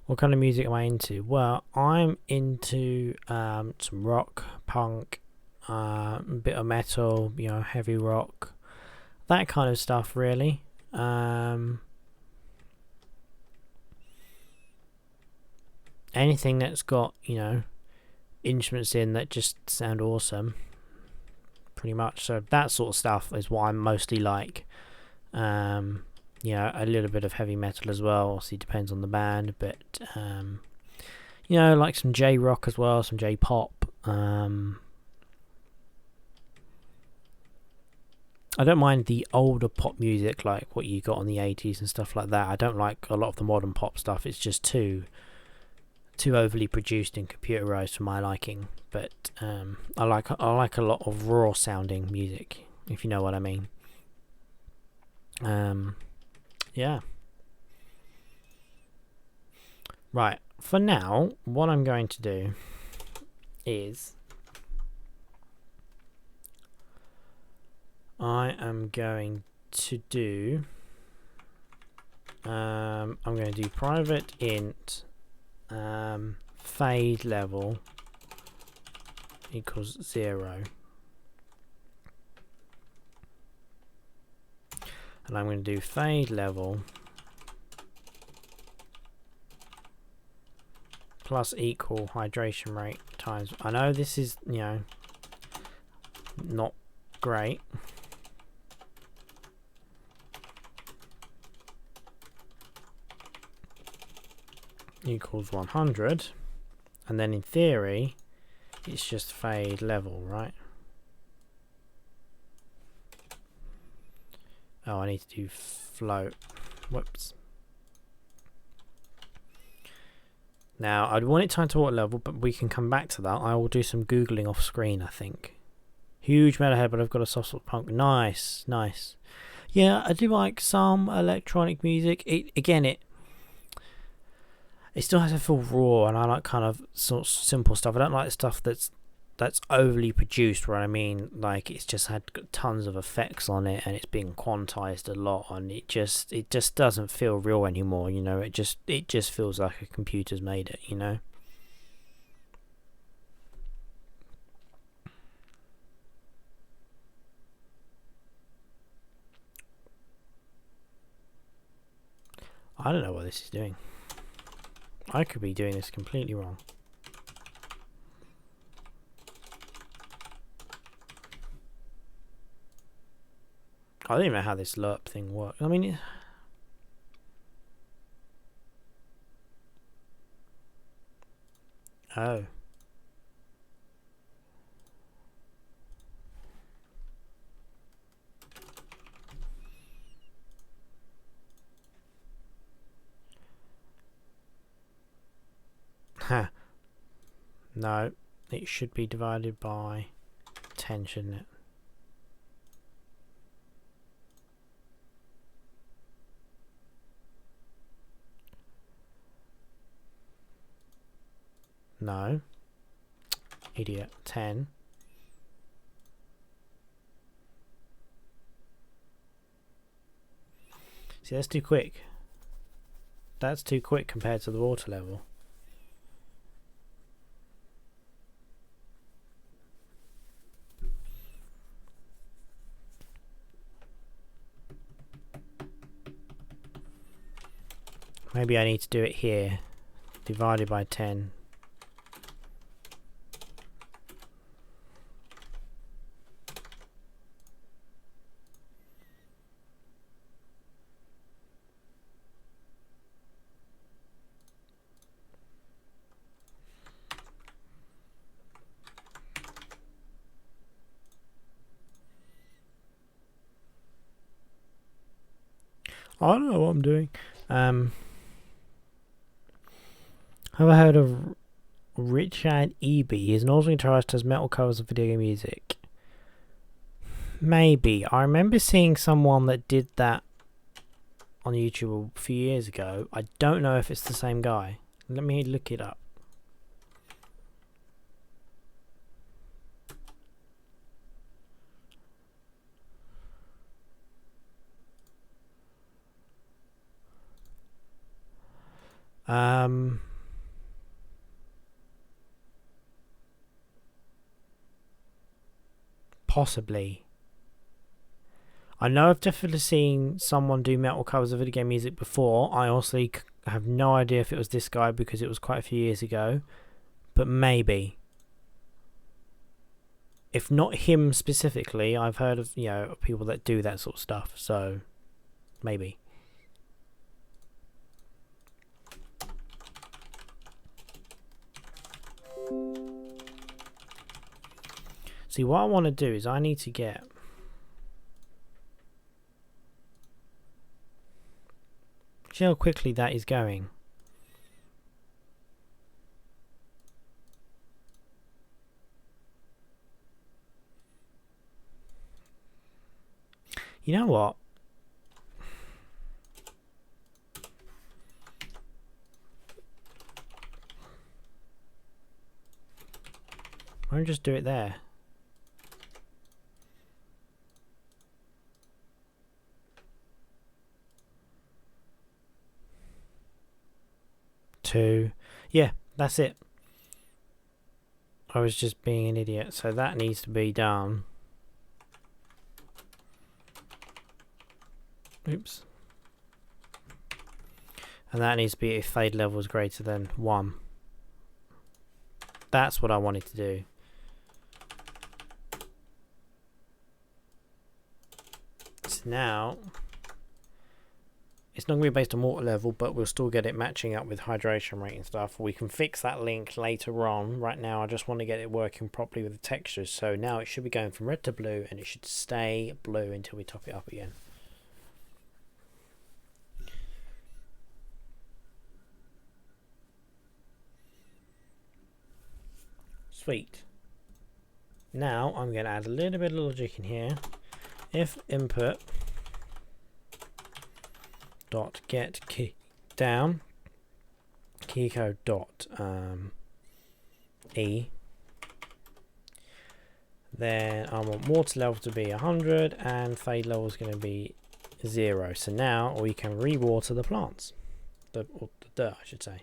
What kind of music am I into? Well, I'm into some rock, punk, a bit of metal, you know, heavy rock, that kind of stuff, really. Anything that's got, you know, instruments in that just sound awesome, pretty much. So that sort of stuff is what I'm mostly like. You know, a little bit of heavy metal as well. Obviously, depends on the band, but you know, like some J rock as well, some J pop. I don't mind the older pop music, like what you got in the 80s and stuff like that. I don't like a lot of the modern pop stuff. It's just too overly produced and computerized for my liking. But I like a lot of raw sounding music, if you know what I mean. Yeah. Right. For now, what I'm going to do is I am going to do I'm going to do private int fade level equals 0, and I'm going to do fade level plus equal hydration rate times. I know this is, you know, not great. Equals 100, and then in theory it's just fade level, right? Oh, I need to do float. Whoops. Now, I'd want it timed to what level, but we can come back to that. I will do some Googling off screen, I think. Huge metalhead, but I've got a soft spot punk. Nice, nice. Yeah, I do like some electronic music. It still has to feel raw, and I like kind of sort of simple stuff. I don't like stuff that's overly produced, where I mean, like, it's just had tons of effects on it and it's been quantized a lot, and it just doesn't feel real anymore, you know. It just feels like a computer's made it, you know. I don't know what this is doing. I could be doing this completely wrong. I don't even know how this lerp thing works. I mean, oh. Huh. No, it should be divided by 10, shouldn't it? No. Idiot. 10. See, that's too quick. That's too quick compared to the water level. Maybe I need to do it here. Divided by 10. I don't know what I'm doing. Have I heard of Richard Eby? He's an awesome guitarist, does metal covers of video game music. Maybe. I remember seeing someone that did that on YouTube a few years ago. I don't know if it's the same guy. Let me look it up. Possibly. I know I've definitely seen someone do metal covers of video game music before. I also have no idea if it was this guy because it was quite a few years ago. But maybe. If not him specifically, I've heard of, you know, people that do that sort of stuff. So, maybe. See, what I want to do is I need to get... See how quickly that is going. You know what? Why don't I just do it there? Yeah, that's it. I was just being an idiot, so that needs to be done. Oops. And that needs to be if fade level is greater than 1. That's what I wanted to do. So now it's not going to be based on water level, but we'll still get it matching up with hydration rate and stuff. We can fix that link later on. Right now I just want to get it working properly with the textures. So now it should be going from red to blue, and it should stay blue until we top it up again. Sweet. Now I'm going to add a little bit of logic in here. If input dot get key down keycode dot e, then I want water level to be 100 and fade level is going to be 0. So now we can re-water the plants, or the dirt I should say.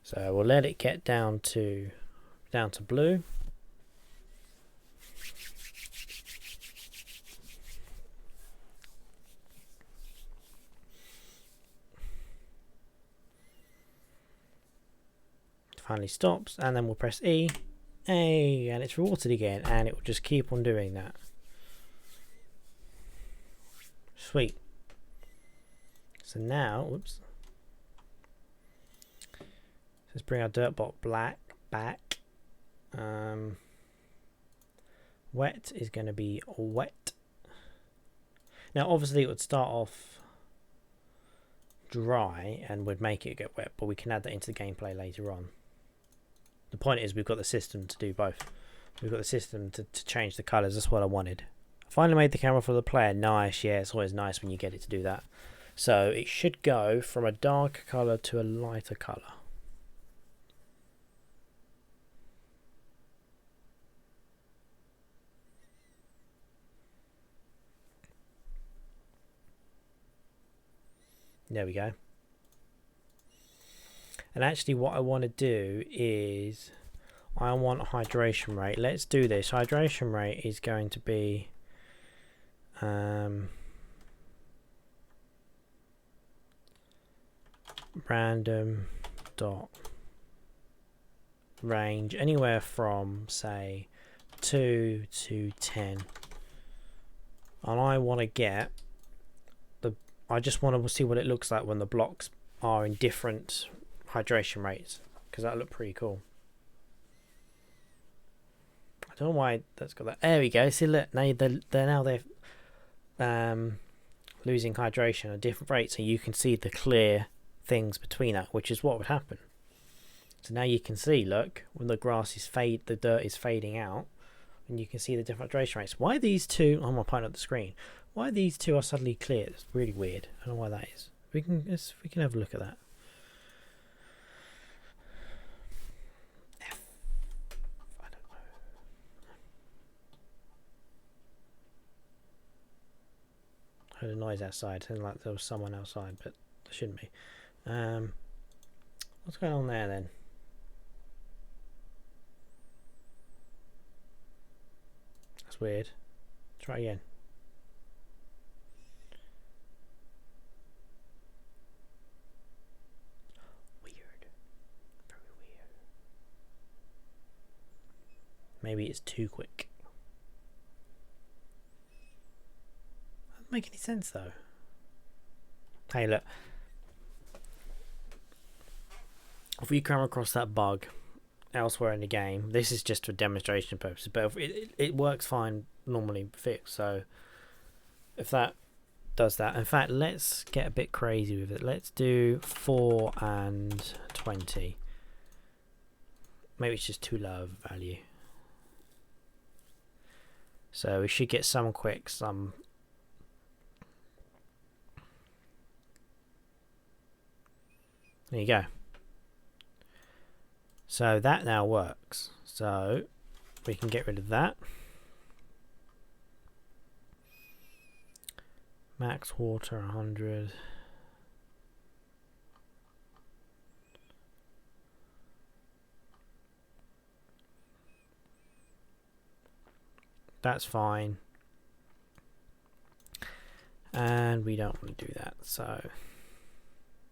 So we'll let it get down to blue. Finally stops, and then we'll press E, and it's watered again, and it will just keep on doing that. Sweet. So now, whoops. Let's bring our dirtbot black back. Wet is going to be wet. Now, obviously, it would start off dry and would make it get wet, but we can add that into the gameplay later on. The point is we've got the system to do both. We've got the system to change the colours. That's what I wanted. I finally made the camera for the player. Nice. Yeah, it's always nice when you get it to do that. So it should go from a dark colour to a lighter colour. There we go. And actually what I want to do is I want hydration rate. Let's do this. Hydration rate is going to be random dot range anywhere from say 2 to 10. And I want to get I just want to see what it looks like when the blocks are in different hydration rates, because that'll look pretty cool. I don't know why that's got that. There we go. See, look, now they're losing hydration at different rates, so you can see the clear things between that, which is what would happen. So now you can see, look, when the grass is the dirt is fading out, and you can see the different hydration rates. Why these two? I'm gonna point at the screen. Why these two are suddenly clear? It's really weird. I don't know why that is. We can have a look at that. I don't know. I heard a noise outside. It sounded like there was someone outside, but there shouldn't be. What's going on there then? That's weird. Try again. Weird. Very weird. Maybe it's too quick. Doesn't make any sense though. Hey, look. If we come across that bug elsewhere in the game, this is just for demonstration purposes, but if it works fine normally fixed. So if that does that, in fact, let's get a bit crazy with it. Let's do 4 and 20. Maybe it's just too low of a value. So we should get some quick, some. There you go. So that now works. So we can get rid of that. Max water 100. That's fine. And we don't want to do that. So,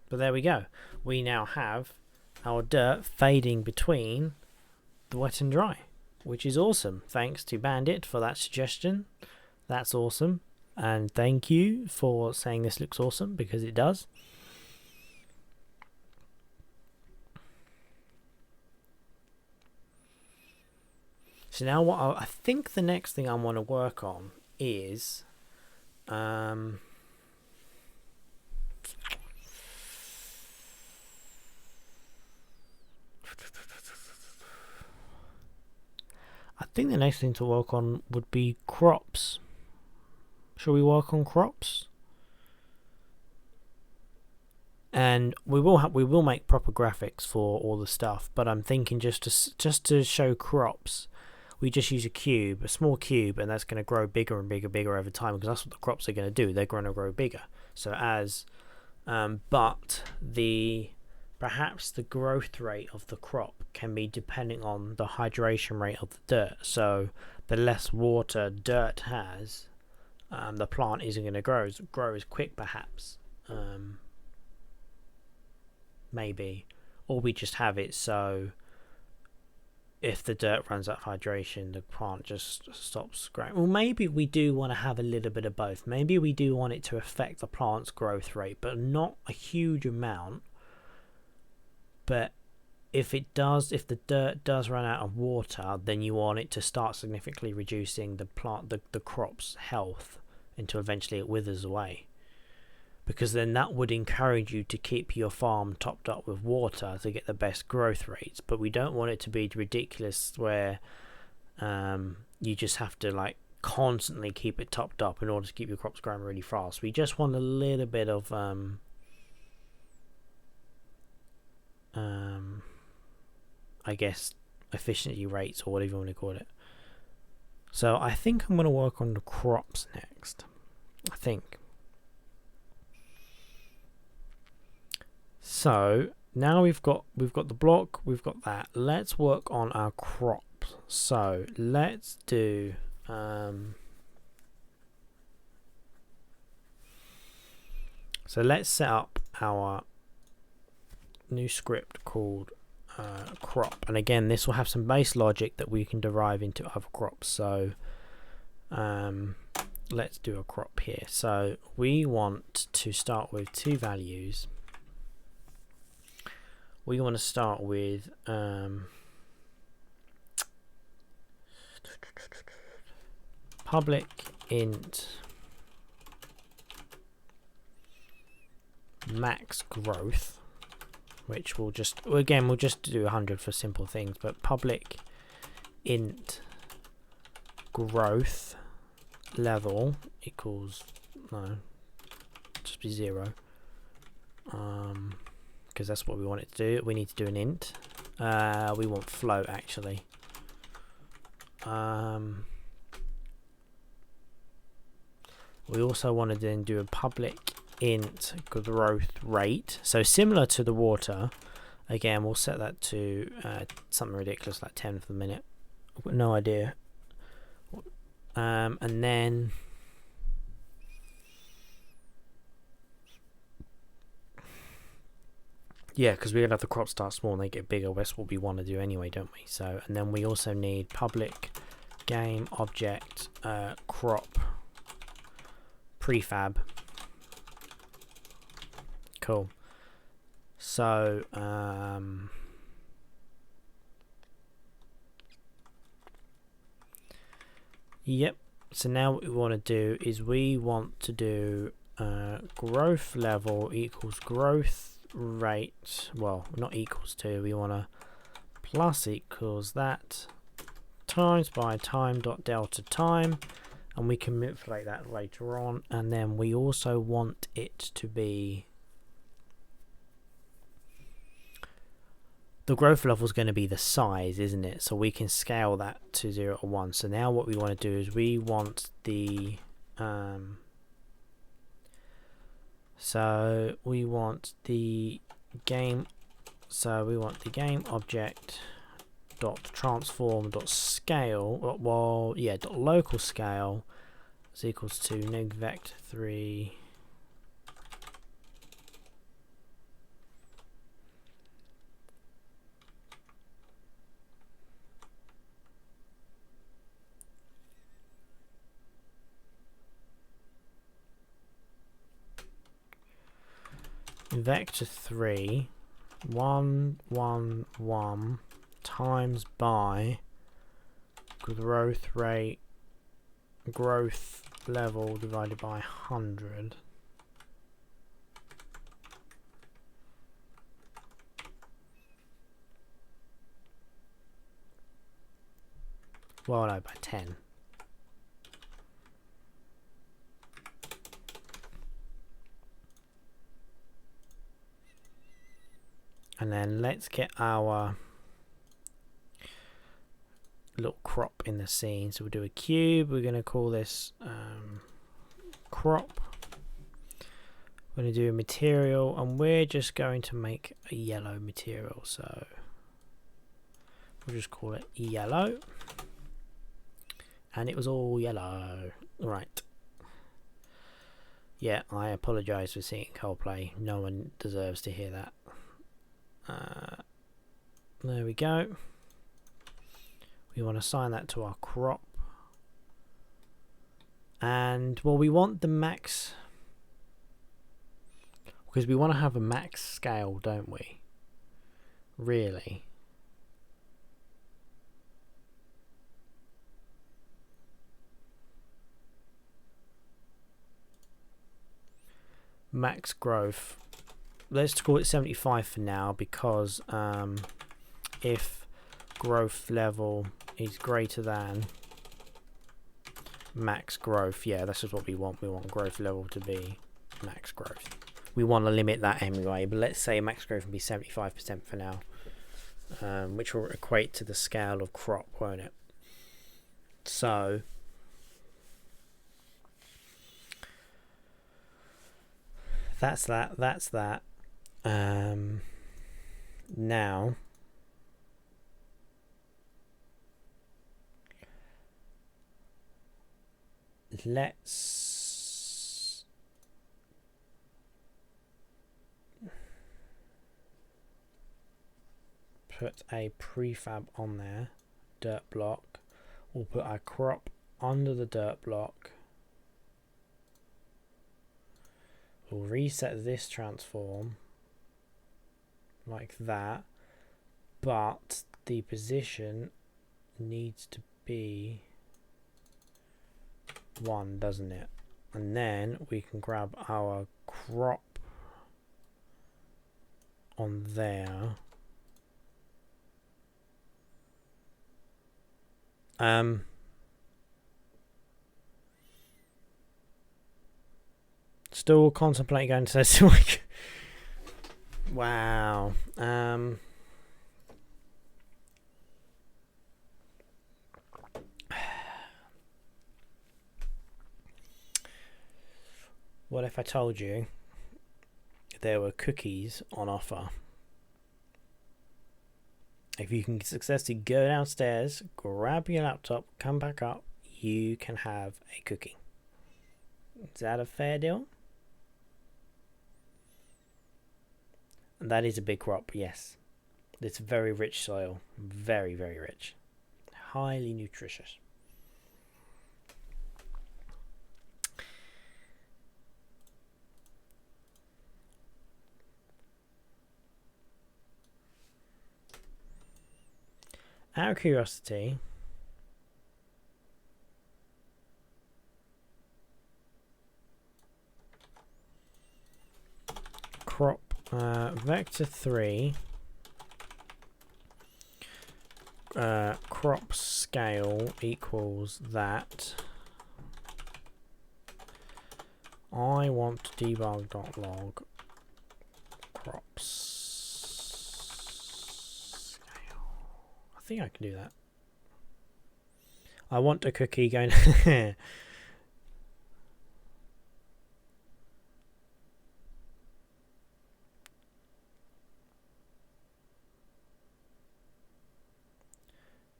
but there we go. We now have our dirt fading between the wet and dry, which is awesome. Thanks to Bandit for that suggestion. That's awesome, and thank you for saying this looks awesome, because it does. So now what I think the next thing I want to work on is I think the next thing to work on would be crops. Shall we work on crops? And we will make proper graphics for all the stuff, but I'm thinking just to show crops, we just use a cube, a small cube, and that's going to grow bigger and bigger over time, because that's what the crops are going to do. They're going to grow bigger. So as but perhaps the growth rate of the crop can be depending on the hydration rate of the dirt. So the less water dirt has, the plant isn't going to grow as quick, perhaps. Maybe. Or we just have it so if the dirt runs out of hydration, the plant just stops growing. Well, maybe we do want to have a little bit of both. Maybe we do want it to affect the plant's growth rate, but not a huge amount. But if the dirt does run out of water, then you want it to start significantly reducing the crop's health until eventually it withers away. Because then that would encourage you to keep your farm topped up with water to get the best growth rates. But we don't want it to be ridiculous where you just have to like constantly keep it topped up in order to keep your crops growing really fast. We just want a little bit of I guess efficiency rates, or whatever you want to call it. So I think I'm going to work on the crops next. I think. So now we've got the block, we've got that. Let's work on our crops. So let's do so let's set up our new script called crop, and again this will have some base logic that we can derive into other crops. So let's do a crop here. So we want to start with two values. We want to start with public int max growth, which we'll just do 100 for simple things, but public int growth level equals, no, just be 0, because that's what we want it to do. We need to do an int. We want float actually. We also want to then do a public int growth rate, so similar to the water. Again, we'll set that to something ridiculous like 10 for the minute. I've got no idea. And then yeah, because we're gonna have the crops start small and they get bigger. That's what we want to do anyway, don't we? So, and then we also need public game object crop prefab. Cool. So yep, so now what we want to do is we want to do growth level equals growth rate, well, not equals to, we want to plus equals that times by time dot delta time, and we can manipulate that later on. And then we also want it to be, the growth level is going to be the size, isn't it? So we can scale that to 0 or 1. So now what we want to do is we want the game object dot transform dot scale, well, yeah, dot local scale is equals to neg vector 3 vector 3 1 1 1 times by growth rate growth level divided by 100. Well, no, by 10. And then let's get our little crop in the scene. So we'll do a cube. We're going to call this crop. We're going to do a material, and we're just going to make a yellow material. So we'll just call it yellow. And it was all yellow. Right. Yeah, I apologise for singing Coldplay. No one deserves to hear that. There we go. We want to assign that to our crop, and well, we want the max, because we want to have a max scale, don't we? Really? Max growth. Let's call it 75 for now, because if growth level is greater than max growth, yeah, this is what we want. We want growth level to be max growth. We want to limit that anyway, but let's say max growth will be 75% for now, which will equate to the scale of crop, won't it? So that's that. Now let's put a prefab on there, dirt block. We'll put our crop under the dirt block. We'll reset this transform like that, but the position needs to be 1, doesn't it? And then we can grab our crop on there. Still contemplating going to this week. Wow. What if I told you there were cookies on offer? If you can successfully go downstairs, grab your laptop, come back up, you can have a cookie. Is that a fair deal? And that is a big crop, yes. It's very rich soil. Very, very rich. Highly nutritious. Out of curiosity, crop vector 3 crop scale equals that. I want to debug.log crops. I think I can do that. I want a cookie going.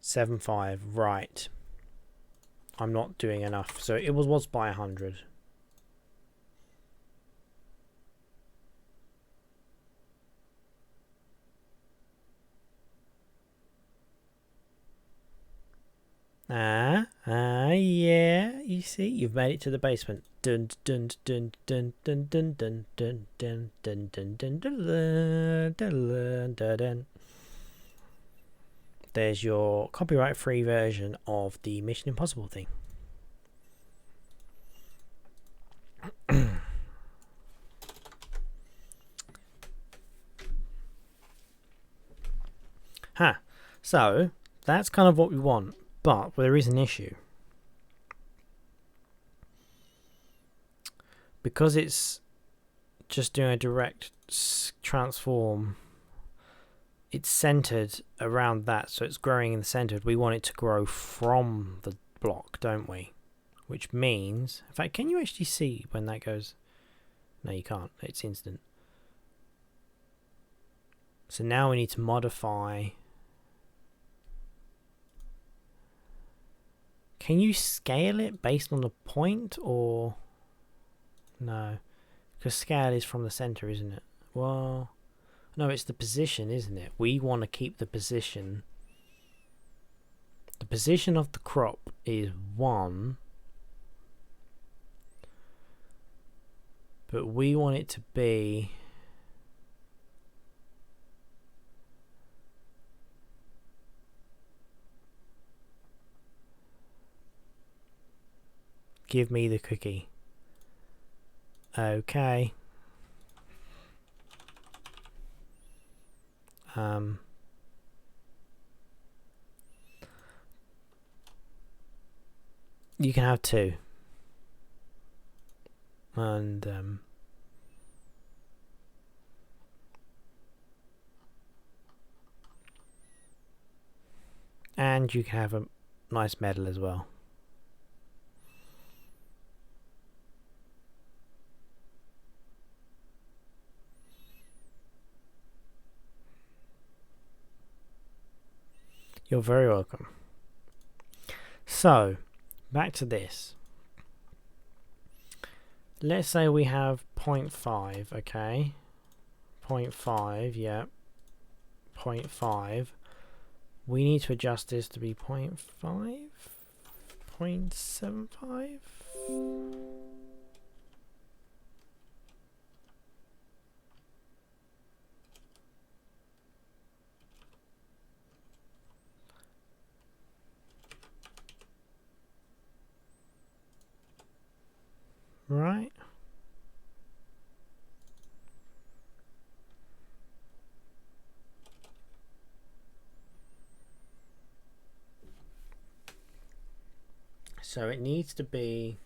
7.5, right. I'm not doing enough. So it was by 100. Yeah, you see, you've made it to the basement. Dun dun dun dun dun dun dun dun dun dun dun dun dun dun dun. There's your copyright-free version of the Mission Impossible thing. Huh. So that's kind of what we want, but there is an issue. Because it's just doing a direct transform, it's centered around that, so it's growing in the center. We want it to grow from the block, don't we? Which means, in fact, can you actually see when that goes? No, you can't. It's instant. So now we need to modify. Can you scale it based on the point, or no? Because scale is from the center, isn't it? Well, no, it's the position, isn't it? We want to keep the position. The position of the crop is 1. But we want it to be... Give me the cookie. Okay. You can have 2. And you can have a nice medal as well. You're very welcome. So, back to this. Let's say we have 0.5, okay? 0.5, yeah. 0.5. We need to adjust this to be 0.5? 0.75? Right. So it needs to be,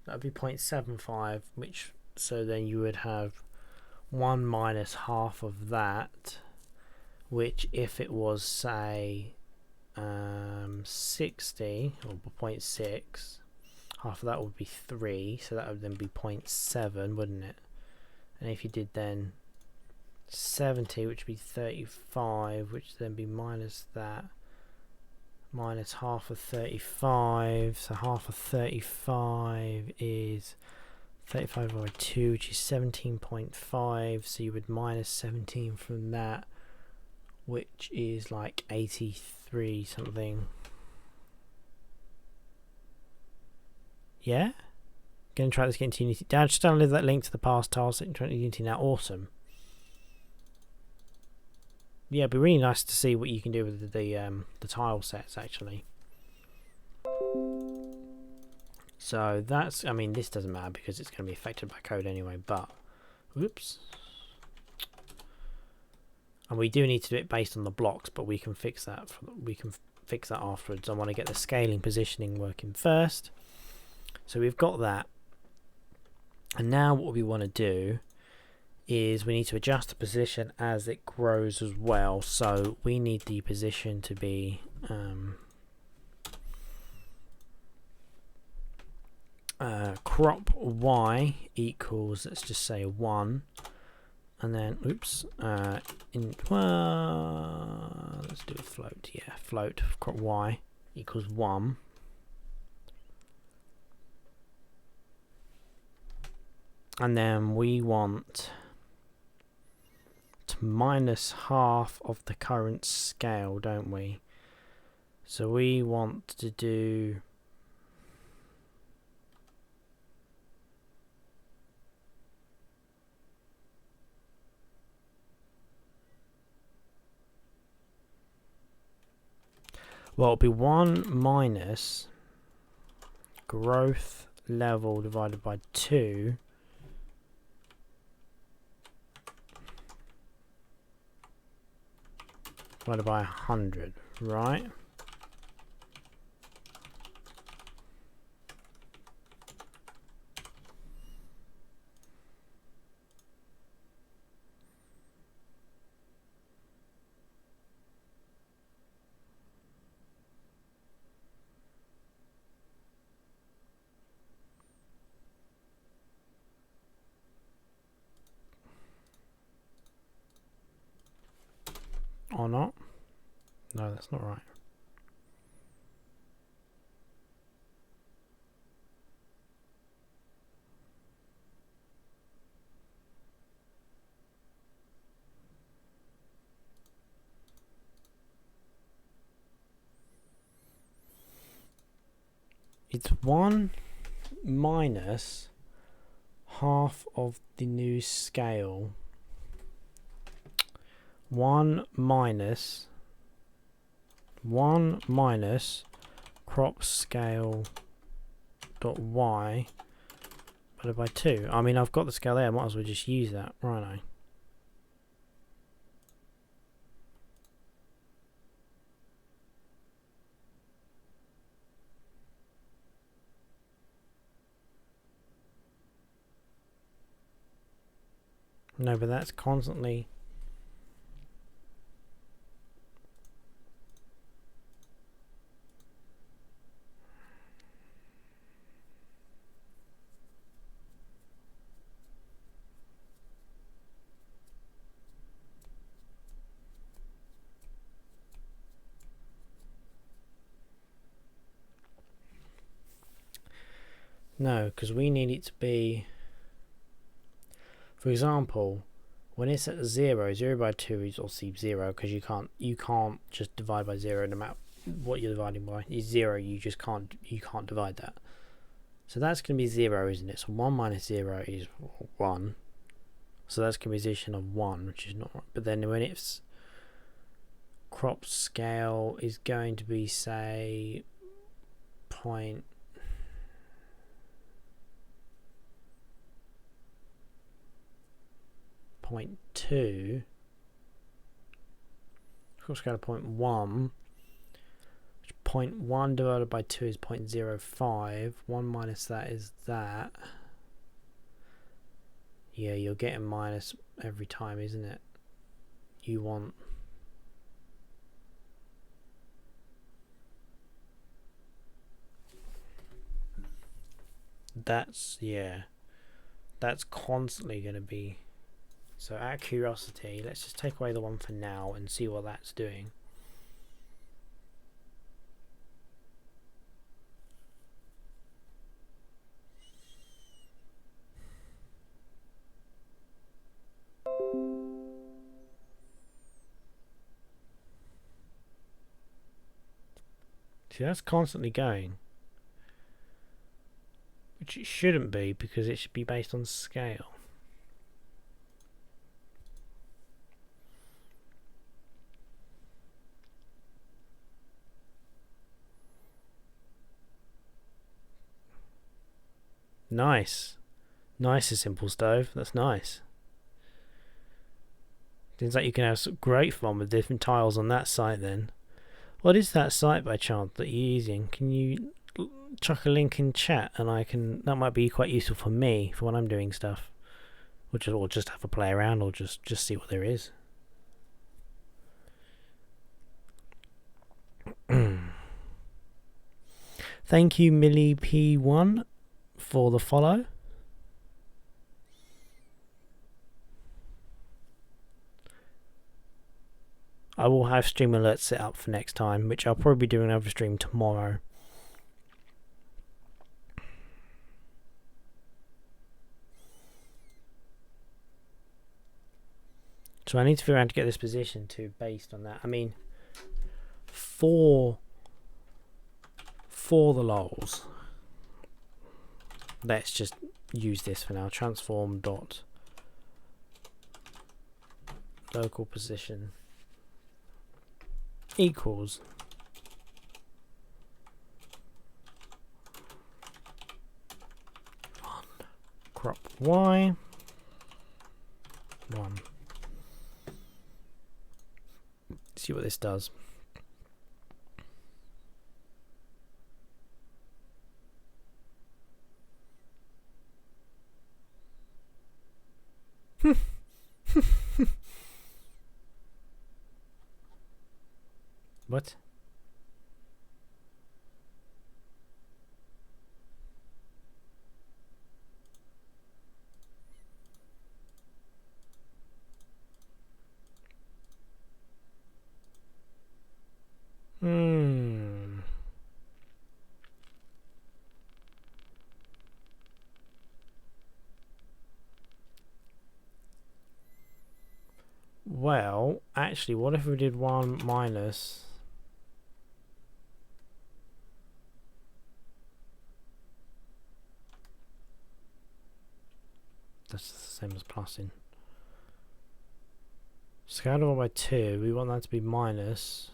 that would be 0.75, which, so then you would have 1 minus half of that, which if it was, say, 60 or 0.6, half of that would be 3, so that would then be 0.7, wouldn't it? And if you did then 70, which would be 35, which would then be minus that, minus half of 35, so half of 35 is 35 by 2, which is 17.5, so you would minus 17 from that, which is like 83 something. Yeah? Gonna try this, get into Unity. Dad, just download that link to the past tiles that you're Unity now. Awesome. Yeah, it'd be really nice to see what you can do with the tile sets actually. So that's, I mean, this doesn't matter because it's going to be affected by code anyway, but whoops. And we do need to do it based on the blocks, but we can fix that afterwards. I want to get the scaling positioning working first. So we've got that. And now what we want to do is we need to adjust the position as it grows as well. So we need the position to be crop y equals, let's just say 1, and then oops, let's do a float. Yeah, float crop y equals 1. And then we want to minus half of the current scale, don't we? So we want to do it'll be 1 minus growth level divided by 2 divided by 100, right? Or not? No, that's not right. It's 1 minus half of the new scale. 1 minus crop scale dot y divided by 2. I mean, I've got the scale there, I might as well just use that, right? I no, but that's constantly. No, because we need it to be, for example, when it's at 0, 0 by 2 is obviously 0 because you can't just divide by 0 no matter what you're dividing by. Is 0, you can't divide that. So that's going to be 0, isn't it? So 1 minus 0 is 1. So that's going to be a position of 1, which is not right. But then when it's crop scale is going to be, say, 0.2, crop scale of 0.1, which 0.1 divided by 2 is 0.05. 1 minus that is that. Yeah, you're getting minus every time, isn't it? You want... That's, yeah. That's constantly going to be... So out of curiosity, let's just take away the one for now and see what that's doing. See, that's constantly going. Which it shouldn't be, because it should be based on scale. Nice. Nice and simple stove. That's nice. Seems like you can have some great fun with different tiles on that site then. What is that site by chance that you're using? Can you chuck a link in chat and I can... That might be quite useful for me for when I'm doing stuff. Or just have a play around or just see what there is. Thank you Millie P1 for the follow. I will have stream alerts set up for next time, which I'll probably be doing another stream tomorrow. So I need to figure out how to get this position to based on that. I mean, for the lols, let's just use this for now. Transform dot local position equals crop y 1. See what this does. What? Well, actually, what if we did 1 minus... That's the same as plussing. Scale divided by 2, we want that to be minus...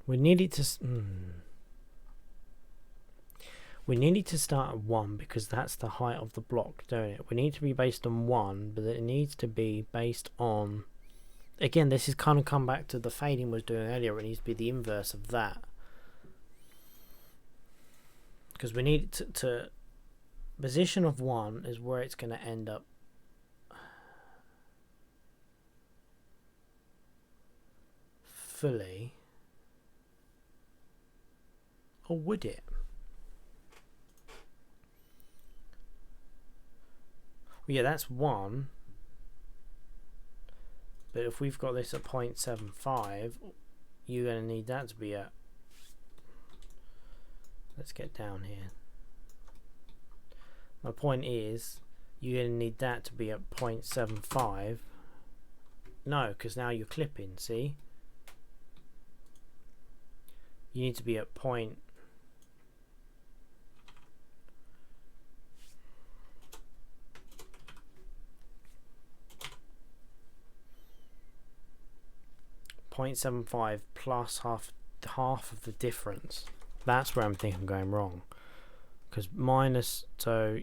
We needed to start at 1 because that's the height of the block, don't it? We need to be based on 1, but it needs to be based on... Again, this is kind of come back to the fading was doing earlier. It needs to be the inverse of that. Because we need to position of 1 is where it's going to end up. Fully. Or would it? Well, yeah, that's 1. But if we've got this at 0.75, you're going to need that to be at... Let's get down here. My point is, you're going to need that to be at 0.75. No, because now you're clipping, see? You need to be at point... 0.75 plus half of the difference. That's where I'm thinking I'm going wrong. Because minus, so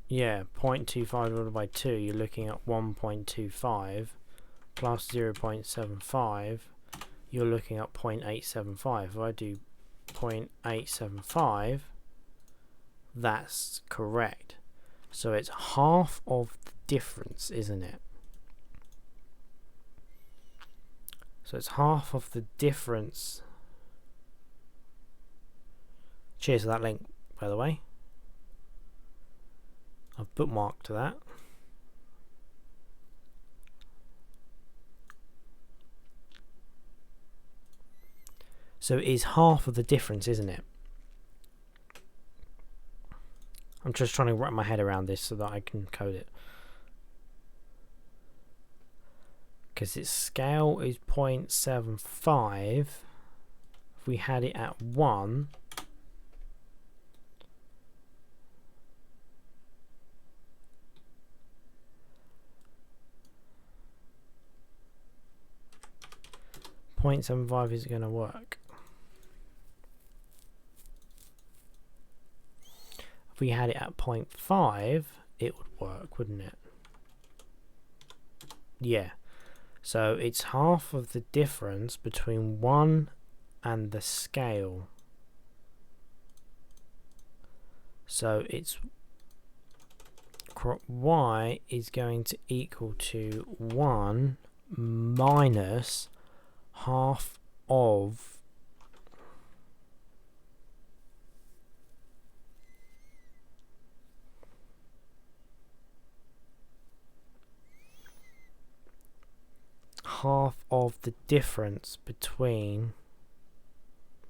yeah, 0.25 divided by 2, you're looking at 1.25 plus 0.75, you're looking at 0.875. If I do 0.875, that's correct. So it's half of the difference, isn't it? So it's half of the difference. Cheers for that link, by the way. I've bookmarked that. So it is half of the difference, isn't it? I'm just trying to wrap my head around this so that I can code it. Because its scale is 0.75. If we had it at 1, .75 is going to work. If we had it at 0.5, it would work, wouldn't it? Yeah. So it's half of the difference between 1 and the scale. So it's y is going to equal to 1 minus half of the difference between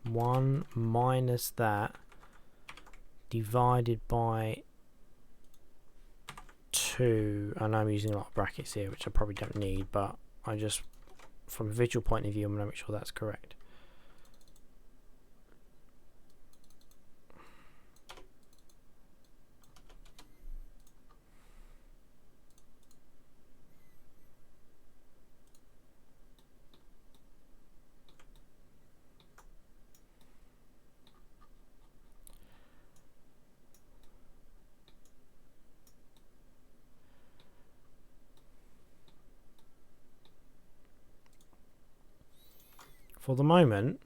1 minus that divided by 2. I know I'm using a lot of brackets here, which I probably don't need, but I just, from a visual point of view, I'm going to make sure that's correct. For the moment,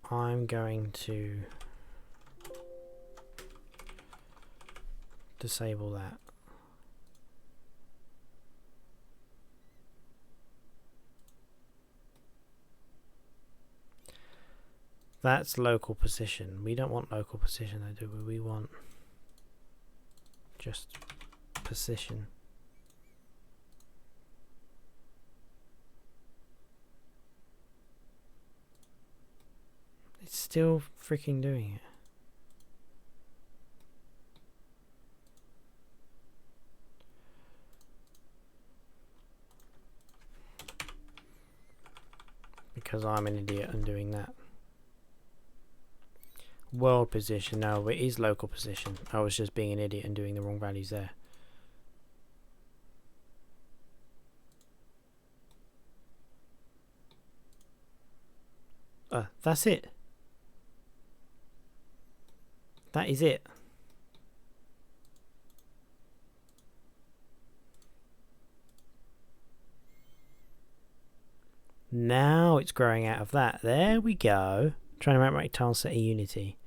I'm going to disable that. That's local position. We don't want local position though, do we? We want just position. It's still freaking doing it. Because I'm an idiot and doing that. World position. No, it is local position. I was just being an idiot and doing the wrong values there. That's it. That is it. Now it's growing out of that. There we go. Trying to make tile set a unity.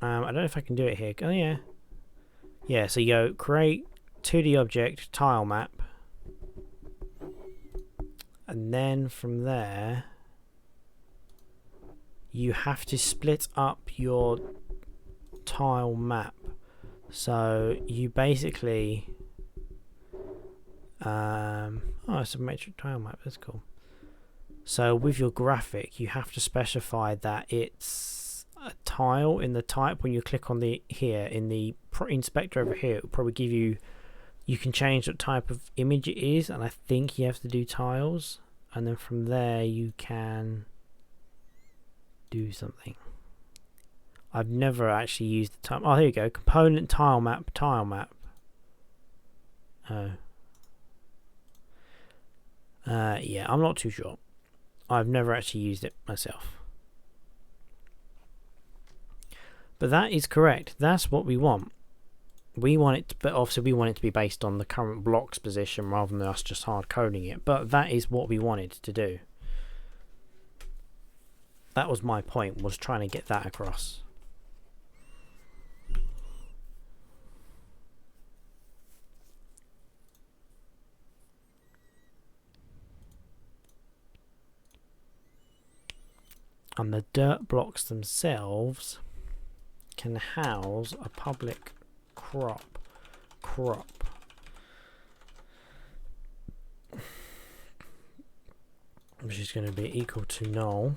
I don't know if I can do it here. Oh yeah. Yeah, so you go create 2D object tile map. And then from there you have to split up your tile map. So you basically oh, it's a metric tile map, that's cool. So with your graphic you have to specify that it's a tile in the type. When you click on the here in the inspector over here, it will probably give you, you can change what type of image it is, and I think you have to do tiles, and then from there you can do something. I've never actually used the type. Oh, here you go, component tile map. Oh, Yeah, I'm not too sure. I've never actually used it myself. But that is correct. That's what we want. We want it, but obviously we want it to be based on the current block's position rather than us just hard coding it. But that is what we wanted to do. That was my point, was trying to get that across. And the dirt blocks themselves can house a public crop, which is going to be equal to null.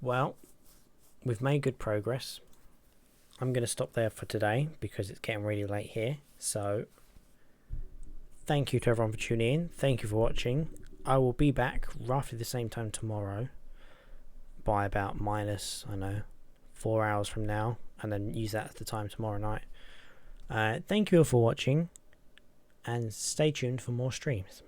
Well, we've made good progress. I'm going to stop there for today because it's getting really late here. So thank you to everyone for tuning in. Thank you for watching. I will be back roughly the same time tomorrow by about minus, 4 hours from now, and then use that as the time tomorrow night. Thank you all for watching, and stay tuned for more streams.